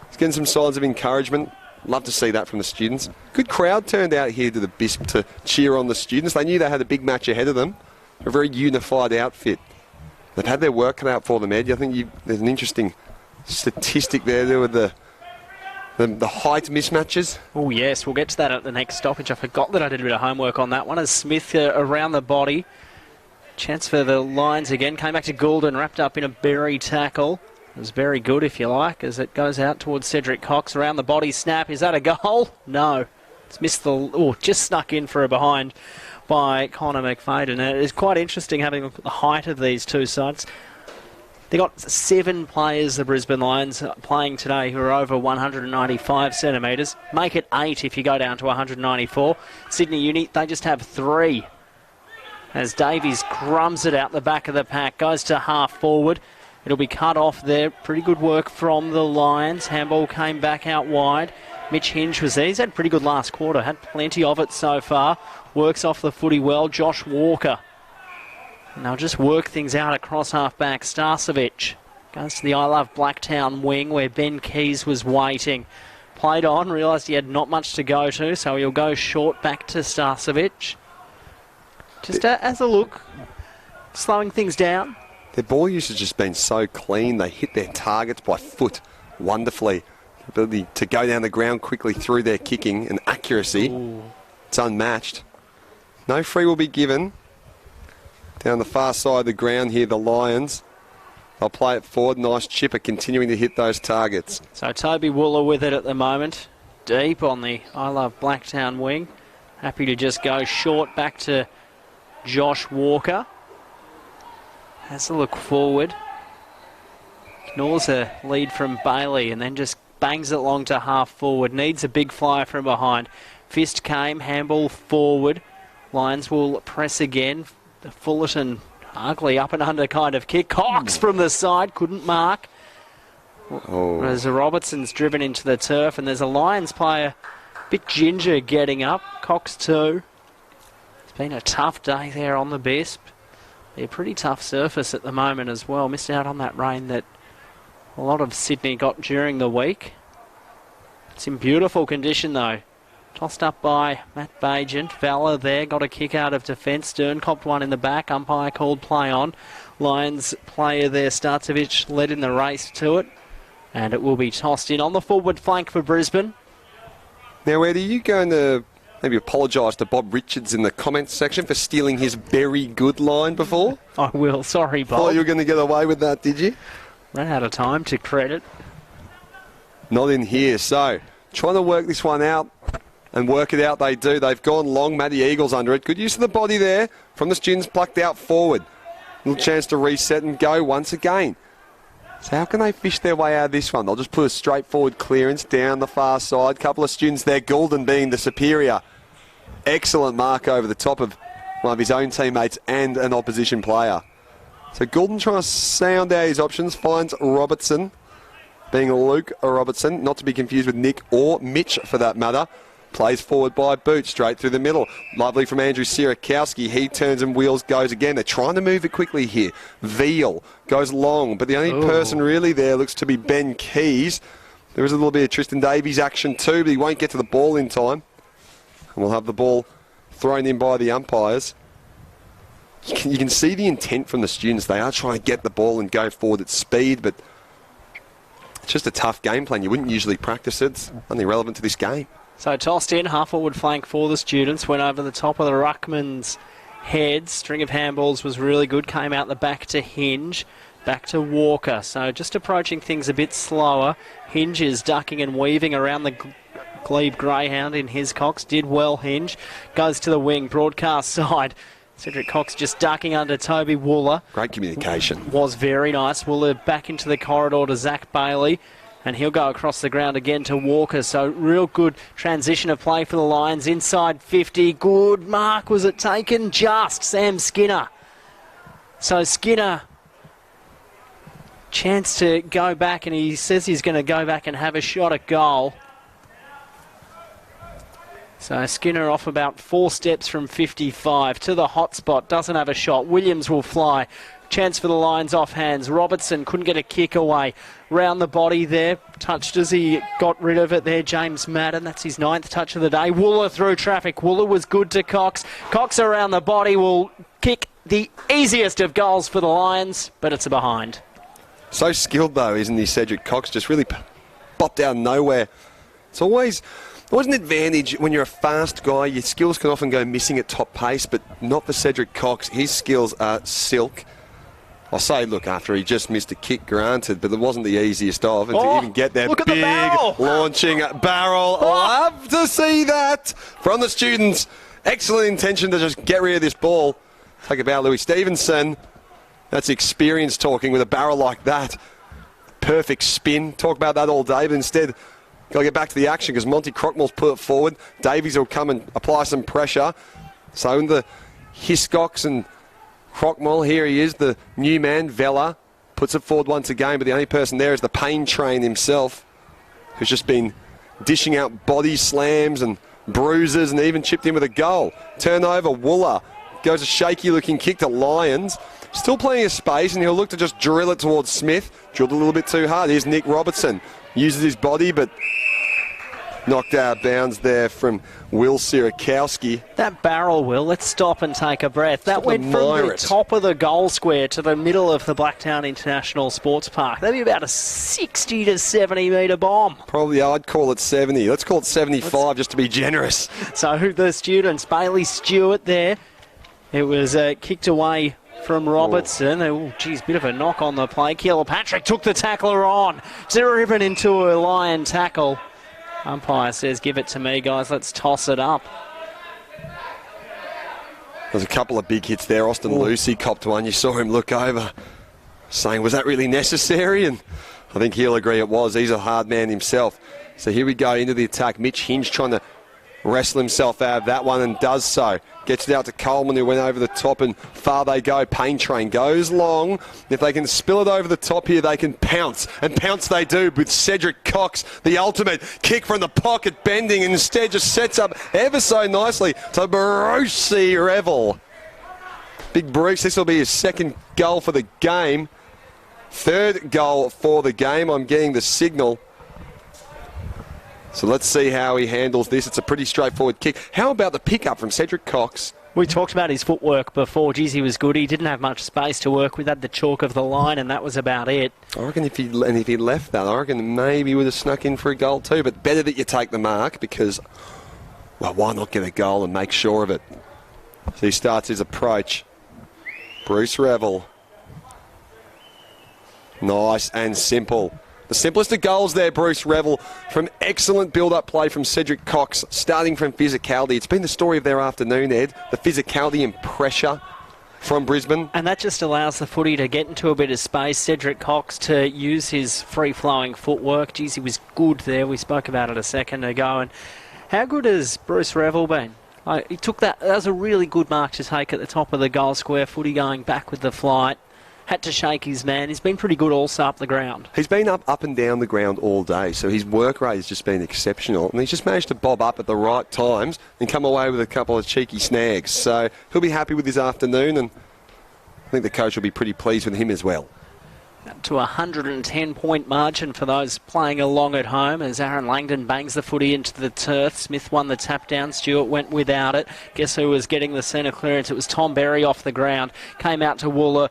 B: He's getting some signs of encouragement. Love to see that from the students. Good crowd turned out here to the BISP to cheer on the students. They knew they had a big match ahead of them. A very unified outfit. They've had their work cut out for them, Ed. I think there's an interesting statistic there with the height mismatches.
A: Oh, yes, we'll get to that at the next stoppage. I forgot that I did a bit of homework on that one as Smith around the body. Chance for the Lions again. Came back to Goulden, wrapped up in a Berry tackle. It was very good, if you like, as it goes out towards Cedric Cox. Around the body snap. Is that a goal? No. It's missed the... Oh, just snuck in for a behind by Connor McFadden. It's quite interesting having the height of these two sides. They got 7 players, the Brisbane Lions, playing today who are over 195 centimetres. Make it 8 if you go down to 194. Sydney Uni, they just have 3. As Davies crumbs it out the back of the pack, goes to half forward. It'll be cut off there. Pretty good work from the Lions. Handball came back out wide. Mitch Hinge was there. He's had pretty good last quarter. Had plenty of it so far. Works off the footy well. Josh Walker. And they'll just work things out across half-back. Starcevic goes to the I Love Blacktown wing where Ben Keys was waiting. Played on, realised he had not much to go to, so he'll go short back to Starcevic. Just as a look, slowing things down.
B: Their ball usage has been so clean. They hit their targets by foot wonderfully. The ability to go down the ground quickly through their kicking and accuracy. Ooh. It's unmatched. No free will be given. Down the far side of the ground here, the Lions. They'll play it forward. Nice chipper, continuing to hit those targets.
A: So Toby Wooler with it at the moment. Deep on the I Love Blacktown wing. Happy to just go short back to Josh Walker. Has a look forward. Ignores a lead from Bailey and then just bangs it along to half forward. Needs a big flyer from behind. Fist came, handball forward. Lions will press again. The Fullerton ugly up and under kind of kick. Cox from the side, couldn't mark. As Robertson's driven into the turf and there's a Lions player, a bit ginger getting up. Cox too. It's been a tough day there on the BISP. A pretty tough surface at the moment as well. Missed out on that rain that a lot of Sydney got during the week. It's in beautiful condition though. Tossed up by Matt Bagent. Fowler there, got a kick out of defence. Stern copped one in the back. Umpire called play on. Lions player there, Starcevic, led in the race to it. And it will be tossed in on the forward flank for Brisbane.
B: Now, Ed, are you going to maybe apologise to Bob Richards in the comments section for stealing his very good line before?
A: I will. Sorry, Bob.
B: Thought you were going to get away with that, did you?
A: Ran out of time to credit.
B: Not in here. So, trying to work this one out. And work it out they do. They've gone long. Matty Eagles under it. Good use of the body there from the students, plucked out forward. Little chance to reset and go once again. So how can they fish their way out of this one? They'll just put a straightforward clearance down the far side. Couple of students there, Goulden being the superior. Excellent mark over the top of one of his own teammates and an opposition player. So Goulden trying to sound out his options, finds Robertson, being Luke Robertson, not to be confused with Nick or Mitch for that matter. Plays forward by Boot, straight through the middle. Lovely from Andrew Sierakowski. He turns and wheels, goes again. They're trying to move it quickly here. Veal goes long, but the only person really there looks to be Ben Keys. There is a little bit of Tristan Davies action too, but he won't get to the ball in time. And we'll have the ball thrown in by the umpires. You can see the intent from the students. They are trying to get the ball and go forward at speed, but it's just a tough game plan. You wouldn't usually practice it. It's only relevant to this game.
A: So tossed in, half forward flank for the students, went over the top of the ruckman's head. String of handballs was really good, came out the back to Hinge, back to Walker. So just approaching things a bit slower. Hinge is ducking and weaving around the Glebe Greyhound in his Cox. Did well, Hinge. Goes to the wing, broadcast side. Cedric Cox just ducking under Toby Wooler.
B: Great communication.
A: Was very nice. Wooler back into the corridor to Zach Bailey. And he'll go across the ground again to Walker. So real good transition of play for the Lions. Inside 50. Good mark. Was it taken? Just Sam Skinner. So Skinner, chance to go back, and he says he's going to go back and have a shot at goal. So Skinner off about 4 steps from 55 to the hot spot. Doesn't have a shot. Williams will fly. Chance for the Lions off hands. Robertson couldn't get a kick away. Round the body there. Touched as he got rid of it there. James Madden. That's his 9th touch of the day. Wooler through traffic. Wooler was good to Cox. Cox around the body will kick the easiest of goals for the Lions, but it's a behind.
B: So skilled though, isn't he, Cedric Cox? Just really popped out of nowhere. It's always an advantage when you're a fast guy. Your skills can often go missing at top pace, but not for Cedric Cox. His skills are silk. I'll say, look, after he just missed a kick, granted, but it wasn't the easiest of. And to even get that big launching barrel. Love to see that from the students. Excellent intention to just get rid of this ball. Take it about Louis Stevenson. That's experience talking with a barrel like that. Perfect spin. Talk about that all day, but instead, got to get back to the action because Monty Crockmall's put it forward. Davies will come and apply some pressure. So in the Hiscox and Crockmall, here he is, the new man, Vella, puts it forward once again, but the only person there is the pain train himself, who's just been dishing out body slams and bruises and even chipped in with a goal. Turnover, Wooler goes a shaky-looking kick to Lyons. Still plenty of space, and he'll look to just drill it towards Smith. Drilled a little bit too hard. Here's Nick Robertson. Uses his body, but knocked out of bounds there from Will Sierakowski.
A: That barrel, Will, let's stop and take a breath. That went from the top of the goal square to the middle of the Blacktown International Sports Park. That'd be about a 60 to 70 metre bomb.
B: Probably, I'd call it 70. Let's call it 75 just to be generous.
A: So the students, Bailey Stewart there. It was kicked away from Robertson. Oh, geez, bit of a knock on the play. Kilpatrick took the tackler on. Zero ribbon into a Lion tackle. Umpire says, give it to me, guys. Let's toss it up.
B: There's a couple of big hits there. Austin Lucy copped one. You saw him look over, saying, was that really necessary? And I think he'll agree it was. He's a hard man himself. So here we go into the attack. Mitch Hinge trying to wrestle himself out of that one and does so. Gets it out to Coleman, who went over the top, and far they go. Pain Train goes long. If they can spill it over the top here, they can pounce. And pounce they do with Cedric Cox, the ultimate kick from the pocket, bending, and instead just sets up ever so nicely to Bruce Revel. Big Bruce, this will be his 2nd goal for the game. 3rd goal for the game. I'm getting the signal. So let's see how he handles this. It's a pretty straightforward kick. How about the pickup from Cedric Cox?
A: We talked about his footwork before. Geez, he was good. He didn't have much space to work with. Had the chalk of the line, and that was about it.
B: I reckon if he left that, I reckon maybe he would have snuck in for a goal too. But better that you take the mark because, well, why not get a goal and make sure of it? So he starts his approach. Bruce Revel. Nice and simple. The simplest of goals there, Bruce Revel, from excellent build-up play from Cedric Cox, starting from physicality. It's been the story of their afternoon, Ed. The physicality and pressure. from Brisbane.
A: And that just allows the footy to get into a bit of space. Cedric Cox to use his free-flowing footwork. Geez, he was good there. We spoke about it a second ago. And how good has Bruce Revel been? He took that. That was a really good mark to take at the top of the goal square. Footy going back with the flight. Had to shake his man. He's been pretty good also up the ground.
B: He's been up and down the ground all day, so his work rate has just been exceptional. And he's just managed to bob up at the right times and come away with a couple of cheeky snags. So he'll be happy with his afternoon, and I think the coach will be pretty pleased with him as well.
A: Up to a 110-point margin for those playing along at home as Aaron Langdon bangs the footy into the turf. Smith won the tap down. Stewart went without it. Guess who was getting the centre clearance? It was Tom Berry off the ground. Came out to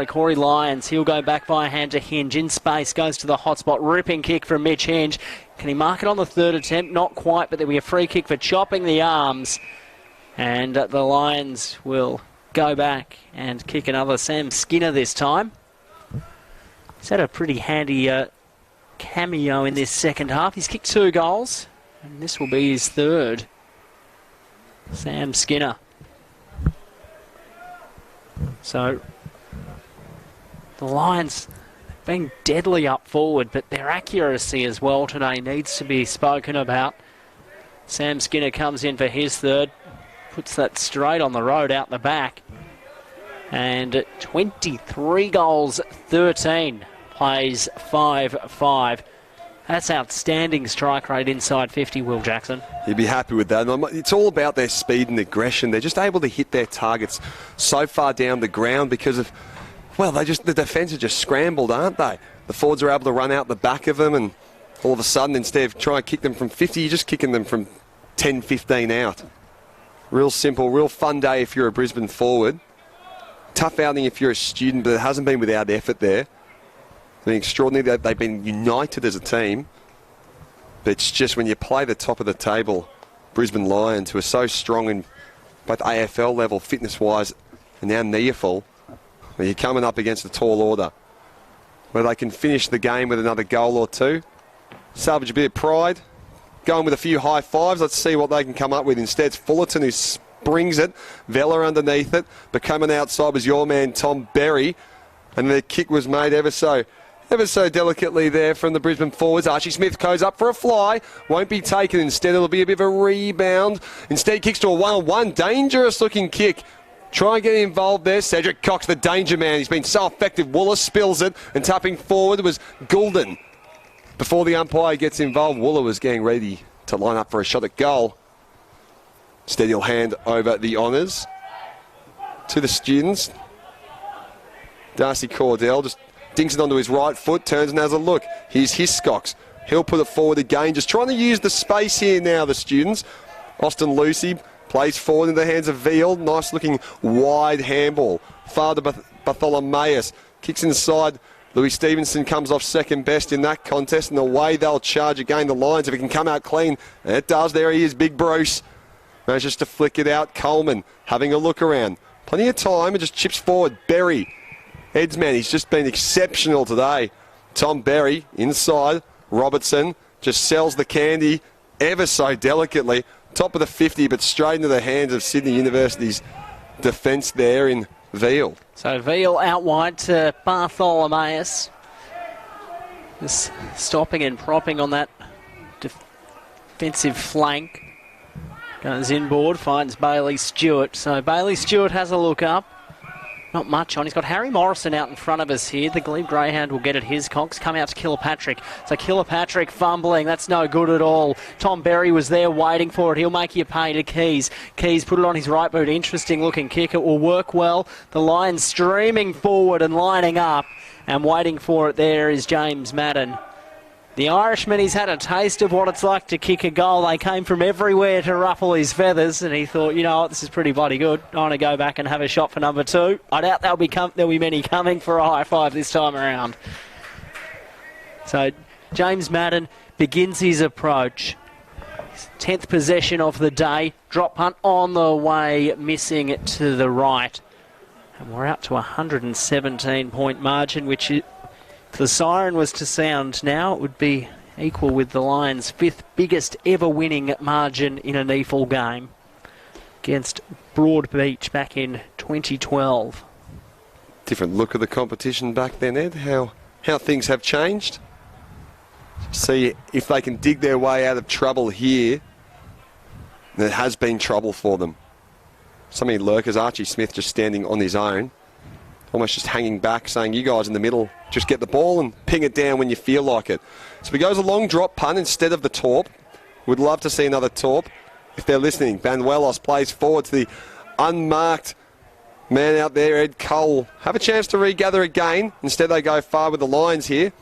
A: Corey Lyons. He'll go back by a hand to Hinge. In space, goes to the hot spot. Ripping kick from Mitch Hinge. Can he mark it on the third attempt? Not quite, but there'll be a free kick for chopping the arms. And the Lions will go back and kick another. Sam Skinner this time. He's had a pretty handy cameo in this second half. He's kicked 2 goals, and this will be his third. Sam Skinner. So, the Lions being deadly up forward, but their accuracy as well today needs to be spoken about. Sam Skinner comes in for his third, puts that straight on the road out the back. And 23 goals, 13, plays 5-5. That's outstanding strike rate inside 50, Will Jackson.
B: You'd be happy with that. And it's all about their speed and aggression. They're just able to hit their targets so far down the ground because of, well, the defence are just scrambled, aren't they? The forwards are able to run out the back of them, and all of a sudden, instead of trying to kick them from 50, you're just kicking them from 10, 15 out. Real simple, real fun day if you're a Brisbane forward. Tough outing if you're a student, but it hasn't been without effort there. It's been extraordinary. They've been united as a team. But it's just when you play the top of the table, Brisbane Lions, who are so strong in both AFL level, fitness-wise, and now NEAFL, you're coming up against a tall order where they can finish the game with another goal or two, salvage a bit of pride, going with a few high fives. Let's see what they can come up with. Instead, it's Fullerton who brings it, Vella underneath it, but coming outside was your man Tom Berry, and the kick was made ever so delicately there from the Brisbane forwards. Archie Smith goes up for a fly, won't be taken. Instead, it'll be a bit of a rebound. Instead, kicks to a 1-on-1, dangerous looking kick. Try and get involved there. Cedric Cox, the danger man. He's been so effective. Wooler spills it, and tapping forward was Goulden. Before the umpire gets involved, Wooler was getting ready to line up for a shot at goal. Instead, he'll hand over the honours to the students. Darcy Cordell just dinks it onto his right foot, turns and has a look. Here's Hiscox. He'll put it forward again, just trying to use the space here now, the students. Austin Lucy plays forward in the hands of Veal. Nice looking wide handball. Father Bartholomeus kicks inside. Louis Stevenson comes off second best in that contest, and away they'll charge again, the Lions, if it can come out clean. And it does. There he is, Big Bruce. Manages to flick it out. Coleman having a look around. Plenty of time, and just chips forward. Berry. Edsman, he's just been exceptional today. Tom Berry inside. Robertson just sells the candy ever so delicately. Top of the 50, but straight into the hands of Sydney University's defence there in Veal.
A: So Veal out wide to Bartholomeus. Just stopping and propping on that defensive flank. Goes inboard, finds Bailey Stewart. So Bailey Stewart has a look up. Not much on. He's got Harry Morrison out in front of us here. The Glebe Greyhound will get at his Cox. Come out to Kilpatrick. So Kilpatrick fumbling. That's no good at all. Tom Berry was there waiting for it. He'll make you pay to Keys. Keys put it on his right boot. Interesting looking kick. It will work well. The Lions streaming forward and lining up. And waiting for it there is James Madden. The Irishman, he's had a taste of what it's like to kick a goal. They came from everywhere to ruffle his feathers, and he thought, you know what, this is pretty bloody good. I want to go back and have a shot for number 2. I doubt there'll be many coming for a high five this time around. So James Madden begins his approach. 10th possession of the day. Drop punt on the way, missing it to the right. And we're out to a 117-point margin, which is... If the siren was to sound now, it would be equal with the Lions' 5th biggest ever winning margin in a NEAFL game. against Broadbeach back in 2012.
B: Different look of the competition back then, Ed. How things have changed. See if they can dig their way out of trouble here. There has been trouble for them. So many lurkers. Archie Smith just standing on his own, almost just hanging back, saying, you guys in the middle, just get the ball and ping it down when you feel like it. So he goes a long drop punt instead of the torp. Would love to see another torp. If they're listening, Banuelos plays forward to the unmarked man out there, Ed Cole. Have a chance to regather again. Instead they go far with the Lions here.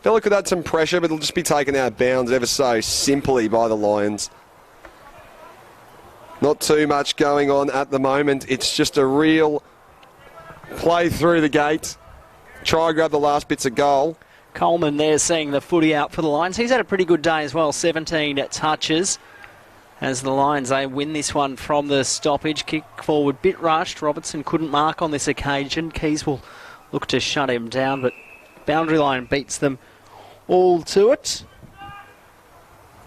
B: Fella could add some pressure, but it'll just be taken out of bounds ever so simply by the Lions. Not too much going on at the moment. It's just a real play through the gate. Try and grab the last bits of goal.
A: Coleman there seeing the footy out for the Lions. He's had a pretty good day as well, 17 touches. As the Lions, they win this one from the stoppage. Kick forward, bit rushed. Robertson couldn't mark on this occasion. Keys will look to shut him down, but boundary line beats them all to it.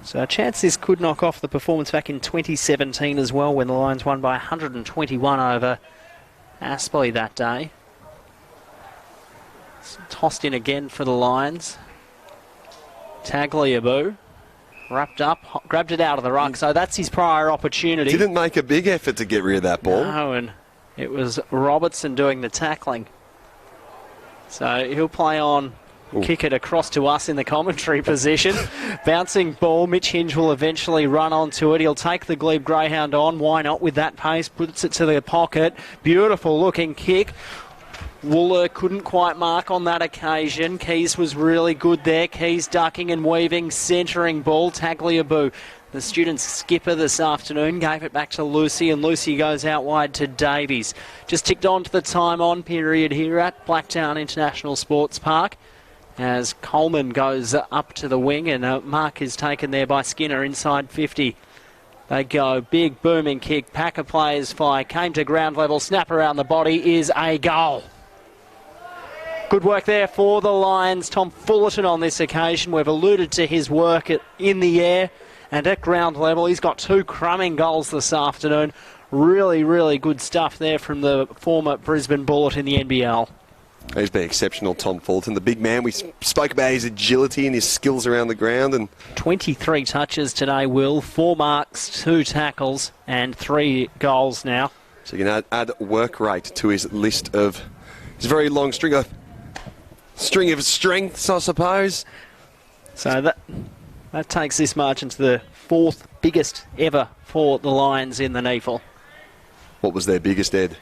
A: So a chance this could knock off the performance back in 2017 as well, when the Lions won by 121 over Aspley that day. It's tossed in again for the Lions. Tagliabue wrapped up, grabbed it out of the ruck, so that's his prior opportunity.
B: Didn't make a big effort to get rid of that ball.
A: No, and it was Robertson doing the tackling. So he'll play on, kick it across to us in the commentary position. Bouncing ball, Mitch Hinge will eventually run onto it. He'll take the Glebe Greyhound on. Why not with that pace? Puts it to the pocket. Beautiful looking kick. Wooler couldn't quite mark on that occasion. Keys was really good there. Keys ducking and weaving, centering ball. Tagliabue, the student's skipper this afternoon, gave it back to Lucy, and Lucy goes out wide to Davies. Just ticked on to the time on period here at Blacktown International Sports Park, as Coleman goes up to the wing, and a mark is taken there by Skinner inside 50. They go, big booming kick, pack of players fly, came to ground level, snap around the body is a goal. Good work there for the Lions. Tom Fullerton on this occasion. We've alluded to his work in the air and at ground level. He's got 2 crumbing goals this afternoon. Really, really good stuff there from the former Brisbane Bullet in the NBL.
B: He's been exceptional, Tom Fullerton. The big man, we spoke about his agility and his skills around the ground. And
A: 23 touches today, Will. 4 marks, 2 tackles and 3 goals now.
B: So you can add work rate to his list of his very long string of strengths, I suppose.
A: So that takes this margin to the 4th biggest ever for the Lions in the NEAFL.
B: What was their biggest, Ed?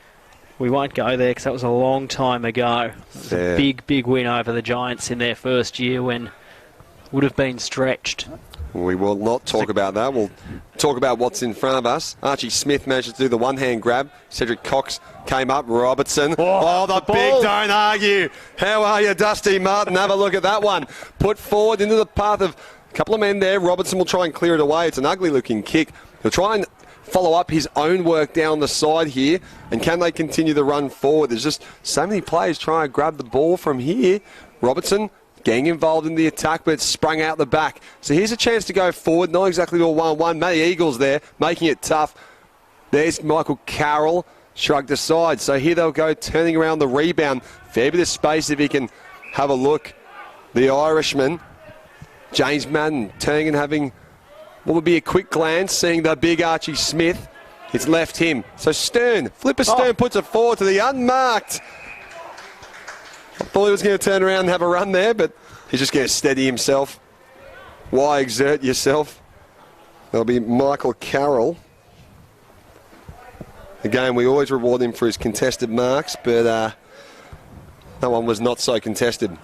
A: We won't go there because that was a long time ago. It was a big, big win over the Giants in their first year when would have been stretched.
B: We will not talk about that. We'll talk about what's in front of us. Archie Smith managed to do the one-hand grab. Cedric Cox came up. Robertson. The big don't argue. How are you, Dusty Martin? Have a look at that one. Put forward into the path of a couple of men there. Robertson will try and clear it away. It's an ugly-looking kick. He'll try and follow up his own work down the side here. And can they continue the run forward? There's just so many players trying to grab the ball from here. Robertson getting involved in the attack, but it's sprung out the back. So here's a chance to go forward. Not exactly to a 1-1. Matty Eagles there, making it tough. There's Michael Carroll, shrugged aside. So here they'll go, turning around the rebound. Fair bit of space if he can have a look. The Irishman, James Madden, turning and having what would be a quick glance, seeing the big Archie Smith. It's left him. So Stern, Flipper Stern puts it forward to the unmarked. I thought he was going to turn around and have a run there, but he's just going to steady himself. Why exert yourself? There'll be Michael Carroll. Again, we always reward him for his contested marks, but that one was not so contested.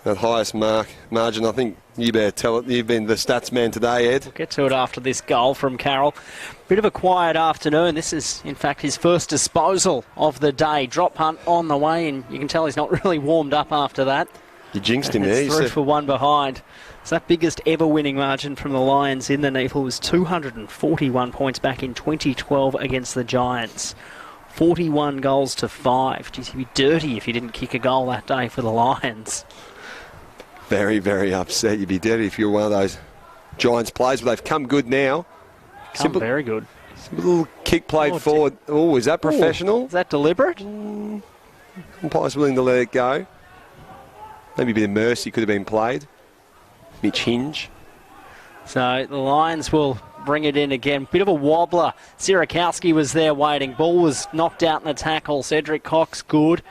B: That highest margin, I think you better tell it. You've been the stats man today, Ed.
A: We'll get to it after this goal from Carroll. Bit of a quiet afternoon. This is, in fact, his first disposal of the day. Drop punt on the way, and you can tell he's not really warmed up after that.
B: You jinxed him there.
A: It's 3 for 1 behind. So that biggest ever winning margin from the Lions in the NEAFL was 241 points back in 2012 against the Giants. 41 goals to 5. Geez, you'd be dirty if you didn't kick a goal that day for the Lions.
B: Very, very upset. You'd be dirty if you were one of those Giants players, but they've come good now.
A: Very good.
B: A little kick played forward. Oh, is that professional?
A: Is that deliberate?
B: Umpire's willing to let it go. Maybe a bit of mercy could have been played. Mitch Hinge.
A: So the Lions will bring it in again. Bit of a wobbler. Sirakowski was there waiting. Ball was knocked out in the tackle. Cedric Cox, good.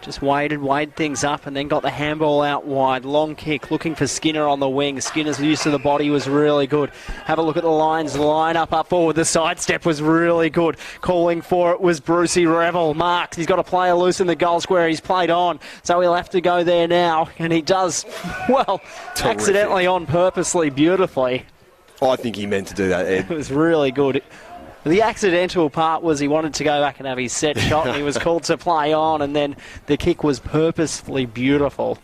A: Just weighed things up and then got the handball out wide. Long kick, looking for Skinner on the wing. Skinner's use of the body was really good. Have a look at the Lions line up forward. The sidestep was really good. Calling for it was Brucey Revel. Marks, he's got a player loose in the goal square. He's played on, so he'll have to go there now. And he does, well, terrific. Accidentally on purposely, beautifully.
B: I think he meant to do that, Ed.
A: It was really good. The accidental part was he wanted to go back and have his set shot and he was called to play on, and then the kick was purposefully beautiful.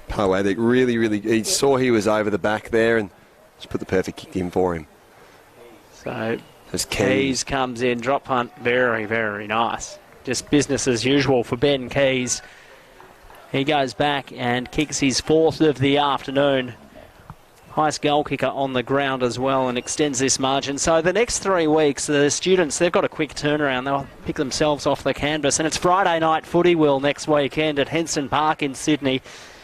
B: Poetic, really, he saw he was over the back there and just put the perfect kick in for him.
A: So as Keys comes in, drop punt, very, very nice. Just business as usual for Ben Keys. He goes back and kicks his fourth of the afternoon. Highest goal kicker on the ground as well, and extends this margin. So the next 3 weeks, the students, they've got a quick turnaround. They'll pick themselves off the canvas. And it's Friday night footy, Will, next weekend at Henson Park in Sydney.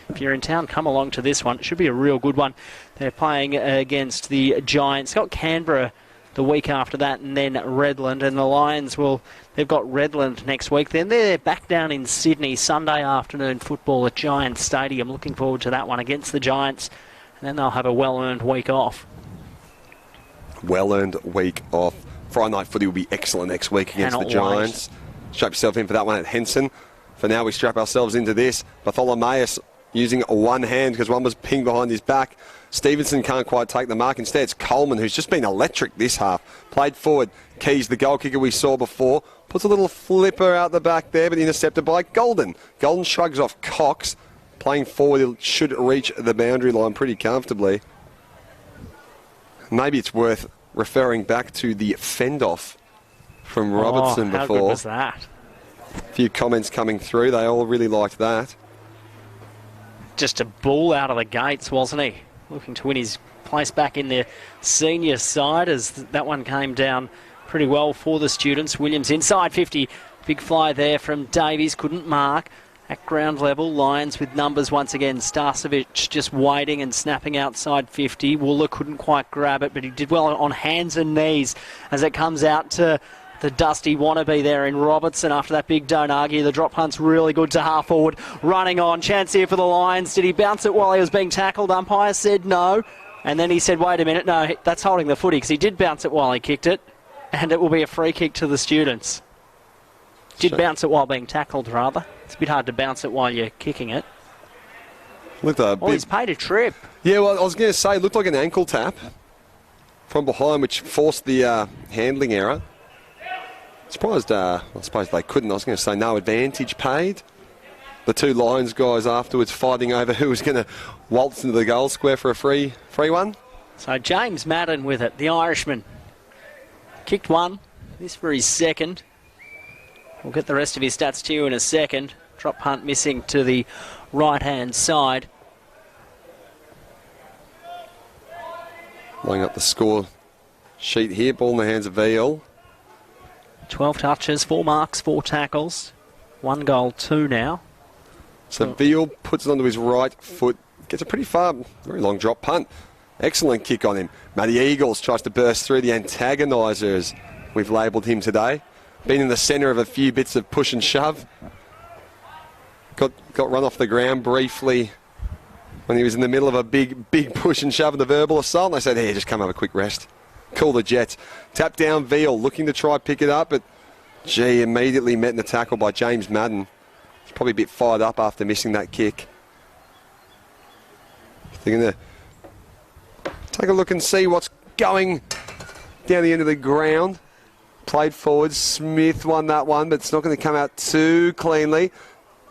A: If you're in town, come along to this one. It should be a real good one. They're playing against the Giants. Got Canberra the week after that, and then Redland. And the Lions they've got Redland next week. Then they're back down in Sydney, Sunday afternoon football at Giants Stadium. Looking forward to that one against the Giants. And then they'll have a well-earned week off.
B: Well-earned week off. Friday night footy will be excellent next week against the Giants. Strap yourself in for that one at Henson. For now, we strap ourselves into this. Bartholomaeus using one hand because one was pinged behind his back. Stevenson can't quite take the mark. Instead, it's Coleman, who's just been electric this half. Played forward. Keys, the goal kicker we saw before, puts a little flipper out the back there, but intercepted by Golden. Golden shrugs off Cox. Playing forward, it should reach the boundary line pretty comfortably. Maybe it's worth referring back to the fend-off from Robertson before.
A: How good was that?
B: A few comments coming through. They all really liked that.
A: Just a bull out of the gates, wasn't he? Looking to win his place back in the senior side as that one came down pretty well for the students. Williams inside 50. Big fly there from Davies. Couldn't mark. At ground level, Lions with numbers once again. Starcevic just waiting and snapping outside 50. Wooler couldn't quite grab it, but he did well on hands and knees as it comes out to the dusty wannabe there in Robertson after that big don't argue. The drop punt's really good to half forward. Running on. Chance here for the Lions. Did he bounce it while he was being tackled? Umpire said no. And then he said, wait a minute, no, that's holding the footy because he did bounce it while he kicked it. And it will be a free kick to the students. Did bounce it while being tackled, rather. It's a bit hard to bounce it while you're kicking it. He's paid a trip.
B: Yeah, well, I was going to say, it looked like an ankle tap from behind, which forced the handling error. Surprised, I suppose they couldn't. I was going to say no advantage paid. The two Lions guys afterwards fighting over who was going to waltz into the goal square for a free one.
A: So James Madden with it, the Irishman. Kicked one. This for his second. We'll get the rest of his stats to you in a second. Drop punt missing to the right-hand side.
B: Laying up the score sheet here. Ball in the hands of Veal.
A: 12 touches, 4 marks, 4 tackles. 1 goal, 2 now.
B: So Veal puts it onto his right foot. Gets a pretty far, very long drop punt. Excellent kick on him. Matty Eagles tries to burst through the antagoniser, as we've labelled him today. Been in the centre of a few bits of push and shove. Got run off the ground briefly when he was in the middle of a big push and shove and the verbal assault. And they said, hey, just come have a quick rest. Cool the Jets. Tap down Veal, looking to try pick it up, but immediately met in the tackle by James Madden. He's probably a bit fired up after missing that kick. They're going to take a look and see what's going down the end of the ground. Played forward. Smith won that one, but it's not going to come out too cleanly.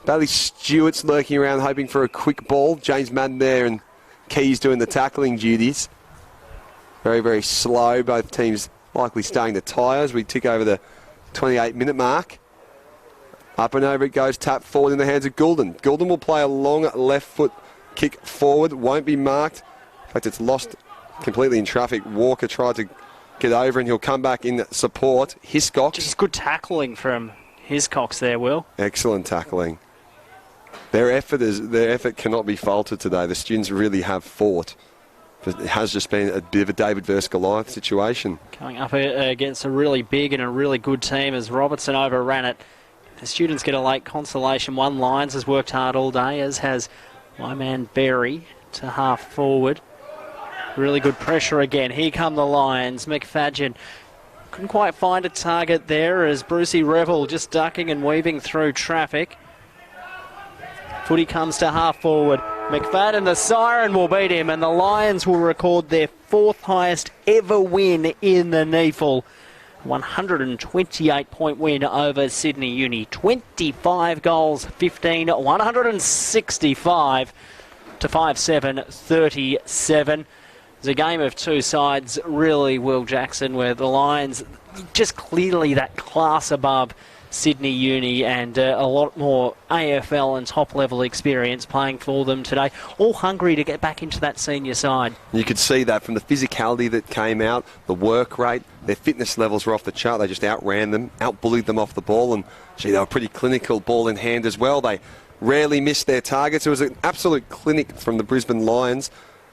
B: Bailey Stewart's lurking around hoping for a quick ball. James Madden there and Keys doing the tackling duties. Very, very slow. Both teams likely staying the tyres. We tick over the 28-minute mark. Up and over it goes. Tap forward in the hands of Goulden. Goulden will play a long left foot kick forward. Won't be marked. In fact, it's lost completely in traffic. Walker tried to get over, and he'll come back in support. Hiscox.
A: Just good tackling from Hiscox there, Will.
B: Excellent tackling. Their effort cannot be faulted today. The students really have fought. But it has just been a bit of a David versus Goliath situation.
A: Coming up against a really big and a really good team as Robertson overran it. The students get a late consolation. One Lions has worked hard all day, as has my man Berry to half forward. Really good pressure again. Here come the Lions. McFadden couldn't quite find a target there as Brucey Revel just ducking and weaving through traffic. Footy comes to half forward. McFadden, the siren, will beat him, and the Lions will record their 4th highest ever win in the NEAFL. 128-point win over Sydney Uni. 25 goals, 15, 165 to 5-7, 37. It's a game of two sides, really, Will Jackson, where the Lions just clearly that class above Sydney Uni and a lot more AFL and top-level experience playing for them today. All hungry to get back into that senior side.
B: You could see that from the physicality that came out, the work rate, their fitness levels were off the chart. They just outran them, outbullied them off the ball, and gee, they were pretty clinical ball in hand as well. They rarely missed their targets. It was an absolute clinic from the Brisbane Lions.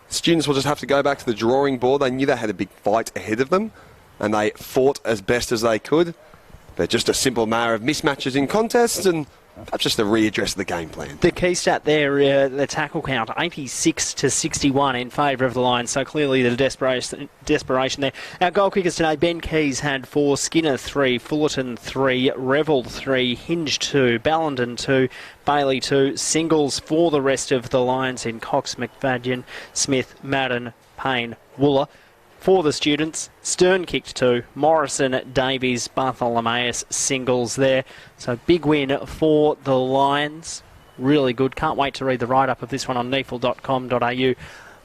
B: Students will just have to go back to the drawing board. They knew they had a big fight ahead of them, and they fought as best as they could. They're just a simple matter of mismatches in contests and perhaps just a readdress of the game plan.
A: The key stat there, the tackle count, 86 to 61 in favour of the Lions, so clearly the desperation there. Our goal kickers today, Ben Keys had 4, Skinner 3, Fullerton 3, Revel 3, Hinge 2, Ballenden 2, Bailey 2, singles for the rest of the Lions in Cox, McFadden, Smith, Madden, Payne, Wooler. For the students, Stern kicked 2, Morrison, Davies, Bartholomeus singles there. So big win for the Lions. Really good. Can't wait to read the write-up of this one on neafl.com.au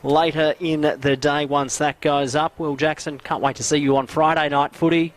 A: later in the day once that goes up. Will Jackson, can't wait to see you on Friday night footy.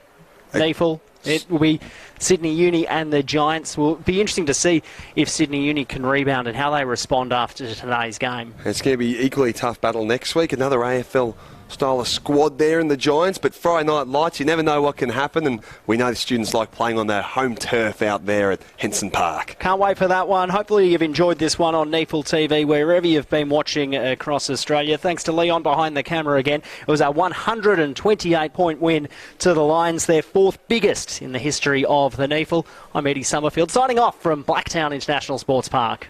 A: NEAFL. It will be Sydney Uni and the Giants. Will be interesting to see if Sydney Uni can rebound and how they respond after today's game.
B: It's going to be equally tough battle next week. Another AFL style of squad there in the Giants, but Friday night lights, you never know what can happen, and we know the students like playing on their home turf out there at Henson Park.
A: Can't wait for that one. Hopefully you've enjoyed this one on NEAFL TV wherever you've been watching across Australia. Thanks to Leon behind the camera again. It was a 128-point win to the Lions, their 4th biggest in the history of the NEAFL. I'm Eddie Summerfield signing off from Blacktown International Sports Park.